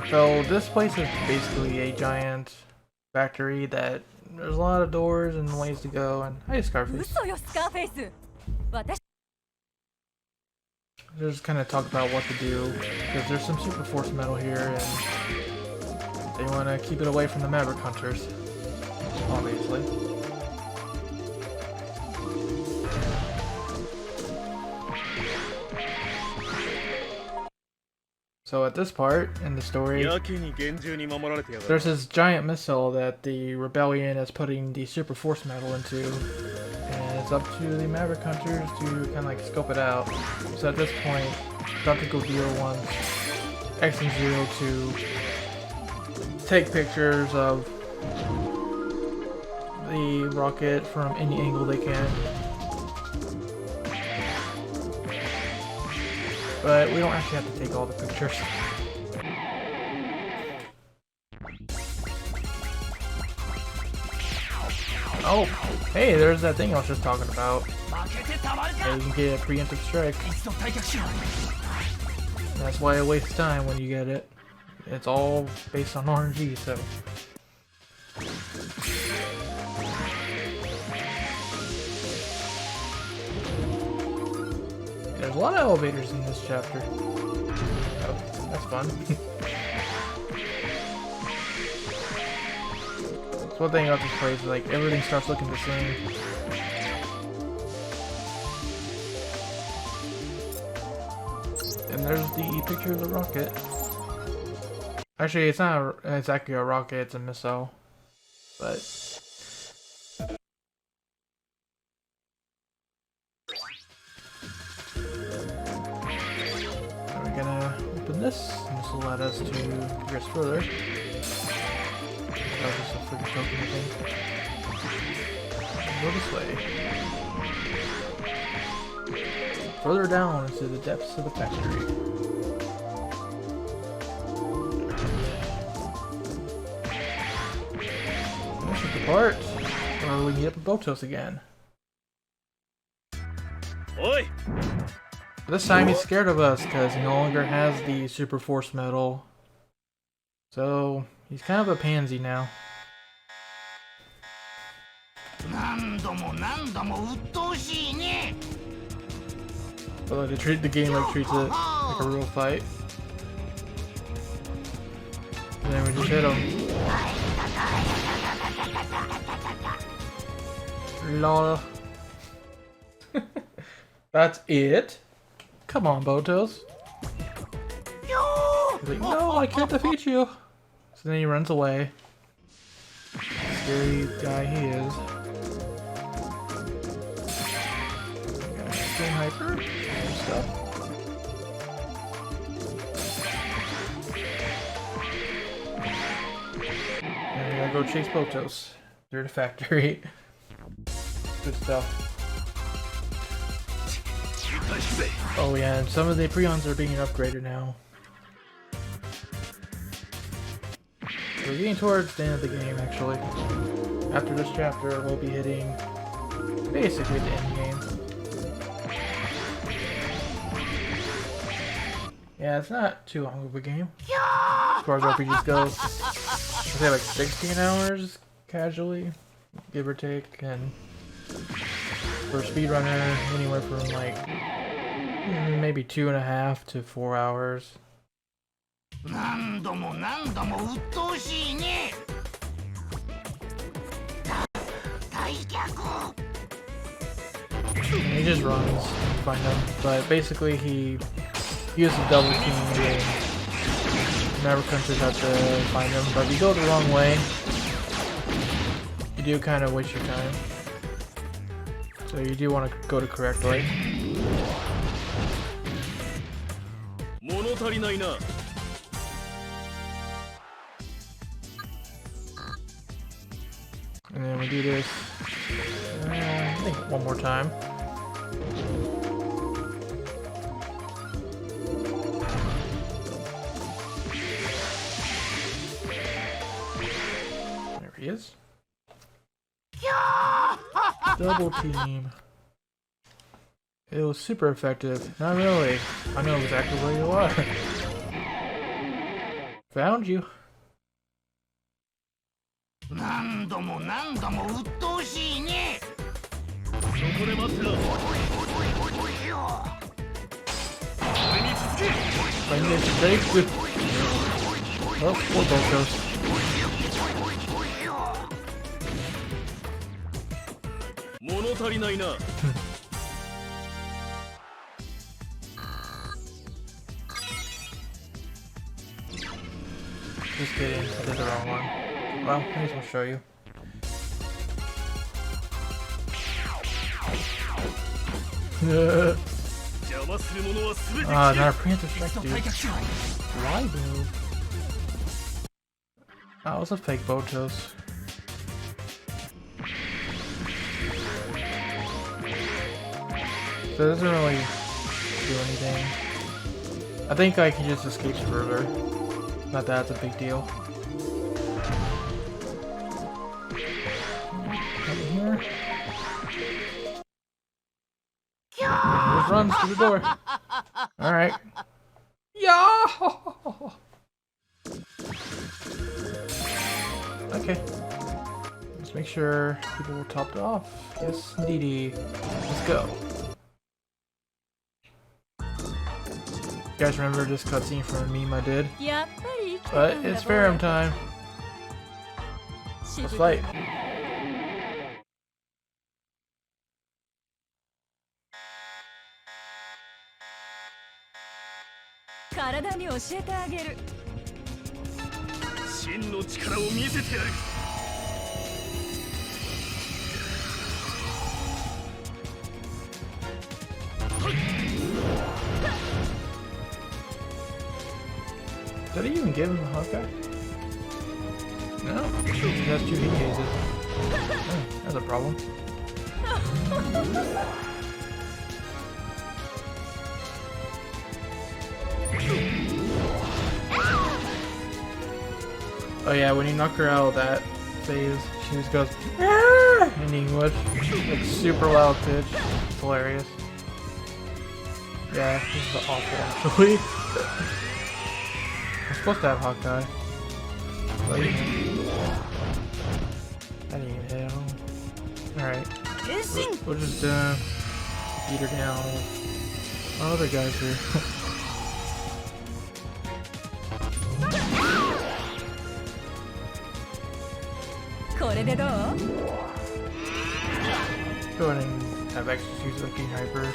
So this place is basically a giant factory that there's a lot of doors and ways to go, and hi Scarface. Just kind of talk about what to do, because there's some super force metal here and they want to keep it away from the Maverick Hunters, obviously. So at this part in the story, there's this giant missile that the rebellion is putting the super force metal into, and it's up to the Maverick Hunters to kind of like scope it out. So at this point, Dr. Godil wants X and Zero to take pictures of the rocket from any angle they can. But we don't actually have to take all the pictures. Oh, hey, there's that thing I was just talking about. Yeah, you can get a preemptive strike. That's why it wastes time when you get it. It's all based on RNG, so. There's a lot of elevators in this chapter. Oh, that's fun. That's one thing about this place, like everything starts looking the same. And there's the picture of the rocket. Actually, it's not exactly a rocket, it's a missile. But this will let us to progress further. That was just a freaking token thing. Go this way. Further down into the depths of the factory. This is the part where we meet up with Botos again. Oi! This time he's scared of us because he no longer has the super force medal. So he's kind of a pansy now. Although they treat the game like treats it like a real fight. And then we just hit him. Lol. That's it? Come on, Botos. He's like, no, I can't defeat you. So then he runs away. Scary guy he is. Game hyper and stuff. And we gotta go chase Botos through the factory. Good stuff. Oh yeah, and some of the Prions are being upgraded now. We're getting towards the end of the game, actually. After this chapter, we'll be hitting basically the end game. Yeah, it's not too long of a game, as far as RPGs go. say like 16 hours casually, give or take, and for a speedrunner, anywhere from like maybe 2.5 to 4 hours. He just runs to find them, but basically he uses double team and never countries have to find them. But if you go the wrong way, you do kind of waste your time. So you do want to go the correct way. And then we do this, I think one more time. There he is. Double team. It was super effective. Not really. I know exactly where you are. Found you. Find this safe with... Oh, poor Bocos. Just kidding, I did the wrong one. Well, I guess I'll show you. Not a preemptive strike, dude. Why, dude? Oh, it's a fake Botos. So it doesn't really do anything. I think I can just escape further. Not that it's a big deal. Come here. Just runs to the door. Alright. Yeah. Okay. Let's make sure people were topped off. Yes, indeedy. Let's go. You guys remember this cutscene from a meme I did? But it's Farum time. Let's fight. Did he even give him a Hawkeye? No, he has 2 heat gazes. Oh, that's a problem. Oh yeah, when you knock her out of that phase, she just goes "Ah!" in English, like super loud pitch. It's hilarious. Yeah, this is awful actually. I'm supposed to have Hawkeye. But I didn't even hit him. Alright. We'll just beat her down with my other guys here. Go ahead and have extra use of King Hyper.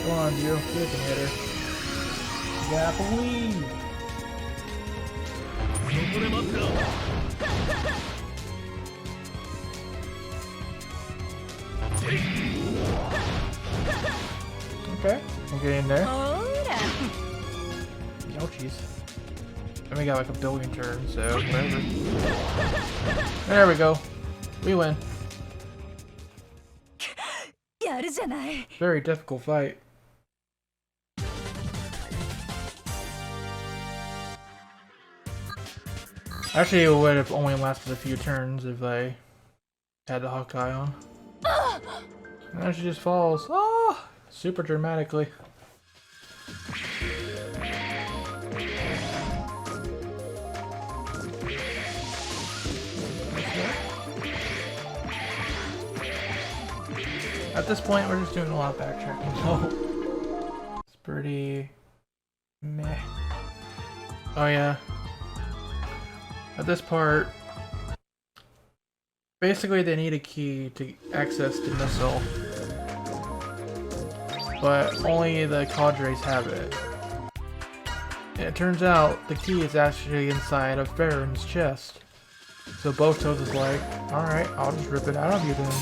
Come on, you. You can hit her. Yeah, believe. Okay, I'm getting there. Ouchies. And we got like a billion turns, so whatever. There we go. We win. Very difficult fight. Actually, it would have only lasted a few turns if I had the Hawkeye on. Now she just falls. Oh, super dramatically. At this point, we're just doing a lot of backtracking, so it's pretty meh. Oh yeah. At this part, basically they need a key to access the missile, but only the cadres have it. And it turns out the key is actually inside of Farron's chest. So Botos is like, alright, I'll just rip it out of you then.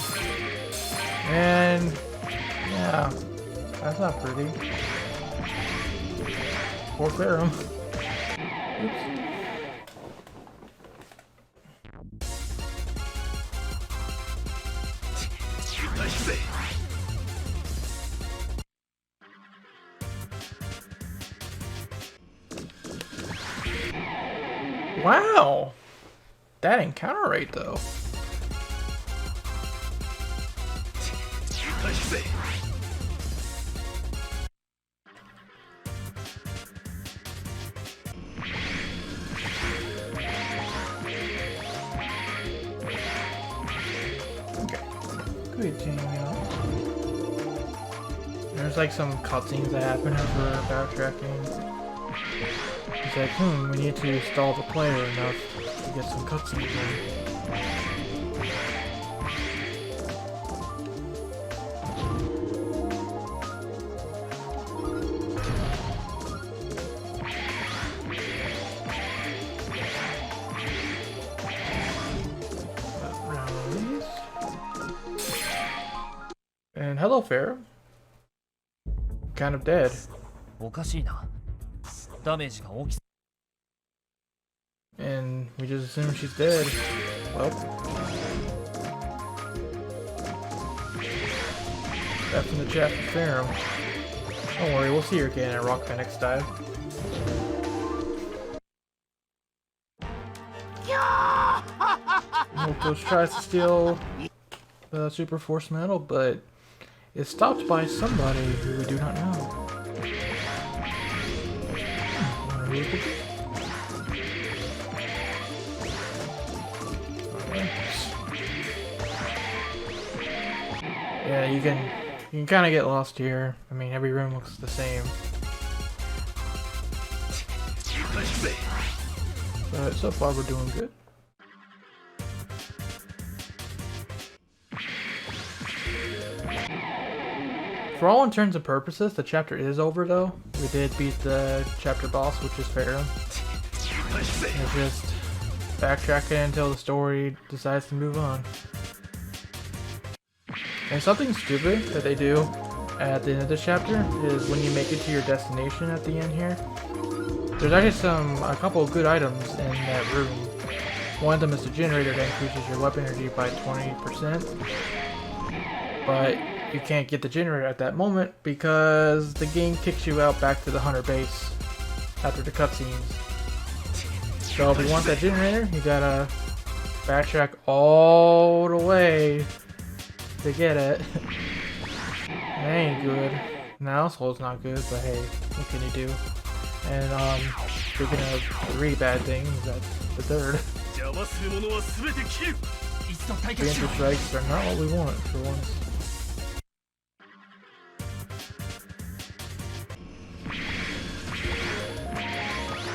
And yeah, that's not pretty. Poor Farron. Oops. Wow! That encounter rate though. Okay. Good team, There's like some cutscenes that happen after backtracking. It's like, we need to stall the player enough to get some cutscenes in. And hello, Farron. Kind of dead. And we just assume she's dead. Well, that's in the chat for Farron. Don't worry, we'll see her again at Rockman next time. Motos tries to steal the Super Force medal, but is stopped by somebody who we do not know. Yeah, you can kind of get lost here. I mean, every room looks the same. But so far we're doing good. For all intents and purposes, the chapter is over though. We did beat the chapter boss, which is Farron. It's just backtracking until the story decides to move on. And something stupid that they do at the end of this chapter is when you make it to your destination at the end here, there's actually a couple of good items in that room. One of them is the generator that increases your weapon energy by 20%. But you can't get the generator at that moment because the game kicks you out back to the hunter base after the cutscenes. So if you want that generator, you gotta backtrack all the way to get it. That ain't good. Now Soul's not good, but hey, what can you do? And speaking of really bad things, that's the third. Preemptive strikes are not what we want for once.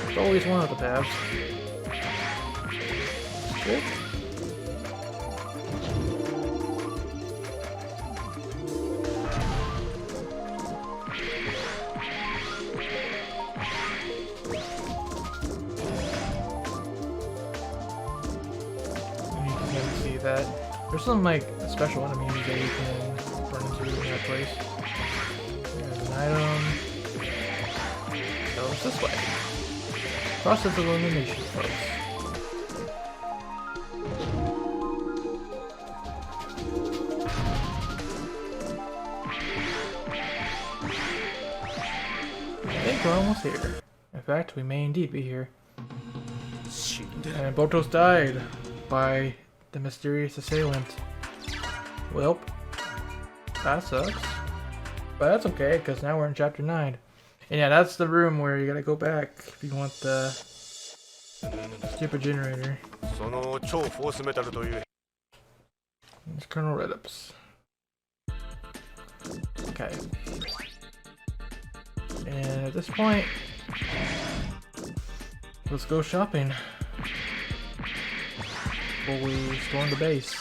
It's always one of the paths. Good. That there's some like special enemies that you can run into in that place. There's an item. So it's this way. Process of elimination, folks. I think we're almost here. In fact, we may indeed be here. And Botos died by the mysterious assailant. Welp. That sucks. But that's okay, because now we're in chapter 9. And yeah, that's the room where you gotta go back if you want the stupid generator. その超フォースメタルという It's Colonel Redups. Okay. And at this point, let's go shopping before we storm the base.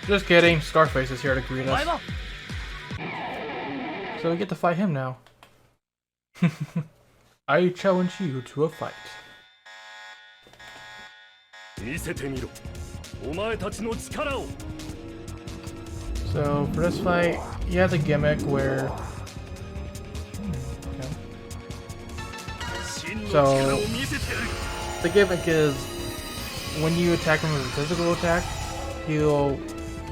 Just kidding, Scarface is here to greet us. So we get to fight him now. I challenge you to a fight. 見せてみろ。お前たちの力を。 So for this fight, he has a gimmick where... So the gimmick is when you attack him with a physical attack, he'll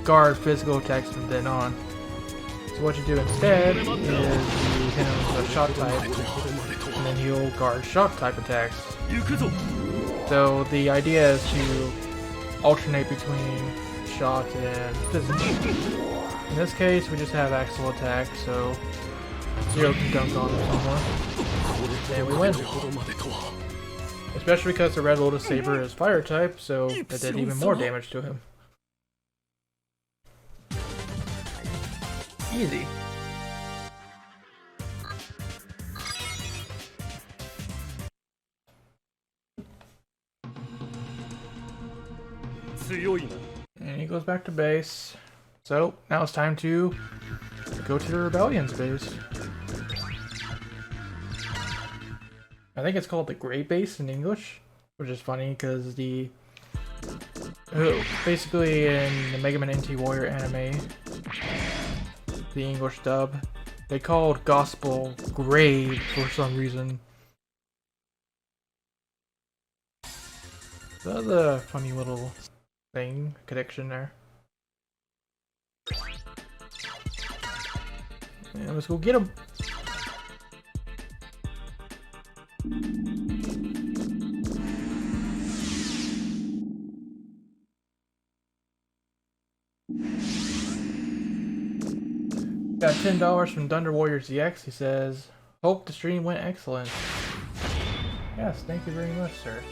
guard physical attacks from then on. So what you do instead is you hit him with a shock type, and then he'll guard shock type attacks. So the idea is to alternate between shock and physical. In this case, we just have axial attack, so Zero can dunk on him somewhere. And we win. Especially because the Red Lotus Saber is fire type, so it did even more damage to him. Easy. And he goes back to base. So now it's time to go to the Rebellion's base. I think it's called the Grey Base in English, which is funny because basically in the Mega Man NT Warrior anime, the English dub, they called Gospel Grave for some reason. So that's a funny little connection there. And let's go get him. Got $10 from ThunderWarriorZX. He says, "Hope the stream went excellent." Yes, thank you very much, sir.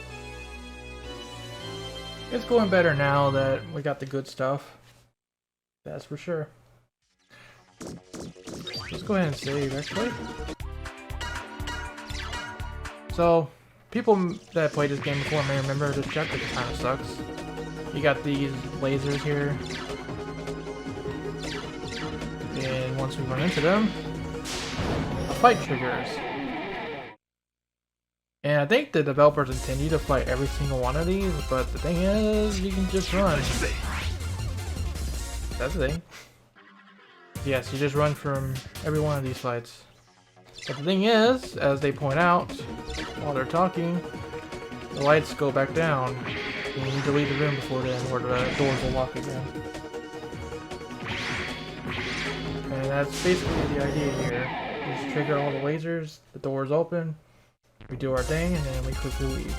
It's going better now that we got the good stuff. That's for sure. Let's go ahead and save, actually. So, people that played this game before may remember this chapter kind of sucks. You got these lasers here. And once we run into them, a fight triggers. And I think the developers intend you to fight every single one of these, but the thing is, you can just run. That's the thing. Yes, you just run from every one of these fights. But the thing is, as they point out while they're talking, the lights go back down. And you need to leave the room before then, or the doors will lock again. And that's basically the idea here. You just trigger all the lasers, the doors open, we do our thing, and then we quickly leave.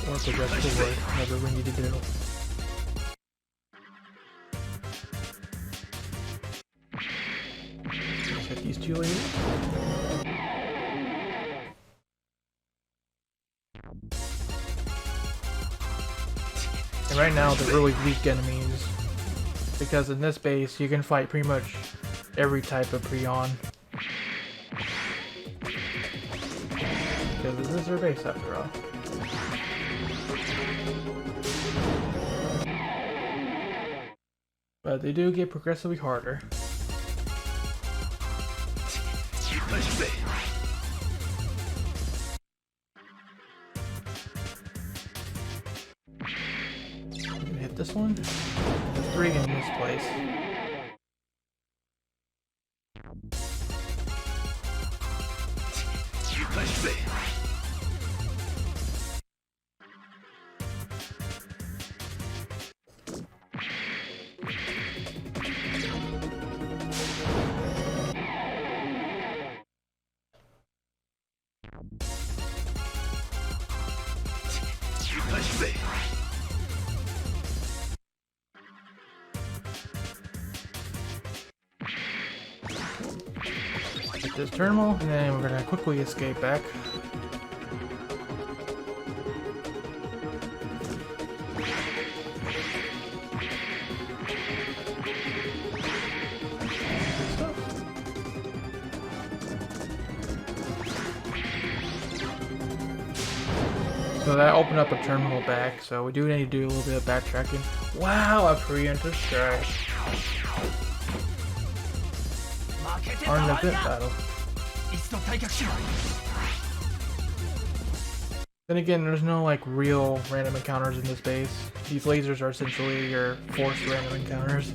Or progress forward, whatever we need to do. Let's hit these two ladies. And right now they're really weak enemies, because in this base you can fight pretty much every type of Prion. Because this is their base after all. But they do get progressively harder. Hit this one. There's 3 in this place. Hit this terminal, and then we're gonna quickly escape back. So that opened up a terminal back, so we do need to do a little bit of backtracking. Wow, a preemptive strike. Armed event battle. Then again, there's no like real random encounters in this base. These lasers are essentially your forced random encounters.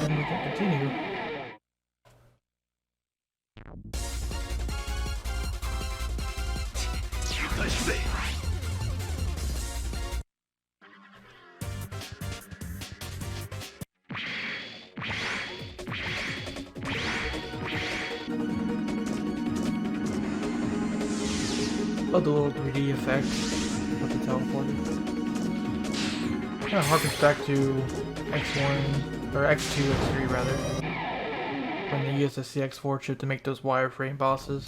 And we can continue. Love the little 3D effect with the teleporter. Kind of harkens back to X1, or X2, X3 rather, when they used the CX4 chip to make those wireframe bosses.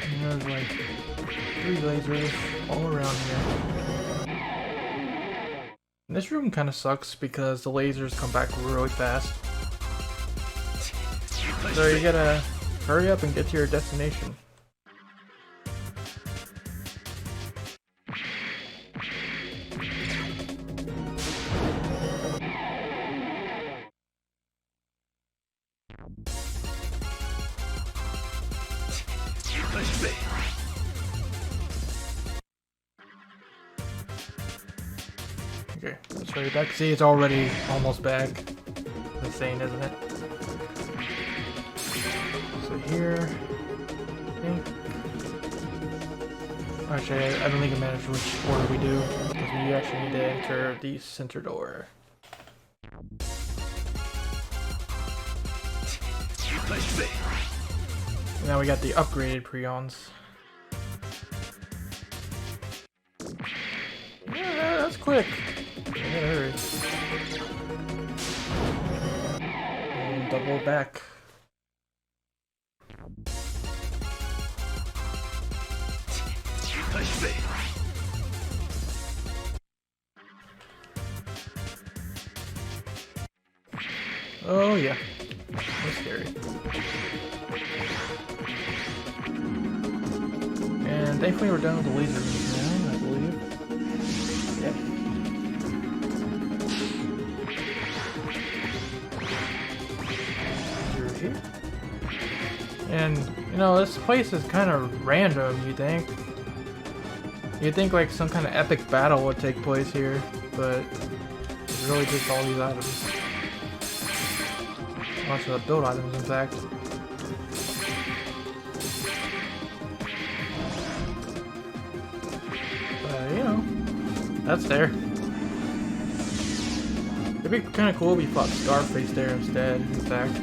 And there's like 3 lasers all around here. And this room kind of sucks because the lasers come back really fast. So you gotta hurry up and get to your destination. Okay, let's hurry back. See, it's already almost back. Insane, isn't it? So here, I think. Actually, I don't think it matters which order we do, because we actually need to enter the center door. Now we got the upgraded Prions. Yeah, that's quick. I gotta hurry. And double back. Oh yeah, that's scary. And thankfully we're done with the laser now, I believe. Yeah. Through here. And, you know, this place is kind of random, you think? You'd think like some kind of epic battle would take place here, but it's really just all these items. Lots of build items, in fact. But, you know, that's there. It'd be kind of cool if we fought Scarface there instead, in fact.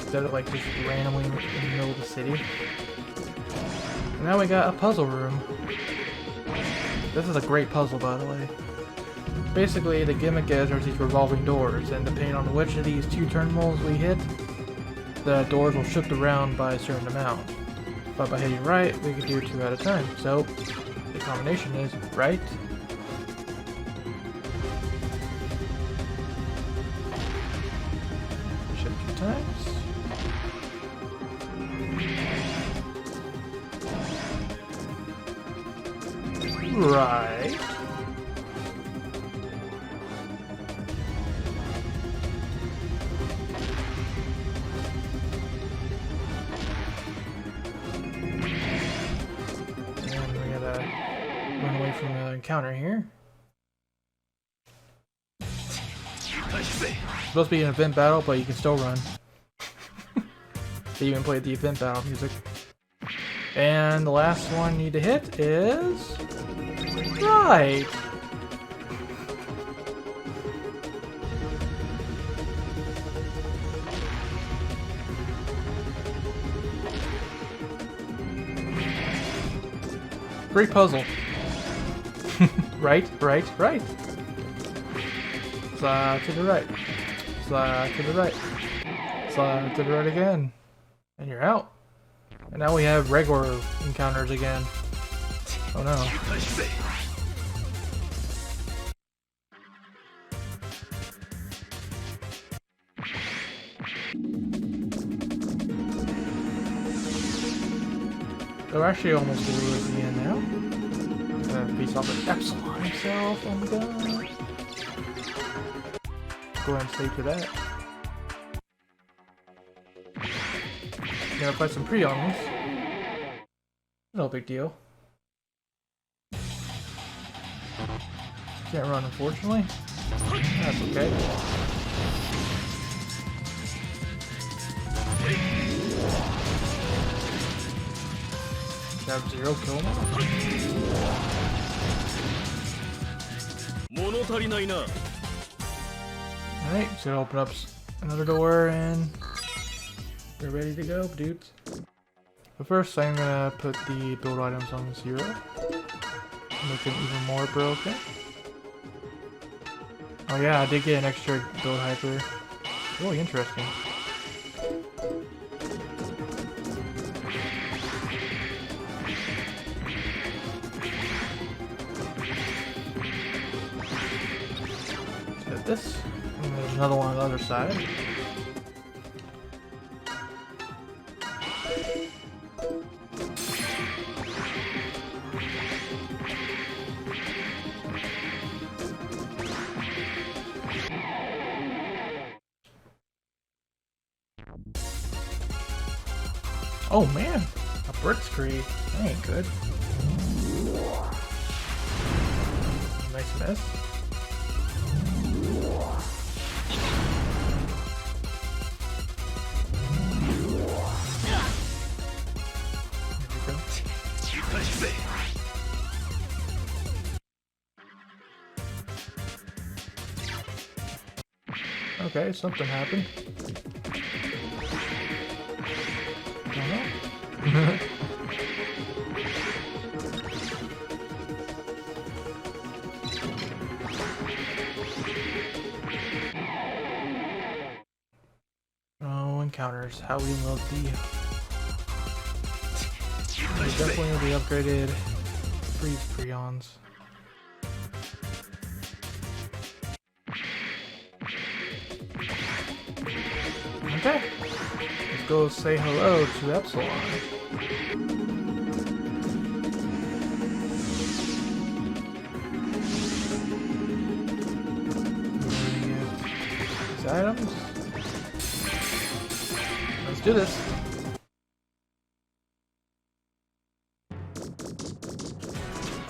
Instead of like just randomly in the middle of the city. And now we got a puzzle room. This is a great puzzle, by the way. Basically, the gimmick is there's these revolving doors, and depending on which of these 2 terminals we hit, the doors will shift around by a certain amount. But by hitting right, we can do 2 at a time. So, the combination is right, shift 2 times, right. encounter here. Supposed to be an event battle, but you can still run. They even played the event battle music. And the last one you need to hit is... Right! Great puzzle. Right. Slide to the right. Slide to the right. Slide to the right again. And you're out. And now we have regular encounters again. Oh no. They're actually almost towards the end now. Face off with Epsilon himself. Oh my god. Go ahead and save to that. Gonna fight some pre-omnis. No big deal. Can't run, unfortunately. That's okay. Have 0 kill now. Alright, so open up another door and we're ready to go, dudes. But first, I'm gonna put the build items on 0. Make them even more broken. Oh yeah, I did get an extra build hyper. Really interesting. This. And there's another one on the other side. Oh man, a brick screen. That ain't good. Nice mess. Okay, something happened. Don't know. Oh, encounters. How we love the... Definitely the upgraded freeze prions. Okay, let's go say hello to Epsilon. These items. Let's do this.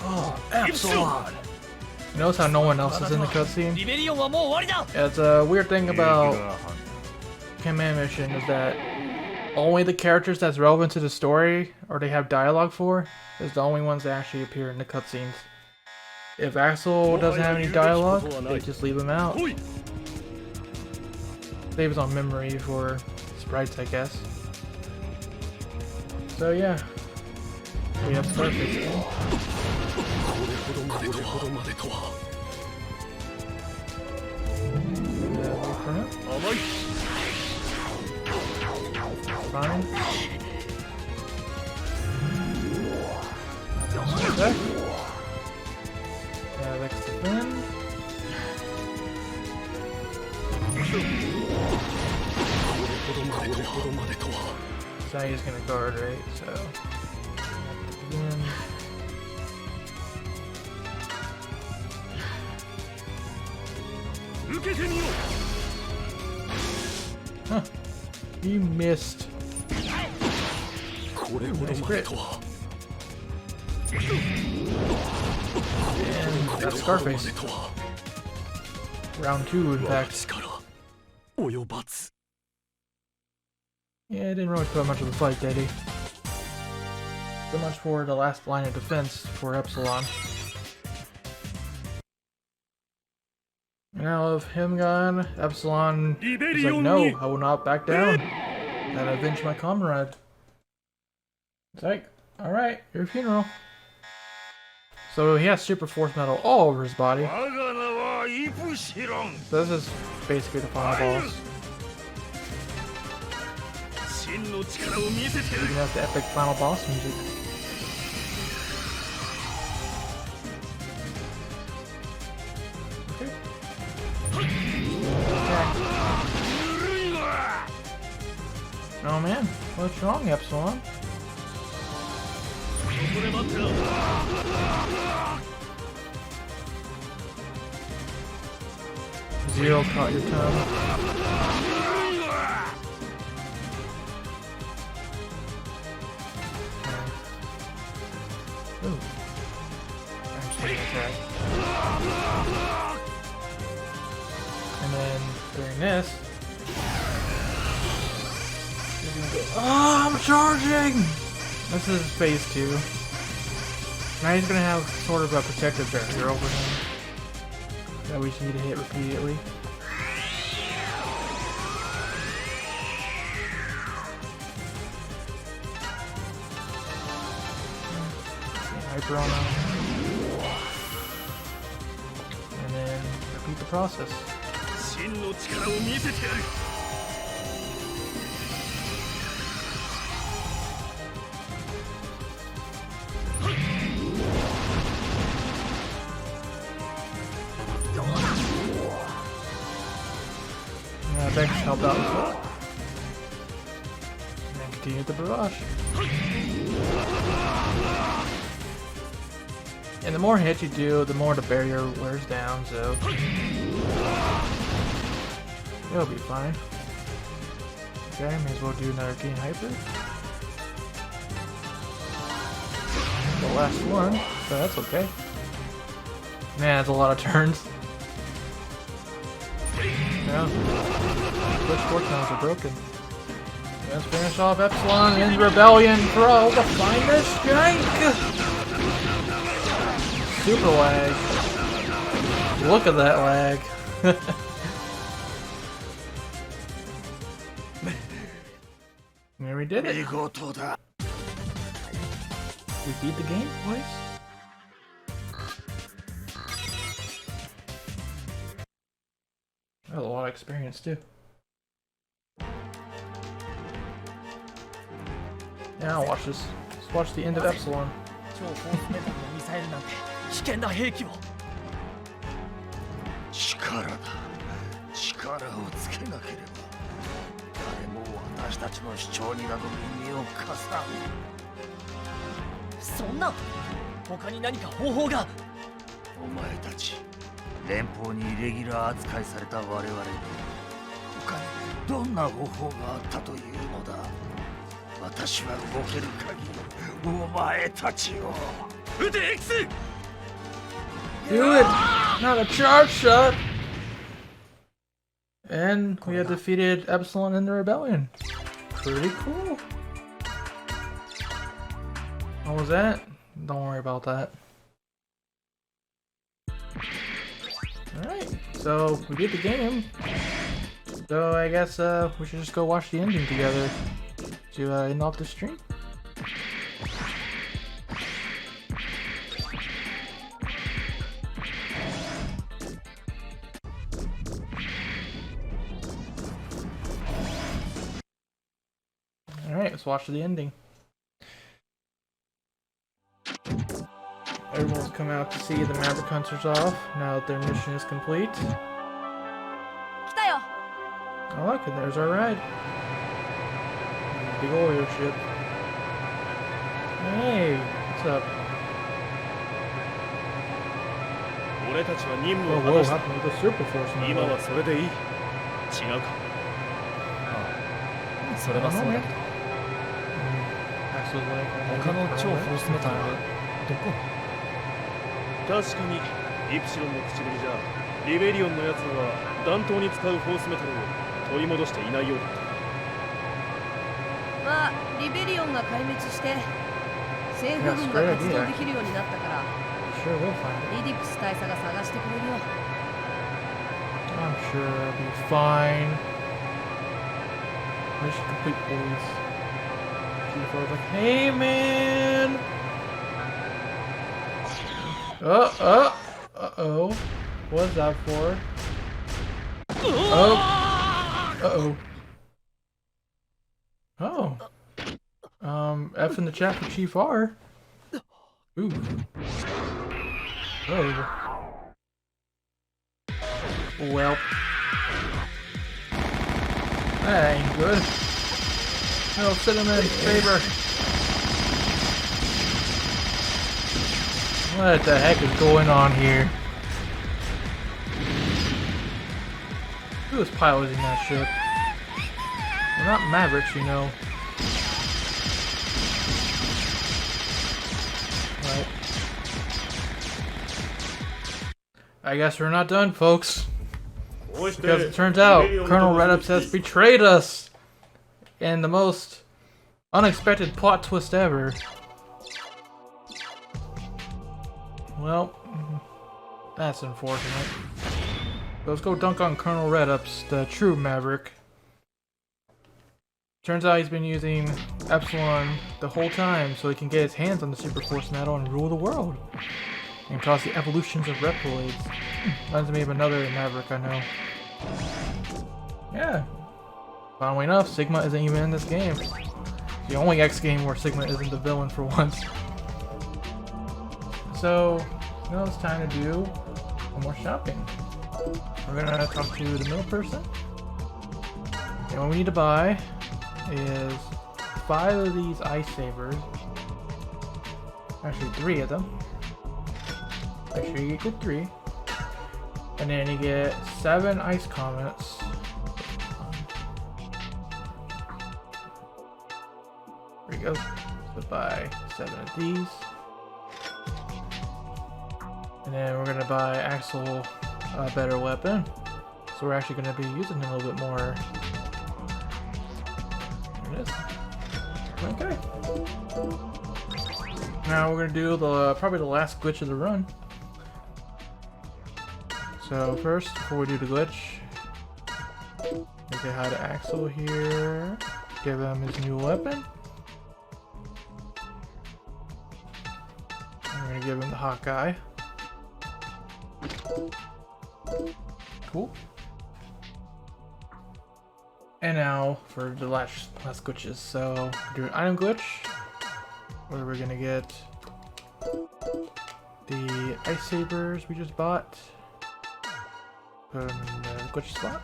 Oh, Epsilon! Notice how no one else is in the cutscene? Yeah, it's a weird thing about Command Mission is that only the characters that's relevant to the story or they have dialogue for is the only ones that actually appear in the cutscenes. If Axel doesn't have any dialogue, they just leave him out. Saves on memory for sprites, I guess. So yeah, we have Starface again. Wait for him. Fine. Okay. Vex defend. Saya's gonna guard, right? So. Huh. He missed. Nice crit. And that's Scarface. Round 2, in fact. Yeah, didn't really put much of a fight, did he? So much for the last line of defense for Epsilon. Now with him gone, Epsilon is like, no, I will not back down. And avenge my comrade. It's like, alright, your funeral. So he has super force metal all over his body. So this is basically the final boss. Even has the epic final boss music. Okay. Oh man, what's wrong, Epsilon? Zero caught your tongue. Ooh. Actually, attack. And then during this, oh, I'm charging! This is phase 2. Now he's gonna have sort of a protective barrier over him that we just need to hit repeatedly. Hyper on him. And then repeat the process. Vex helped out as well. And then continue the barrage. And the more hits you do, the more the barrier wears down, so it'll be fine. Okay, may as well do another Gain Hyper. The last one, so that's okay. Man, that's a lot of turns. Yeah. Switch force metals are broken. Let's finish off Epsilon in Rebellion for all the finest strength! Super lag. Look at that lag. There we did it. We beat the game, boys. That was a lot of experience too. Now watch this. Let's watch the end of Epsilon. 超フォースメタルのミサイルなんて危険な兵器を力だ。力をつけなければ誰も私たちの主張になど耳を貸さん。そんな他に何か方法が。お前たち連邦にイレギュラー扱いされた我々に他にどんな方法があったというのだ。私は動ける限りお前たちを撃て X! Do it! Not a charge shot! And we have defeated Epsilon in the Rebellion. Pretty cool. What was that? Don't worry about that. Alright, so we beat the game. So I guess we should just go watch the ending together to end off the stream. Alright, let's watch the ending. Everyone's come out to see the Maverick Hunters off now that their mission is complete. Oh look, and there's our ride. Big ol' airship. Hey, what's up? Whoa, what happened with the Super Force now? 今はそれでいい。違うか。それはそうだけど。他の超フォースメタルはどこ？確かにイプシロンの口ぶりじゃリベリオンのやつらは弾頭に使うフォースメタルを取り戻していないようだった。まあリベリオンが壊滅して政府軍が活動できるようになったから、リディプス大佐が探してくれるよ。I'm sure I'll be fine. Mission complete, boys. Chief was like, hey man! Uh-oh. What's that for? Uh-oh. Oh. F in the chat for Chief R. Ooh. Oh. Well. That ain't good. No cinnamon favor. What the heck is going on here? Who is piloting that ship? We're not Mavericks, you know. Well, I guess we're not done, folks. Because it turns out Colonel Redups has betrayed us in the most unexpected plot twist ever. Well, that's unfortunate. Let's go dunk on Colonel Redups, the true Maverick. Turns out he's been using Epsilon the whole time so he can get his hands on the Super Force Metal and rule the world. And cause the evolutions of Reploids. Reminds me of another Maverick I know. Yeah. Funnily enough, Sigma isn't even in this game. It's the only X game where Sigma isn't the villain for once. So, now it's time to do some more shopping. We're gonna talk to the middle person. And what we need to buy is 5 of these ice sabers. Actually 3 of them. Make sure you get 3. And then you get 7 ice comets. There you go. So buy 7 of these. And then we're gonna buy Axel a better weapon. So we're actually gonna be using him a little bit more. There it is. Okay. Now we're gonna do the probably the last glitch of the run. So first, before we do the glitch, we say hi to Axel here. Give him his new weapon. I'm gonna give him the Hawkeye. Cool. And now for the last glitches. So do an item glitch, where we're gonna get the ice sabers we just bought. Put them in the glitch slot.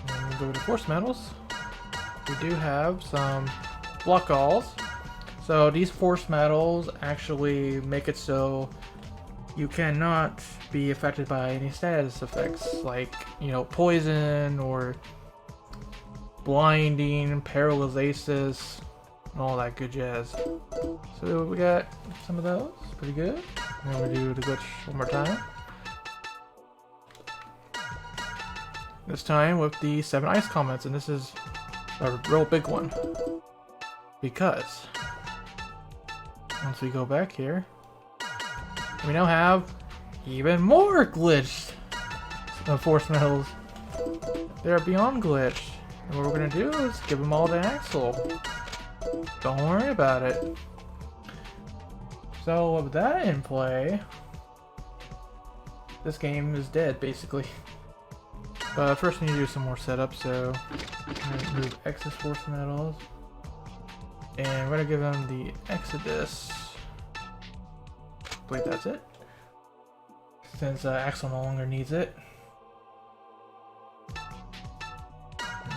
And then go to force metals. We do have some block alls. So these force metals actually make it so you cannot be affected by any status effects like, you know, poison or blinding, paralysis, and all that good jazz. So we got some of those, pretty good. And then we do the glitch one more time. This time with the 7 ice comets, and this is a real big one. Because once we go back here, we now have even more glitched force metals. They're beyond glitched. And what we're gonna do is give them all to Axel. Don't worry about it. So with that in play, this game is dead basically. But first we need to do some more setup, so I'm gonna move excess force metals. And we're gonna give them the Exodus. I believe that's it. Since Axel no longer needs it.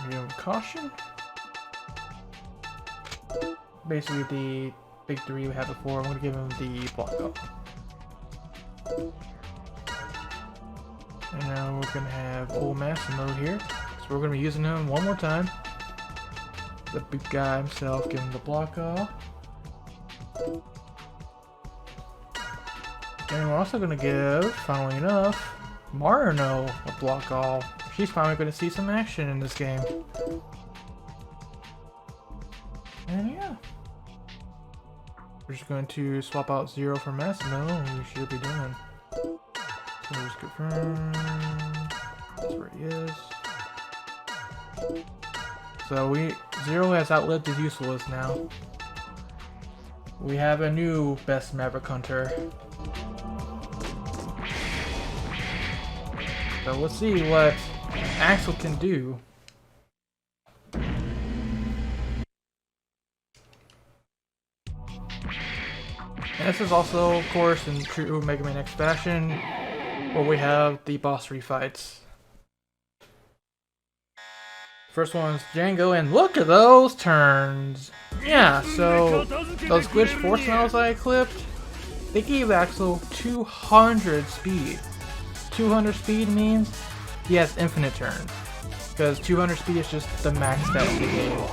Give him caution. Basically the big 3 we had before, I'm gonna give him the block up. And now we're gonna have old master mode here. So we're gonna be using him one more time. The big guy himself, give him the block off. And we're also gonna give, funnily enough, Marino a block all. She's finally gonna see some action in this game. And yeah. We're just going to swap out Zero for Massimo, and we should be done. So just confirm. That's where he is. So Zero has outlived his usefulness now. We have a new best Maverick Hunter. So let's see what Axel can do. And this is also, of course, in true Mega Man X fashion, where we have the boss fights. First one is Django, and look at those turns! Yeah, so those glitch force medals I clipped, they gave Axel 200 speed. 200 speed means he has infinite turns, because 200 speed is just the max stat in the game.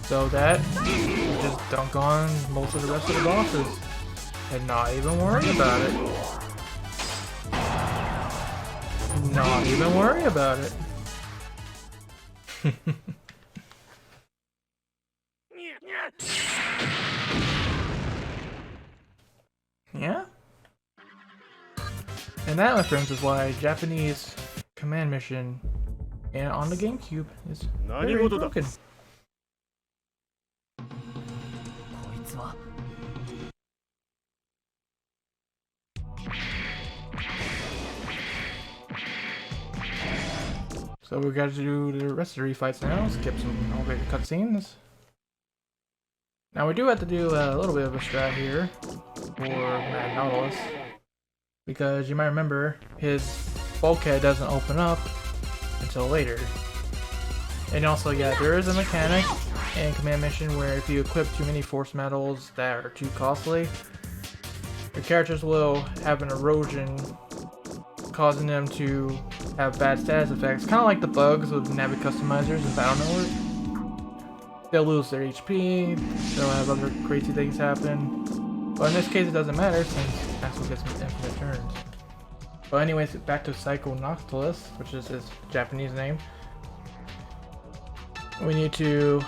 So that, you just dunk on most of the rest of the bosses. And not even worry about it. Not even worry about it. Yeah? And that, my friends, is why Japanese command mission and on the GameCube is very broken. So we got to do the rest of the refights now, skip some elevator cutscenes. Now we do have to do a little bit of a strat here for Mad Nautilus, because you might remember his bulkhead doesn't open up until later. And also, yeah, there is a mechanic in Command Mission where if you equip too many force medals that are too costly, your characters will have an erosion, causing them to have bad status effects, kind of like the bugs with Navi customizers in Battle Network. They'll lose their HP, they'll have other crazy things happen, but in this case it doesn't matter since Axel gets infinite turns. But anyways, back to Psycho Noctilus, which is his Japanese name. We need to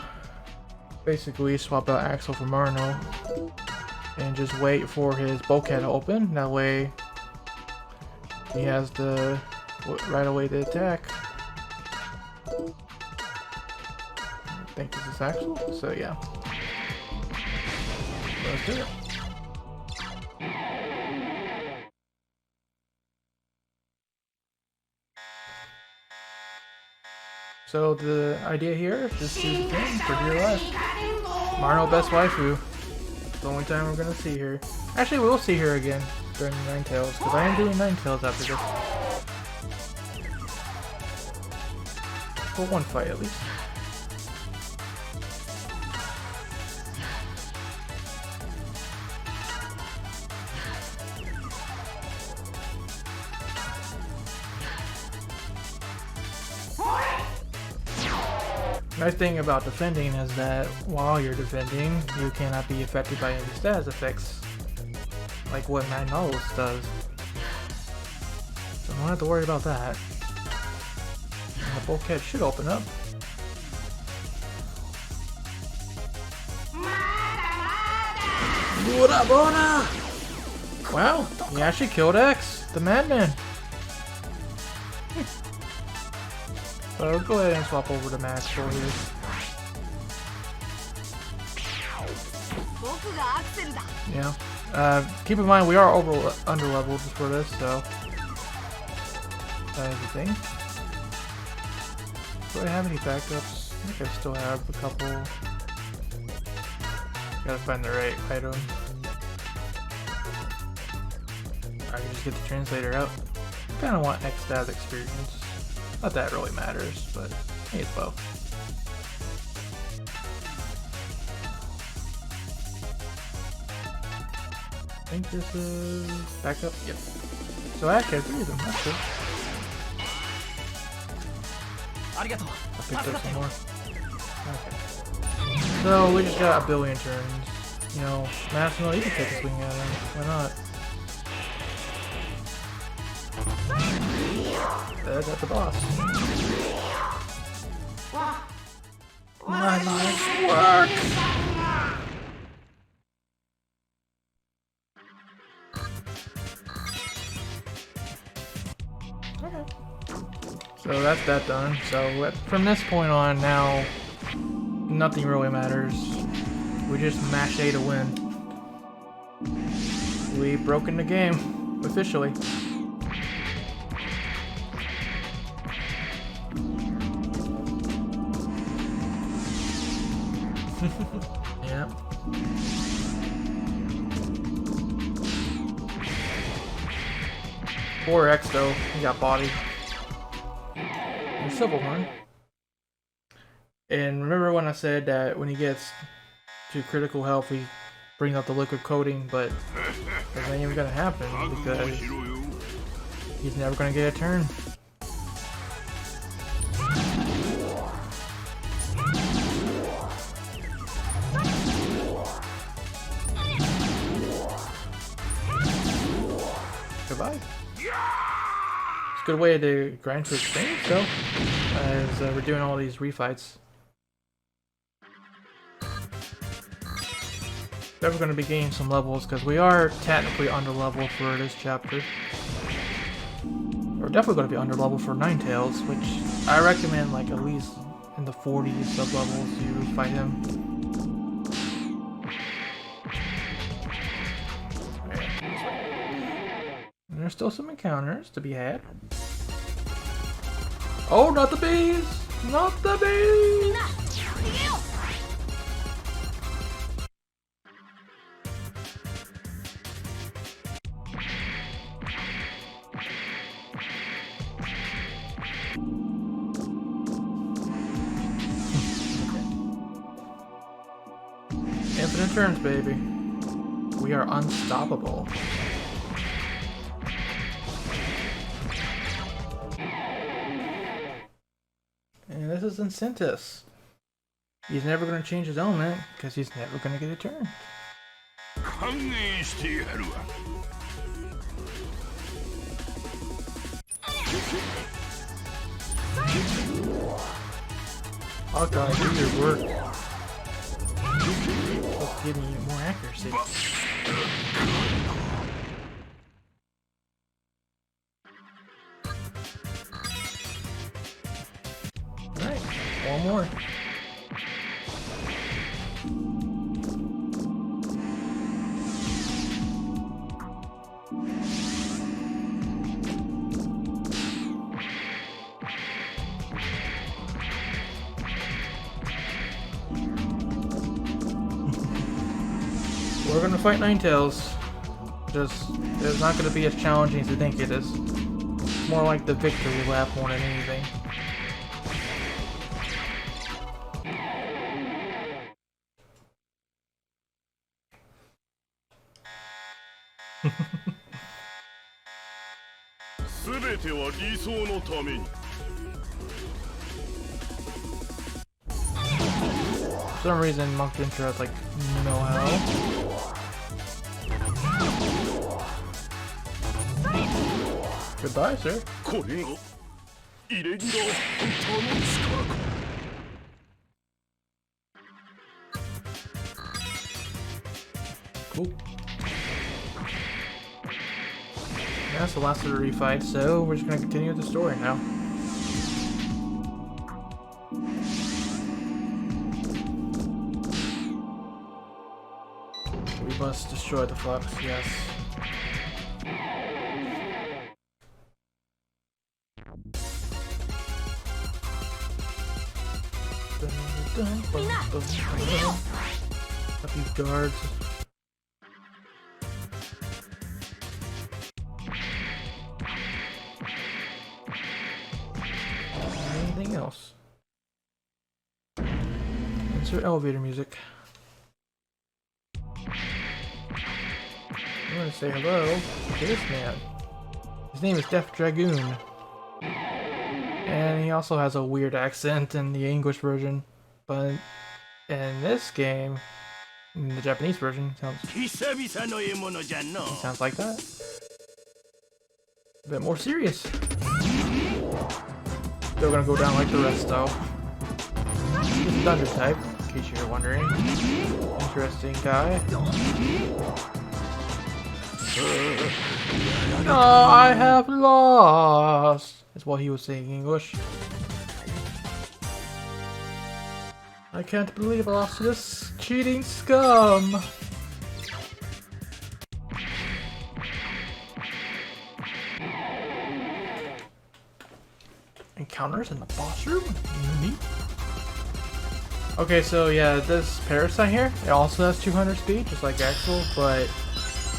basically swap out Axel for Marino and just wait for his bulkhead to open. That way he has the right away to attack. I think this is Axel, so yeah. Let's do it. So the idea here is just to do the thing for dear life. Marino best waifu. That's the only time we're gonna see her. Actually, we'll see her again during the Ninetails, because I am doing Ninetails after this. For one fight at least. Nice thing about defending is that while you're defending, you cannot be affected by any status effects, like what Mad Nautilus does. So don't have to worry about that. And the bulkhead should open up. What up, Bona? Wow, he actually killed X, the madman. So go ahead and swap over to Maxwell here. Yeah. Keep in mind we are under leveled for this, so that is the thing. Do I have any backups? I think I still have a couple. Gotta find the right item. I can just get the translator out. Kinda want X-Stab experience. Not that it really matters, but I think it's both. I think this is backup. Yep. So I actually have 3 of them. That's good. I'll pick up some more. Okay. So we just got a billion turns. You know, Massimo, you can take a swing at him. Why not? said, that's the boss. My life works! So that's that done. So from this point on now, nothing really matters. We just mash A to win. We've broken the game, officially. Yeah. 4X though, he got bodied. And Civil Horn. And remember when I said that when he gets to critical health, he brings out the liquid coating, but that ain't even gonna happen because he's never gonna get a turn. Goodbye. It's a good way to grind for experience, though, as we're doing all these refights. Never going to be gaining some levels because we are technically under level for this chapter. We're definitely going to be under level for Ninetails, which I recommend like at least in the 40s sub levels you fight him. And there's still some encounters to be had. Oh, not the bees! Not the bees! Infinite turns, baby. We are unstoppable. And this is Incentus. He's never going to change his element because he's never going to get a turn. Oh god, do your work. Just give me more accuracy. Alright, one more. We're gonna fight Ninetails. Just, it's not gonna be as challenging as you think it is. It's more like the victory lap more than anything. For some reason, Monk Dentro has like no health. Goodbye, sir. Cool. That's the last of the refight, so we're just gonna continue with the story now. We must destroy the fox, yes. Got these guards. Anything else? Insert elevator music. I'm gonna say hello to this man. His name is Death Dragoon. And he also has a weird accent in the English version. But in this game, in the Japanese version, he sounds like that. A bit more serious. Still gonna go down like the rest though. He's Thunder type, in case you're wondering. Interesting guy. No, I have lost. That's what he was saying in English. I can't believe I lost to this cheating scum. Encounters in the boss room? Neat. Okay, so yeah, this parasite here, it also has 200 speed, just like Axel, but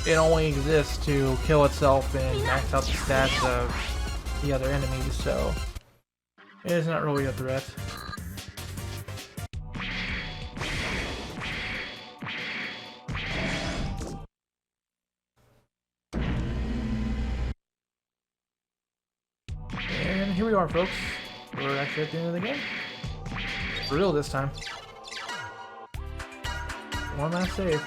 it only exists to kill itself and max out the stats of the other enemies, so it is not really a threat. And here we are, folks. We're actually at the end of the game. For real this time. One last save.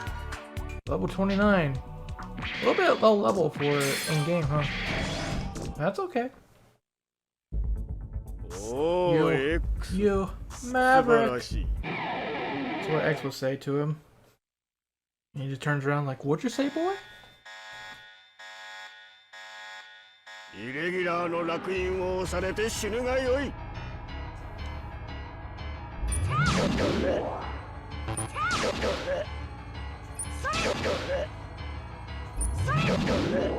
Level 29. A little bit low level for in-game, huh? That's okay. Oh, You Maverick! That's what X will say to him. And he just turns around like, what'd you say, boy? イレギュラーの烙印を押されて死ぬがよい。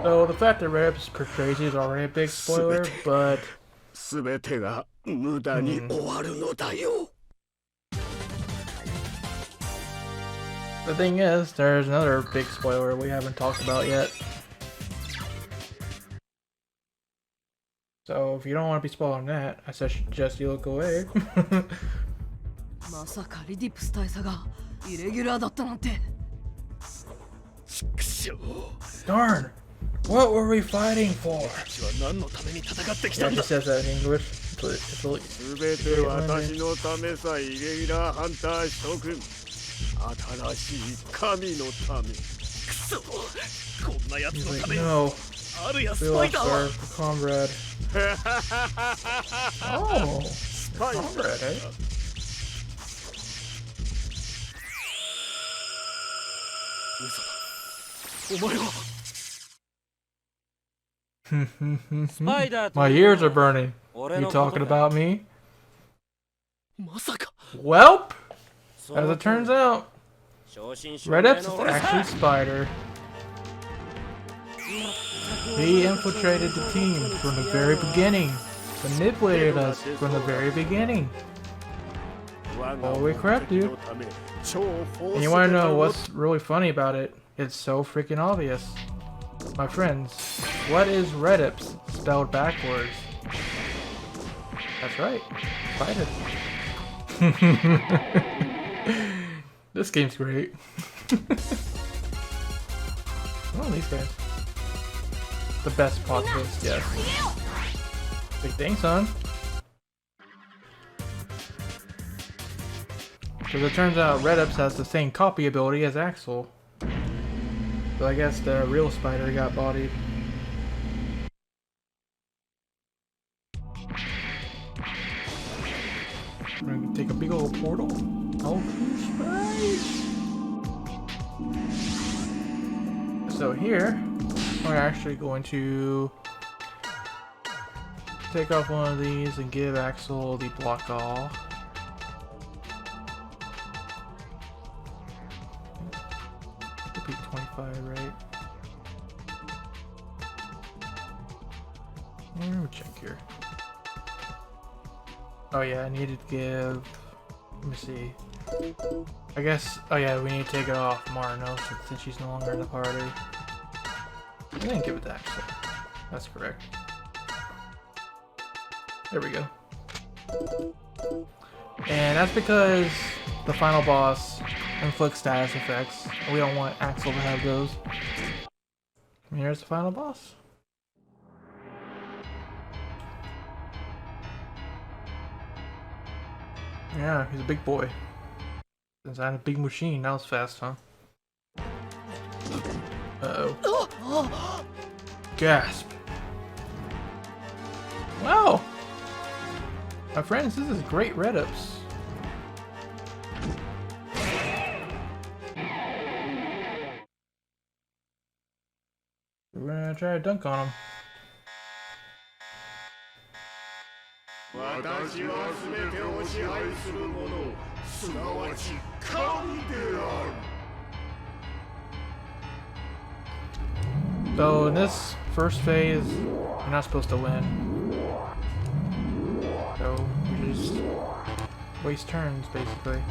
So the fact that Reps portrays is already a big spoiler, but すべてが無駄に終わるのだよ。 the thing is, there's another big spoiler we haven't talked about yet. So if you don't want to be spoiled on that, I suggest you look away. まさかリディプス大佐がイレギュラーだったなんて。 Darn! What were we fighting for? 私は何のために戦ってき Yeah, た it んだ。 just says that in English. It's really, すべて私のためさ、イレギュラーハンター諸君。新しい神のため。くそ、こんな奴 he's の like, ために no, あるやス we パイ lost ダーは our comrade. Oh, comrade, eh? 嘘だ。お前は My ears are burning. You talking about me? まさか。 Welp! As it turns out, Red X is actually Spider. He infiltrated the team from the very beginning. Manipulated us from the very beginning. Holy crap, dude. And you wanna know what's really funny about it? It's so freaking obvious. My friends, what is Redips spelled backwards? That's right, Spider. This game's great. Oh, these guys. The best plot twist, yes. Big thing, son. Because it turns out Redips has the same copy ability as Axel. So I guess the real Spider got bodied. We're gonna take a big old portal. Oh, space! So here, we're actually going to take off one of these and give Axel the block all. Could be 25, right? Let me check here. Oh yeah, I needed to give. Let me see. I guess. Oh yeah, we need to take it off Marino since she's no longer in the party. I didn't give it to Axel. That's correct. There we go. And that's because the final boss inflicts status effects. We don't want Axel to have those. And here's the final boss. Yeah, he's a big boy. Since I had a big machine, that was fast, huh? Uh-oh. Gasp. Wow! My friends, this is great Red-Ups. We're gonna try to dunk on him. So in this first phase, you're not supposed to win. So you just waste turns, basically.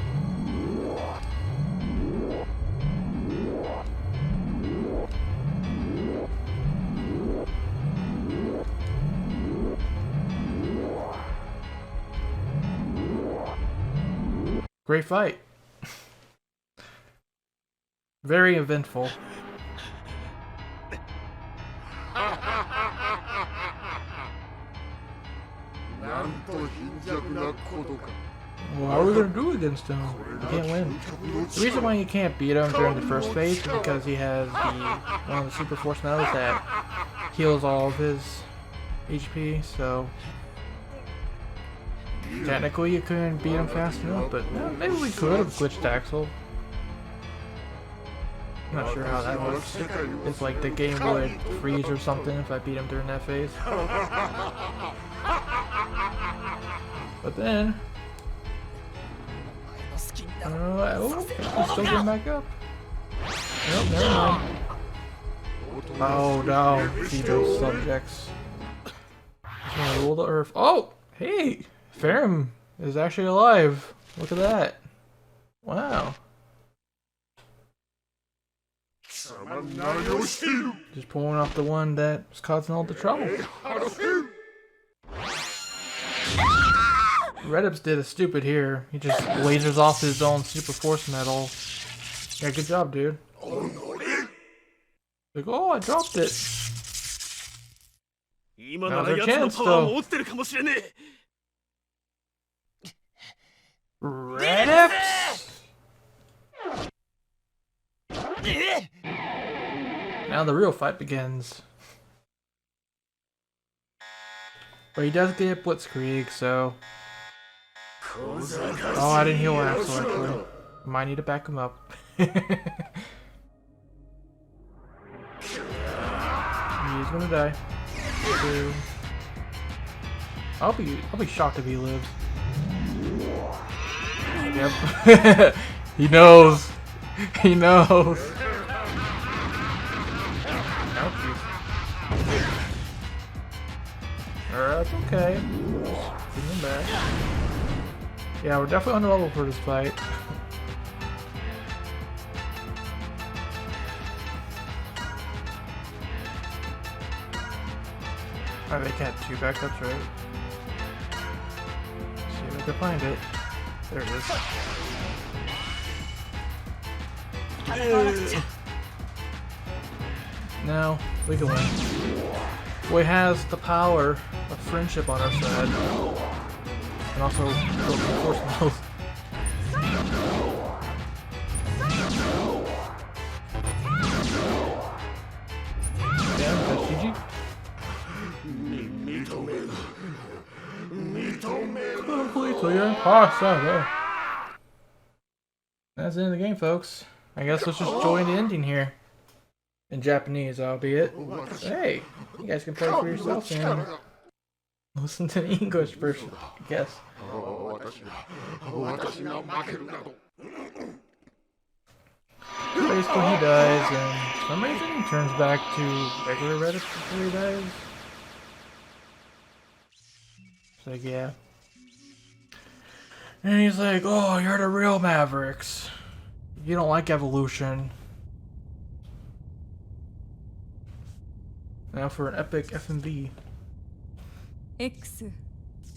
Great fight. Very eventful. Well, how are we gonna do against him? You can't win. The reason why you can't beat him during the first phase is because he has one of the super force medals that heals all of his HP, so technically you couldn't beat him fast enough, but maybe we could have glitched Axel. I'm not sure how that works. It's like the game would freeze or something if I beat him during that phase. But then... oh, he's still getting back up. Nope, never mind. Oh no, see those subjects. He's gonna rule the earth. Oh! Hey! Ferrum is actually alive. Look at that. Wow. Just pulling off the one that was causing all the trouble. Red-Ups did a stupid here. He just lasers off his own super force medal. Yeah, good job, dude. Like, oh, I dropped it. Now's our chance, though. Red-Ups! Now the real fight begins. But he does get Blitzkrieg, so... oh, I didn't heal Axel, actually. Might need to back him up. He's gonna die. Two. I'll be shocked if he lives. Yep. He knows. He knows. That's okay. Bring him back. Yeah, we're definitely on the level for this fight. Oh, they can't two backups, right? Let's see if I can find it. There it is. Now, we can win. We has the power of friendship on our side. And also, force medals. Damn, that's GG. Completely impossible. That's the end of the game, folks. I guess let's just join the ending here. In Japanese, albeit. Hey, you guys can play for yourself and listen to the English version, I guess. Basically, he dies, and for some reason he turns back to regular Reddit before he dies. It's like, yeah. And he's like, oh, you're the real Mavericks. You don't like evolution. Now for an epic FMV. X、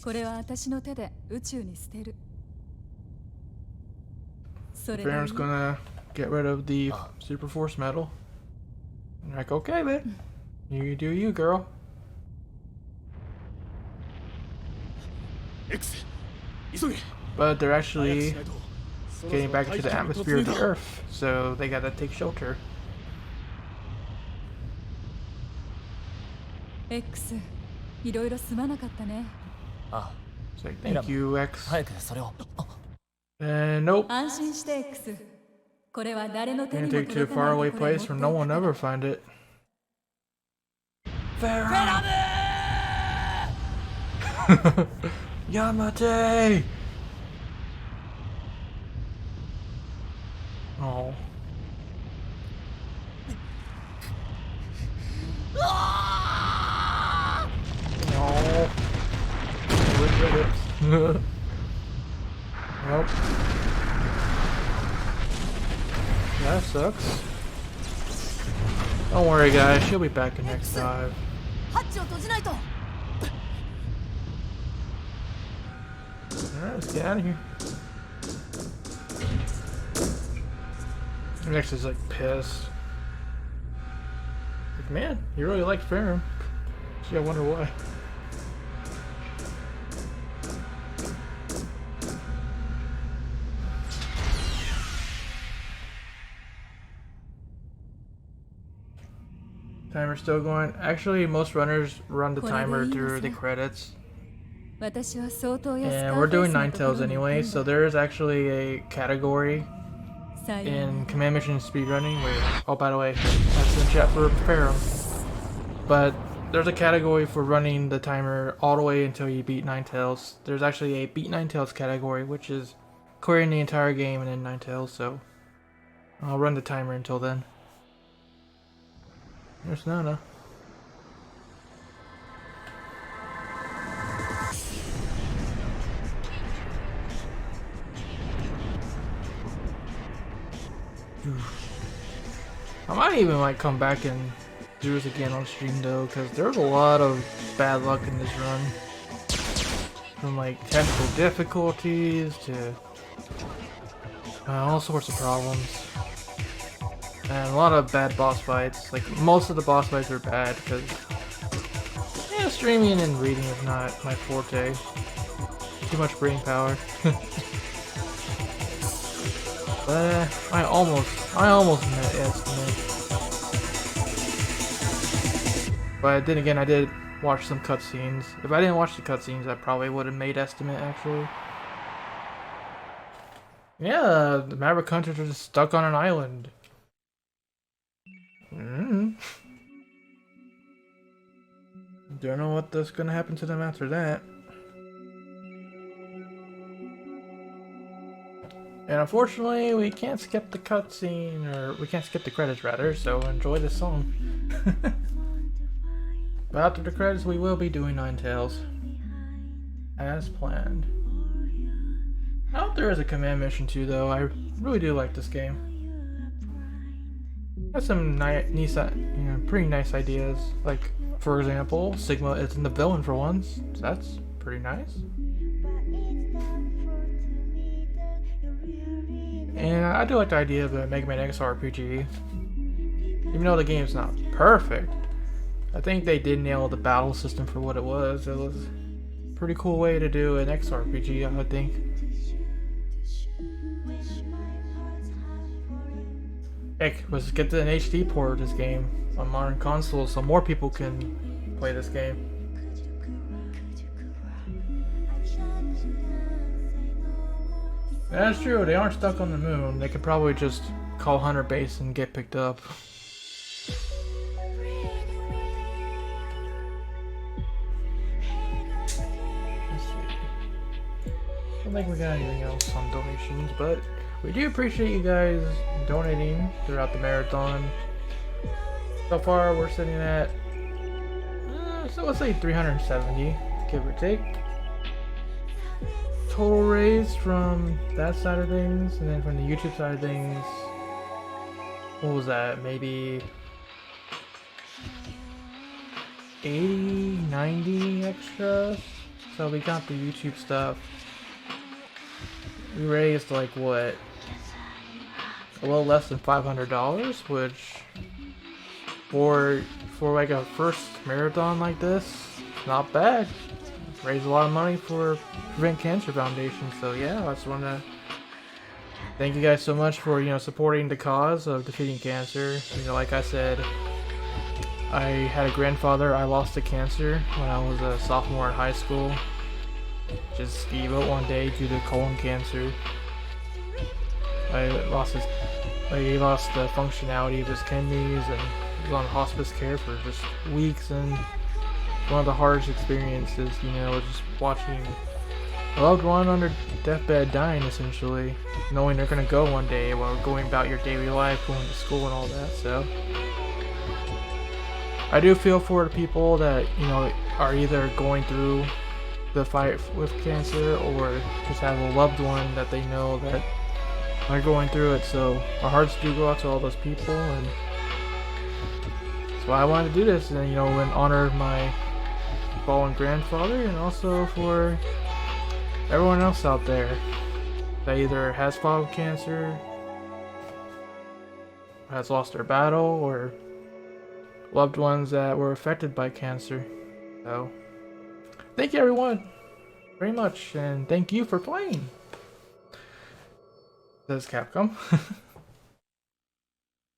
これは私の手で宇宙に捨てる。Baron's gonna get rid of the super force medal. I'm like, okay, man. You do you, girl. But they're actually getting back into the atmosphere of the Earth, so they gotta take shelter. X、いろいろすまなかったね。あ、It's like, thank you, X. 早くそれを。 Nope. 安心して X。これは誰の手 Gonna にも take to a 届かない faraway ところへ place 持 where って no いく one から ever find it. Yamate! Oh. No. Nope. That sucks. Don't worry, guys. She'll be back in next dive. ハッチを閉じないと。 Alright, let's get out of here. Next is like pissed. Like, man, you really like Farum. Gee, I wonder why. Timer's still going. Actually, most runners run the timer through the credits. 私は相当安く And we're doing Ninetails anyway, so there is actually a category in Command Mission Speedrunning where, oh, by the way, that's in chat for Farum. But there's a category for running the timer all the way until you beat Ninetails. There's actually a beat Ninetails category, which is clearing the entire game and then Ninetails, so I'll run the timer until then. There's Nana. I might even like come back and do this again on stream though, because there's a lot of bad luck in this run. From like technical difficulties to all sorts of problems. And a lot of bad boss fights. Like most of the boss fights are bad because yeah, streaming and reading is not my forte. Too much brain power. But I almost met estimate. But then again, I did watch some cutscenes. If I didn't watch the cutscenes, I probably would have made estimate actually. Yeah, the Maverick Hunters are just stuck on an island. Don't know what's gonna happen to them after that. And unfortunately, we can't skip the cutscene, or we can't skip the credits rather, so enjoy the song. But after the credits, we will be doing Ninetails. As planned. I hope there is a command mission too, though. I really do like this game. Has some nice, pretty nice ideas. Like, for example, Sigma isn't the villain for once. So that's pretty nice. And I do like the idea of a Mega Man X RPG. Even though the game's not perfect, I think they did nail the battle system for what it was. It was a pretty cool way to do an X RPG, I think. Heck, let's get an HD port of this game on modern consoles so more people can play this game. That's true, they aren't stuck on the moon. They could probably just call Hunter Base and get picked up. Let's see. I don't think we got anything else on donations, but we do appreciate you guys donating throughout the marathon. So far, we're sitting at, so let's say 370, give or take. Total raised from that side of things, and then from the YouTube side of things, what was that? Maybe 80, 90 extra. So we got the YouTube stuff. We raised like what? A little less than $500, which for like a first marathon like this, not bad. Raised a lot of money for Prevent Cancer Foundation, so yeah, I just want to thank you guys so much for, supporting the cause of defeating cancer. Like I said, I had a grandfather I lost to cancer when I was a sophomore in high school, just gave up one day due to colon cancer. He lost the functionality of his kidneys and was on hospice care for just weeks, and one of the hardest experiences, you know, just watching a loved one on their deathbed dying, essentially, knowing they're gonna go one day while going about your daily life, going to school and all that. So I do feel for the people that, you know, are either going through the fight with cancer or just have a loved one that they know that are going through it. So our hearts do go out to all those people, and that's why I wanted to do this, and, you know, in honor of my fallen grandfather, and also for everyone else out there that either has fought cancer, has lost their battle, or loved ones that were affected by cancer. So thank you everyone very much, and thank you for playing. Says Capcom.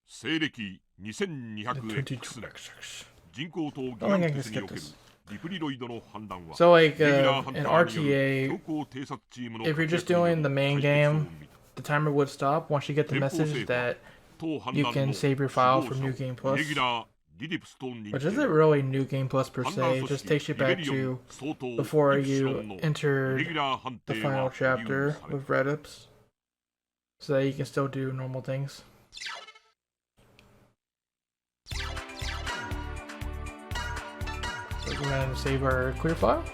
西暦 2200X 人工島ギ Oh, ガ I ン can テ just スに skip おける this. リプリロイドの判断は So like レギュラーハン in ターによる RTA, 強行偵察チームの if you're just doing the main game, the timer would stop once you get the message that you can save your file from New Game Plus, レギュラーリディプスと認 which 定 isn't really New Game Plus per 判断 se. It 組 just 織 takes you リベ back リオ to ン相当 before イプシロ you ンのレ entered ギュラー判 the 定 final は chapter 保有 with され Redips, so that you can still do normal things. So we're gonna save our clear file,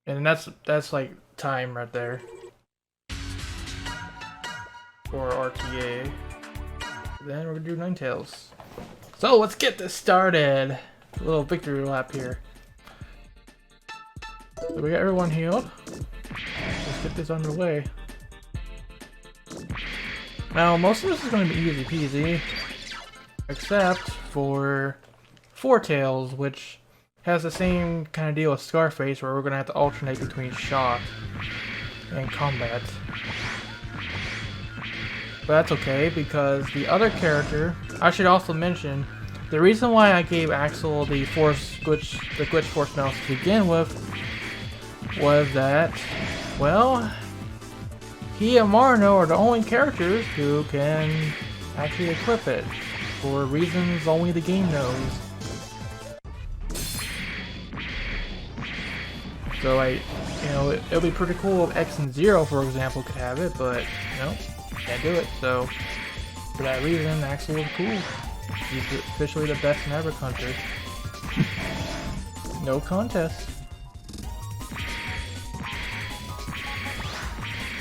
and that's like time right there for RTA. Then we're gonna do Ninetails. So let's get this started. A little victory lap here. So we got everyone healed. Let's get this underway. Now most of this is going to be easy peasy, except for Four Tails, which has the same kind of deal with Scarface, where we're going to have to alternate between shot and combat. But that's okay, because the other character, I should also mention, the reason why I gave Axel the glitch force mouse to begin with was that, well, he and Marno are the only characters who can actually equip it, for reasons only the game knows. So like, you know, it'll be pretty cool if X and Zero, for example, could have it, but, you know, can't do it. So for that reason, Axel is cool. He's officially the best Maverick Hunter. No contest.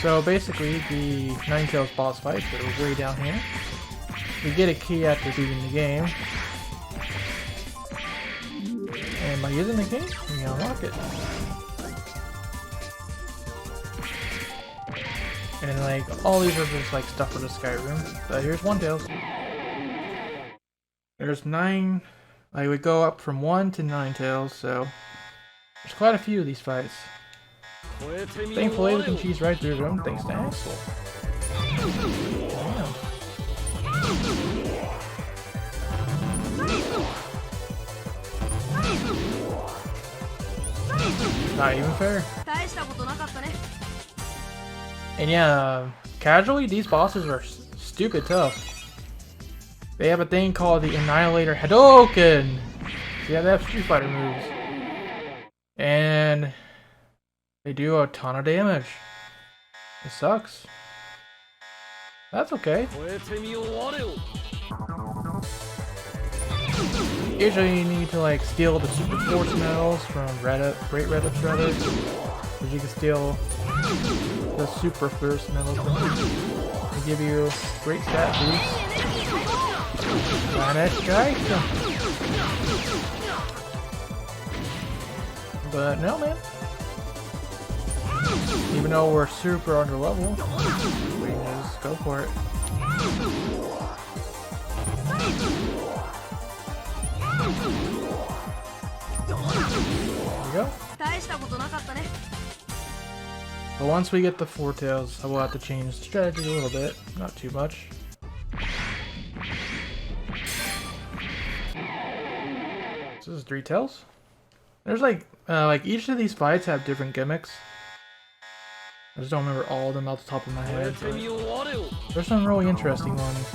So basically, the Ninetails boss fights are way down here. We get a key after beating the game, and by using the key, we unlock it. And like, all these are just like stuff for the Skyrim. But here's one Tails. There's 9, like we go up from 1 to 9 Tails, so there's quite a few of these fights. Thankfully we can cheese right through them thanks to Axel. Damn. Not even fair. And yeah, casually, these bosses are stupid tough. They have a thing called the Annihilator Hadouken! Yeah, they have Street Fighter moves. And they do a ton of damage. It sucks. That's okay. Usually you need to like steal the Super Force medals from Great Redips rather. Because you can steal the Super Force medals from them. They give you great stat boosts. But no, man. Even though we're super under level, we can just go for it. There we go. But once we get the Four Tails, I will have to change strategy a little bit, not too much. This is 3 Tails. There's like each of these fights have different gimmicks. I just don't remember all of them off the top of my head. There's some really interesting ones.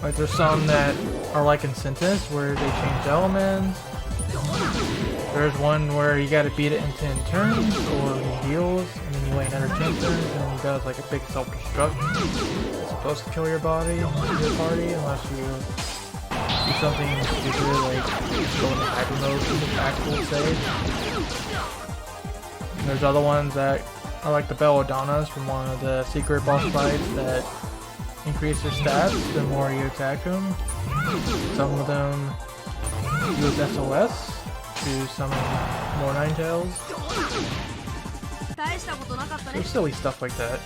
Like there's some that are like in Sentence where they change elements. There's one where you gotta beat it in 10 turns, or he heals, and then you wait another 10 turns, and he does like a big self-destruct. It's supposed to kill your party, unless you do something stupid like go into hyper mode for the actual save. And there's other ones that are like the Belladonnas from one of the secret boss fights that increase their stats the more you attack them. Some of them use SOS to summon more Ninetails. There's silly stuff like that.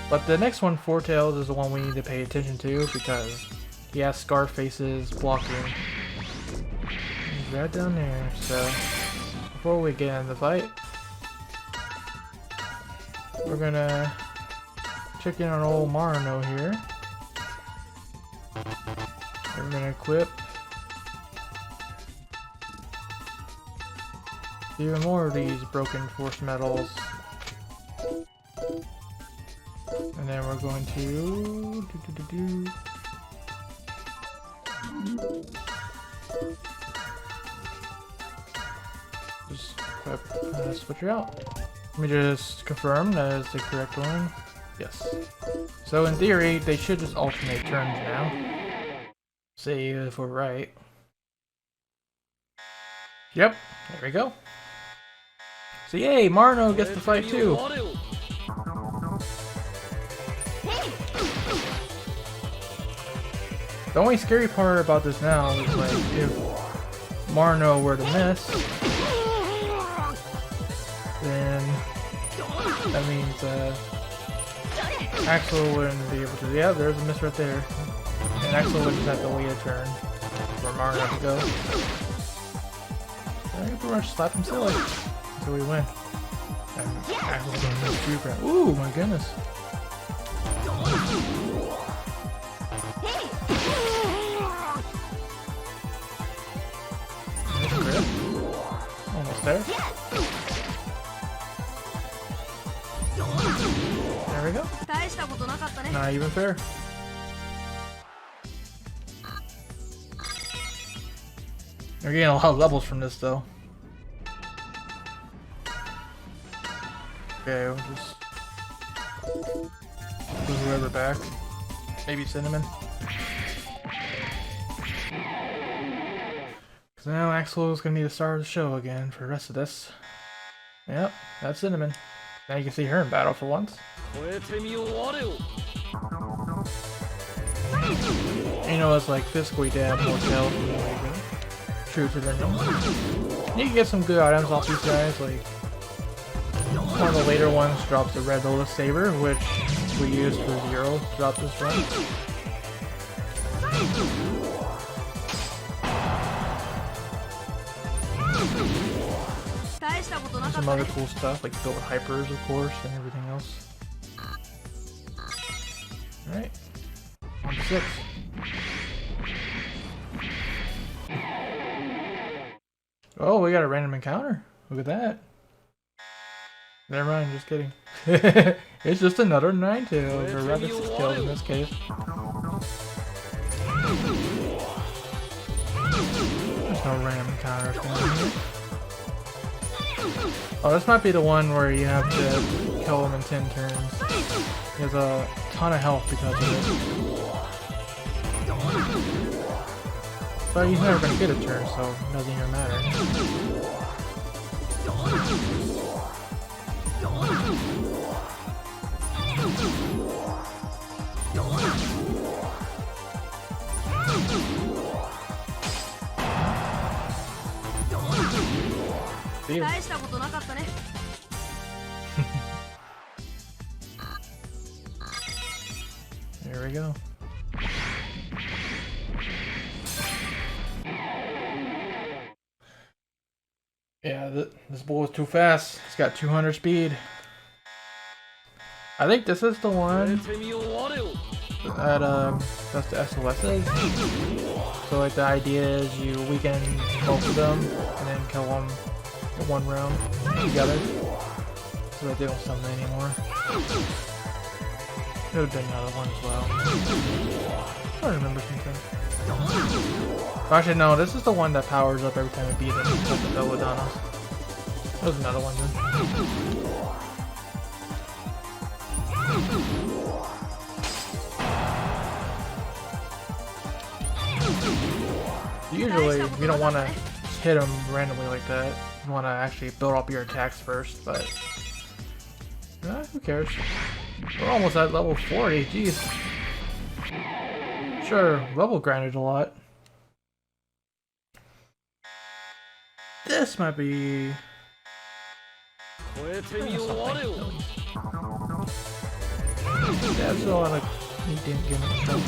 But the next one, Four Tails, is the one we need to pay attention to because he has Scarface's blocking. He's right down there, so before we get into the fight, we're gonna check in on old Marino here. We're gonna equip even more of these broken force medals. And then we're going to just equip, switch her out. Let me just confirm that is the correct one. Yes. So in theory, they should just alternate turns now. See if we're right. Yep, there we go. So yay, Marino gets to fight too. The only scary part about this now is like if Marino were to miss, then that means Axel wouldn't be able to. Yeah, there's a miss right there. And Axel would just have to wait a turn for Marino to go. I pretty much slap him silly until we win. And Axel's gonna miss 2 rounds. Ooh, my goodness. Almost there. There we go. Not even fair. We're getting a lot of levels from this though. Okay, we'll just put whoever back. Maybe Cinnamon. Because now Axel is going to be the star of the show again for the rest of this. Yep, that's Cinnamon. Now you can see her in battle for once. You know, it's like physically to have more kills than like true to their numbers. You can get some good items off these guys, like one of the later ones drops the Red Lotus Saber, which we used for Zero throughout this run. There's some other cool stuff, like built with hypers, of course, and everything else. Alright, on to 6. Oh, we got a random encounter. Look at that. Never mind, just kidding. It's just another Ninetails, or rather 6 tails in this case. There's no random encounters going on here. Oh, this might be the one where you have to kill him in 10 turns. He has a ton of health because of it. But he's never going to get a turn, so it doesn't even matter. There we go. Yeah, this bull is too fast. It's got 200 speed. I think this is the one that does the SOSs. So like the idea is you weaken both of them and then kill them in one round together, so that they don't summon anymore. Could have been another one as well. I remember something. Actually, no, this is the one that powers up every time we beat them, like the Belladonna. That was another one then. Usually, you don't want to hit them randomly like that. You want to actually build up your attacks first, but who cares? We're almost at level 40, jeez. Sure, level grinded a lot. This might be... That's a lot of neat gimmicks stuff.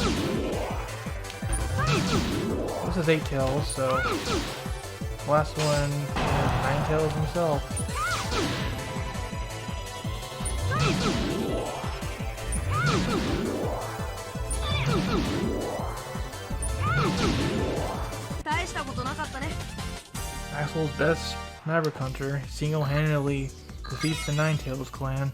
This is 8 Tails, so last one is Ninetails himself. Axel's best Maverick Hunter single-handedly defeats the Ninetails clan.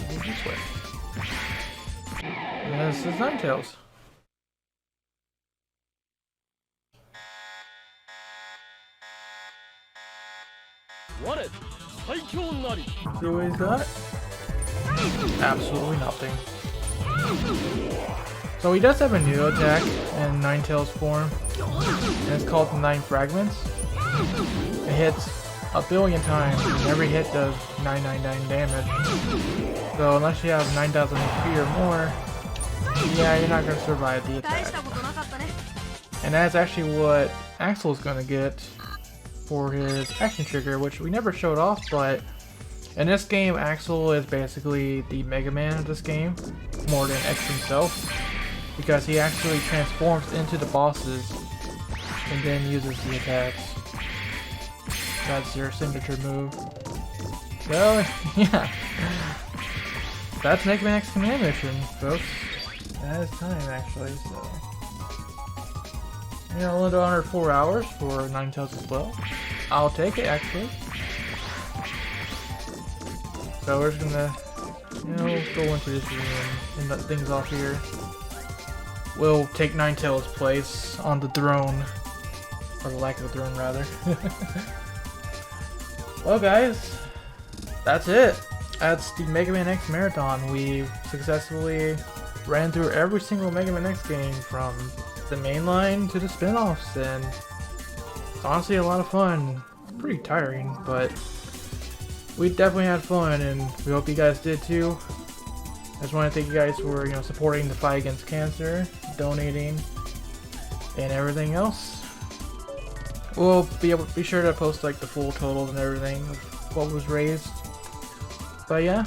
This way. And this is Ninetails. See what he's got? Absolutely nothing. So he does have a new attack in Ninetails form, and it's called the 9 Fragments. It hits 1 billion times, and every hit does 999 damage. So unless you have 9,000 HP or more, yeah, you're not going to survive the attack. And that's actually what Axel's going to get for his action trigger, which we never showed off, but in this game, Axel is basically the Mega Man of this game, more than X himself, because he actually transforms into the bosses and then uses the attacks. That's their signature move. So, yeah. That's Mega Man X Command Mission, folks. That is time, actually, so... Yeah, a little under 4 hours for Ninetails as well. I'll take it, actually. So we're just gonna, go into this room and let things off here. We'll take Ninetails' place on the throne. Or the lack of a throne, rather. Well, guys, that's it. That's the Mega Man X Marathon. We successfully ran through every single Mega Man X game from the main line to the spin-offs, and it's honestly a lot of fun. Pretty tiring, but we definitely had fun, and we hope you guys did too. I just want to thank you guys for supporting the fight against cancer, donating, and everything else. We'll be sure to post like the full totals and everything of what was raised. But yeah,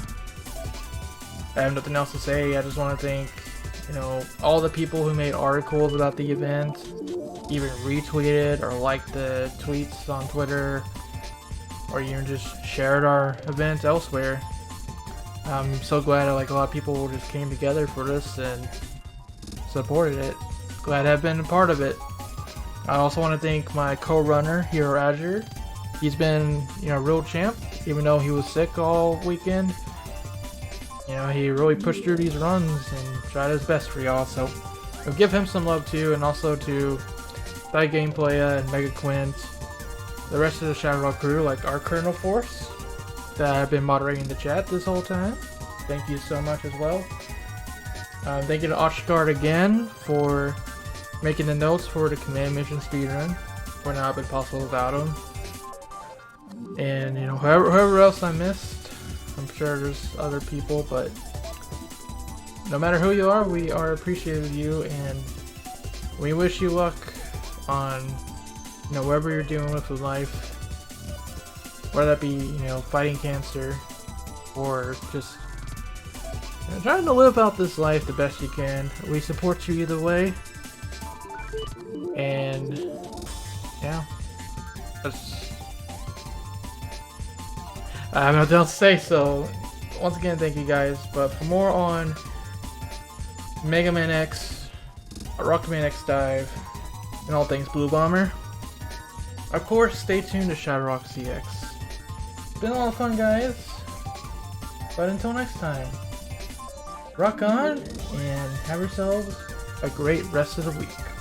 I have nothing else to say. I just want to thank all the people who made articles about the event, even retweeted or liked the tweets on Twitter, or even just shared our event elsewhere. I'm so glad a lot of people just came together for this and supported it. Glad to have been a part of it. I also want to thank my co-runner, Hero Azure. He's been, a real champ, even though he was sick all weekend. He really pushed through these runs and tried his best for y'all, so we'll give him some love too, and also to Thai Gameplaya and Mega Quint, the rest of the ShadowRock crew, like our Colonel Force, that have been moderating the chat this whole time. Thank you so much as well. Thank you to Oshguard again for making the notes for the Command Mission speedrun. Would not have been possible without him. And whoever else I missed, I'm sure there's other people, but no matter who you are, we are appreciative of you, and we wish you luck on whatever you're dealing with life, whether that be fighting cancer or just You're trying to live out this life the best you can. We support you either way. And yeah, I have nothing else to say. So once again, thank you guys. But for more on Mega Man X, Rockman X Dive, and all things Blue Bomber, of course, stay tuned to ShadowRockZX. It's been a lot of fun, guys. But until next time, rock on and have yourselves a great rest of the week.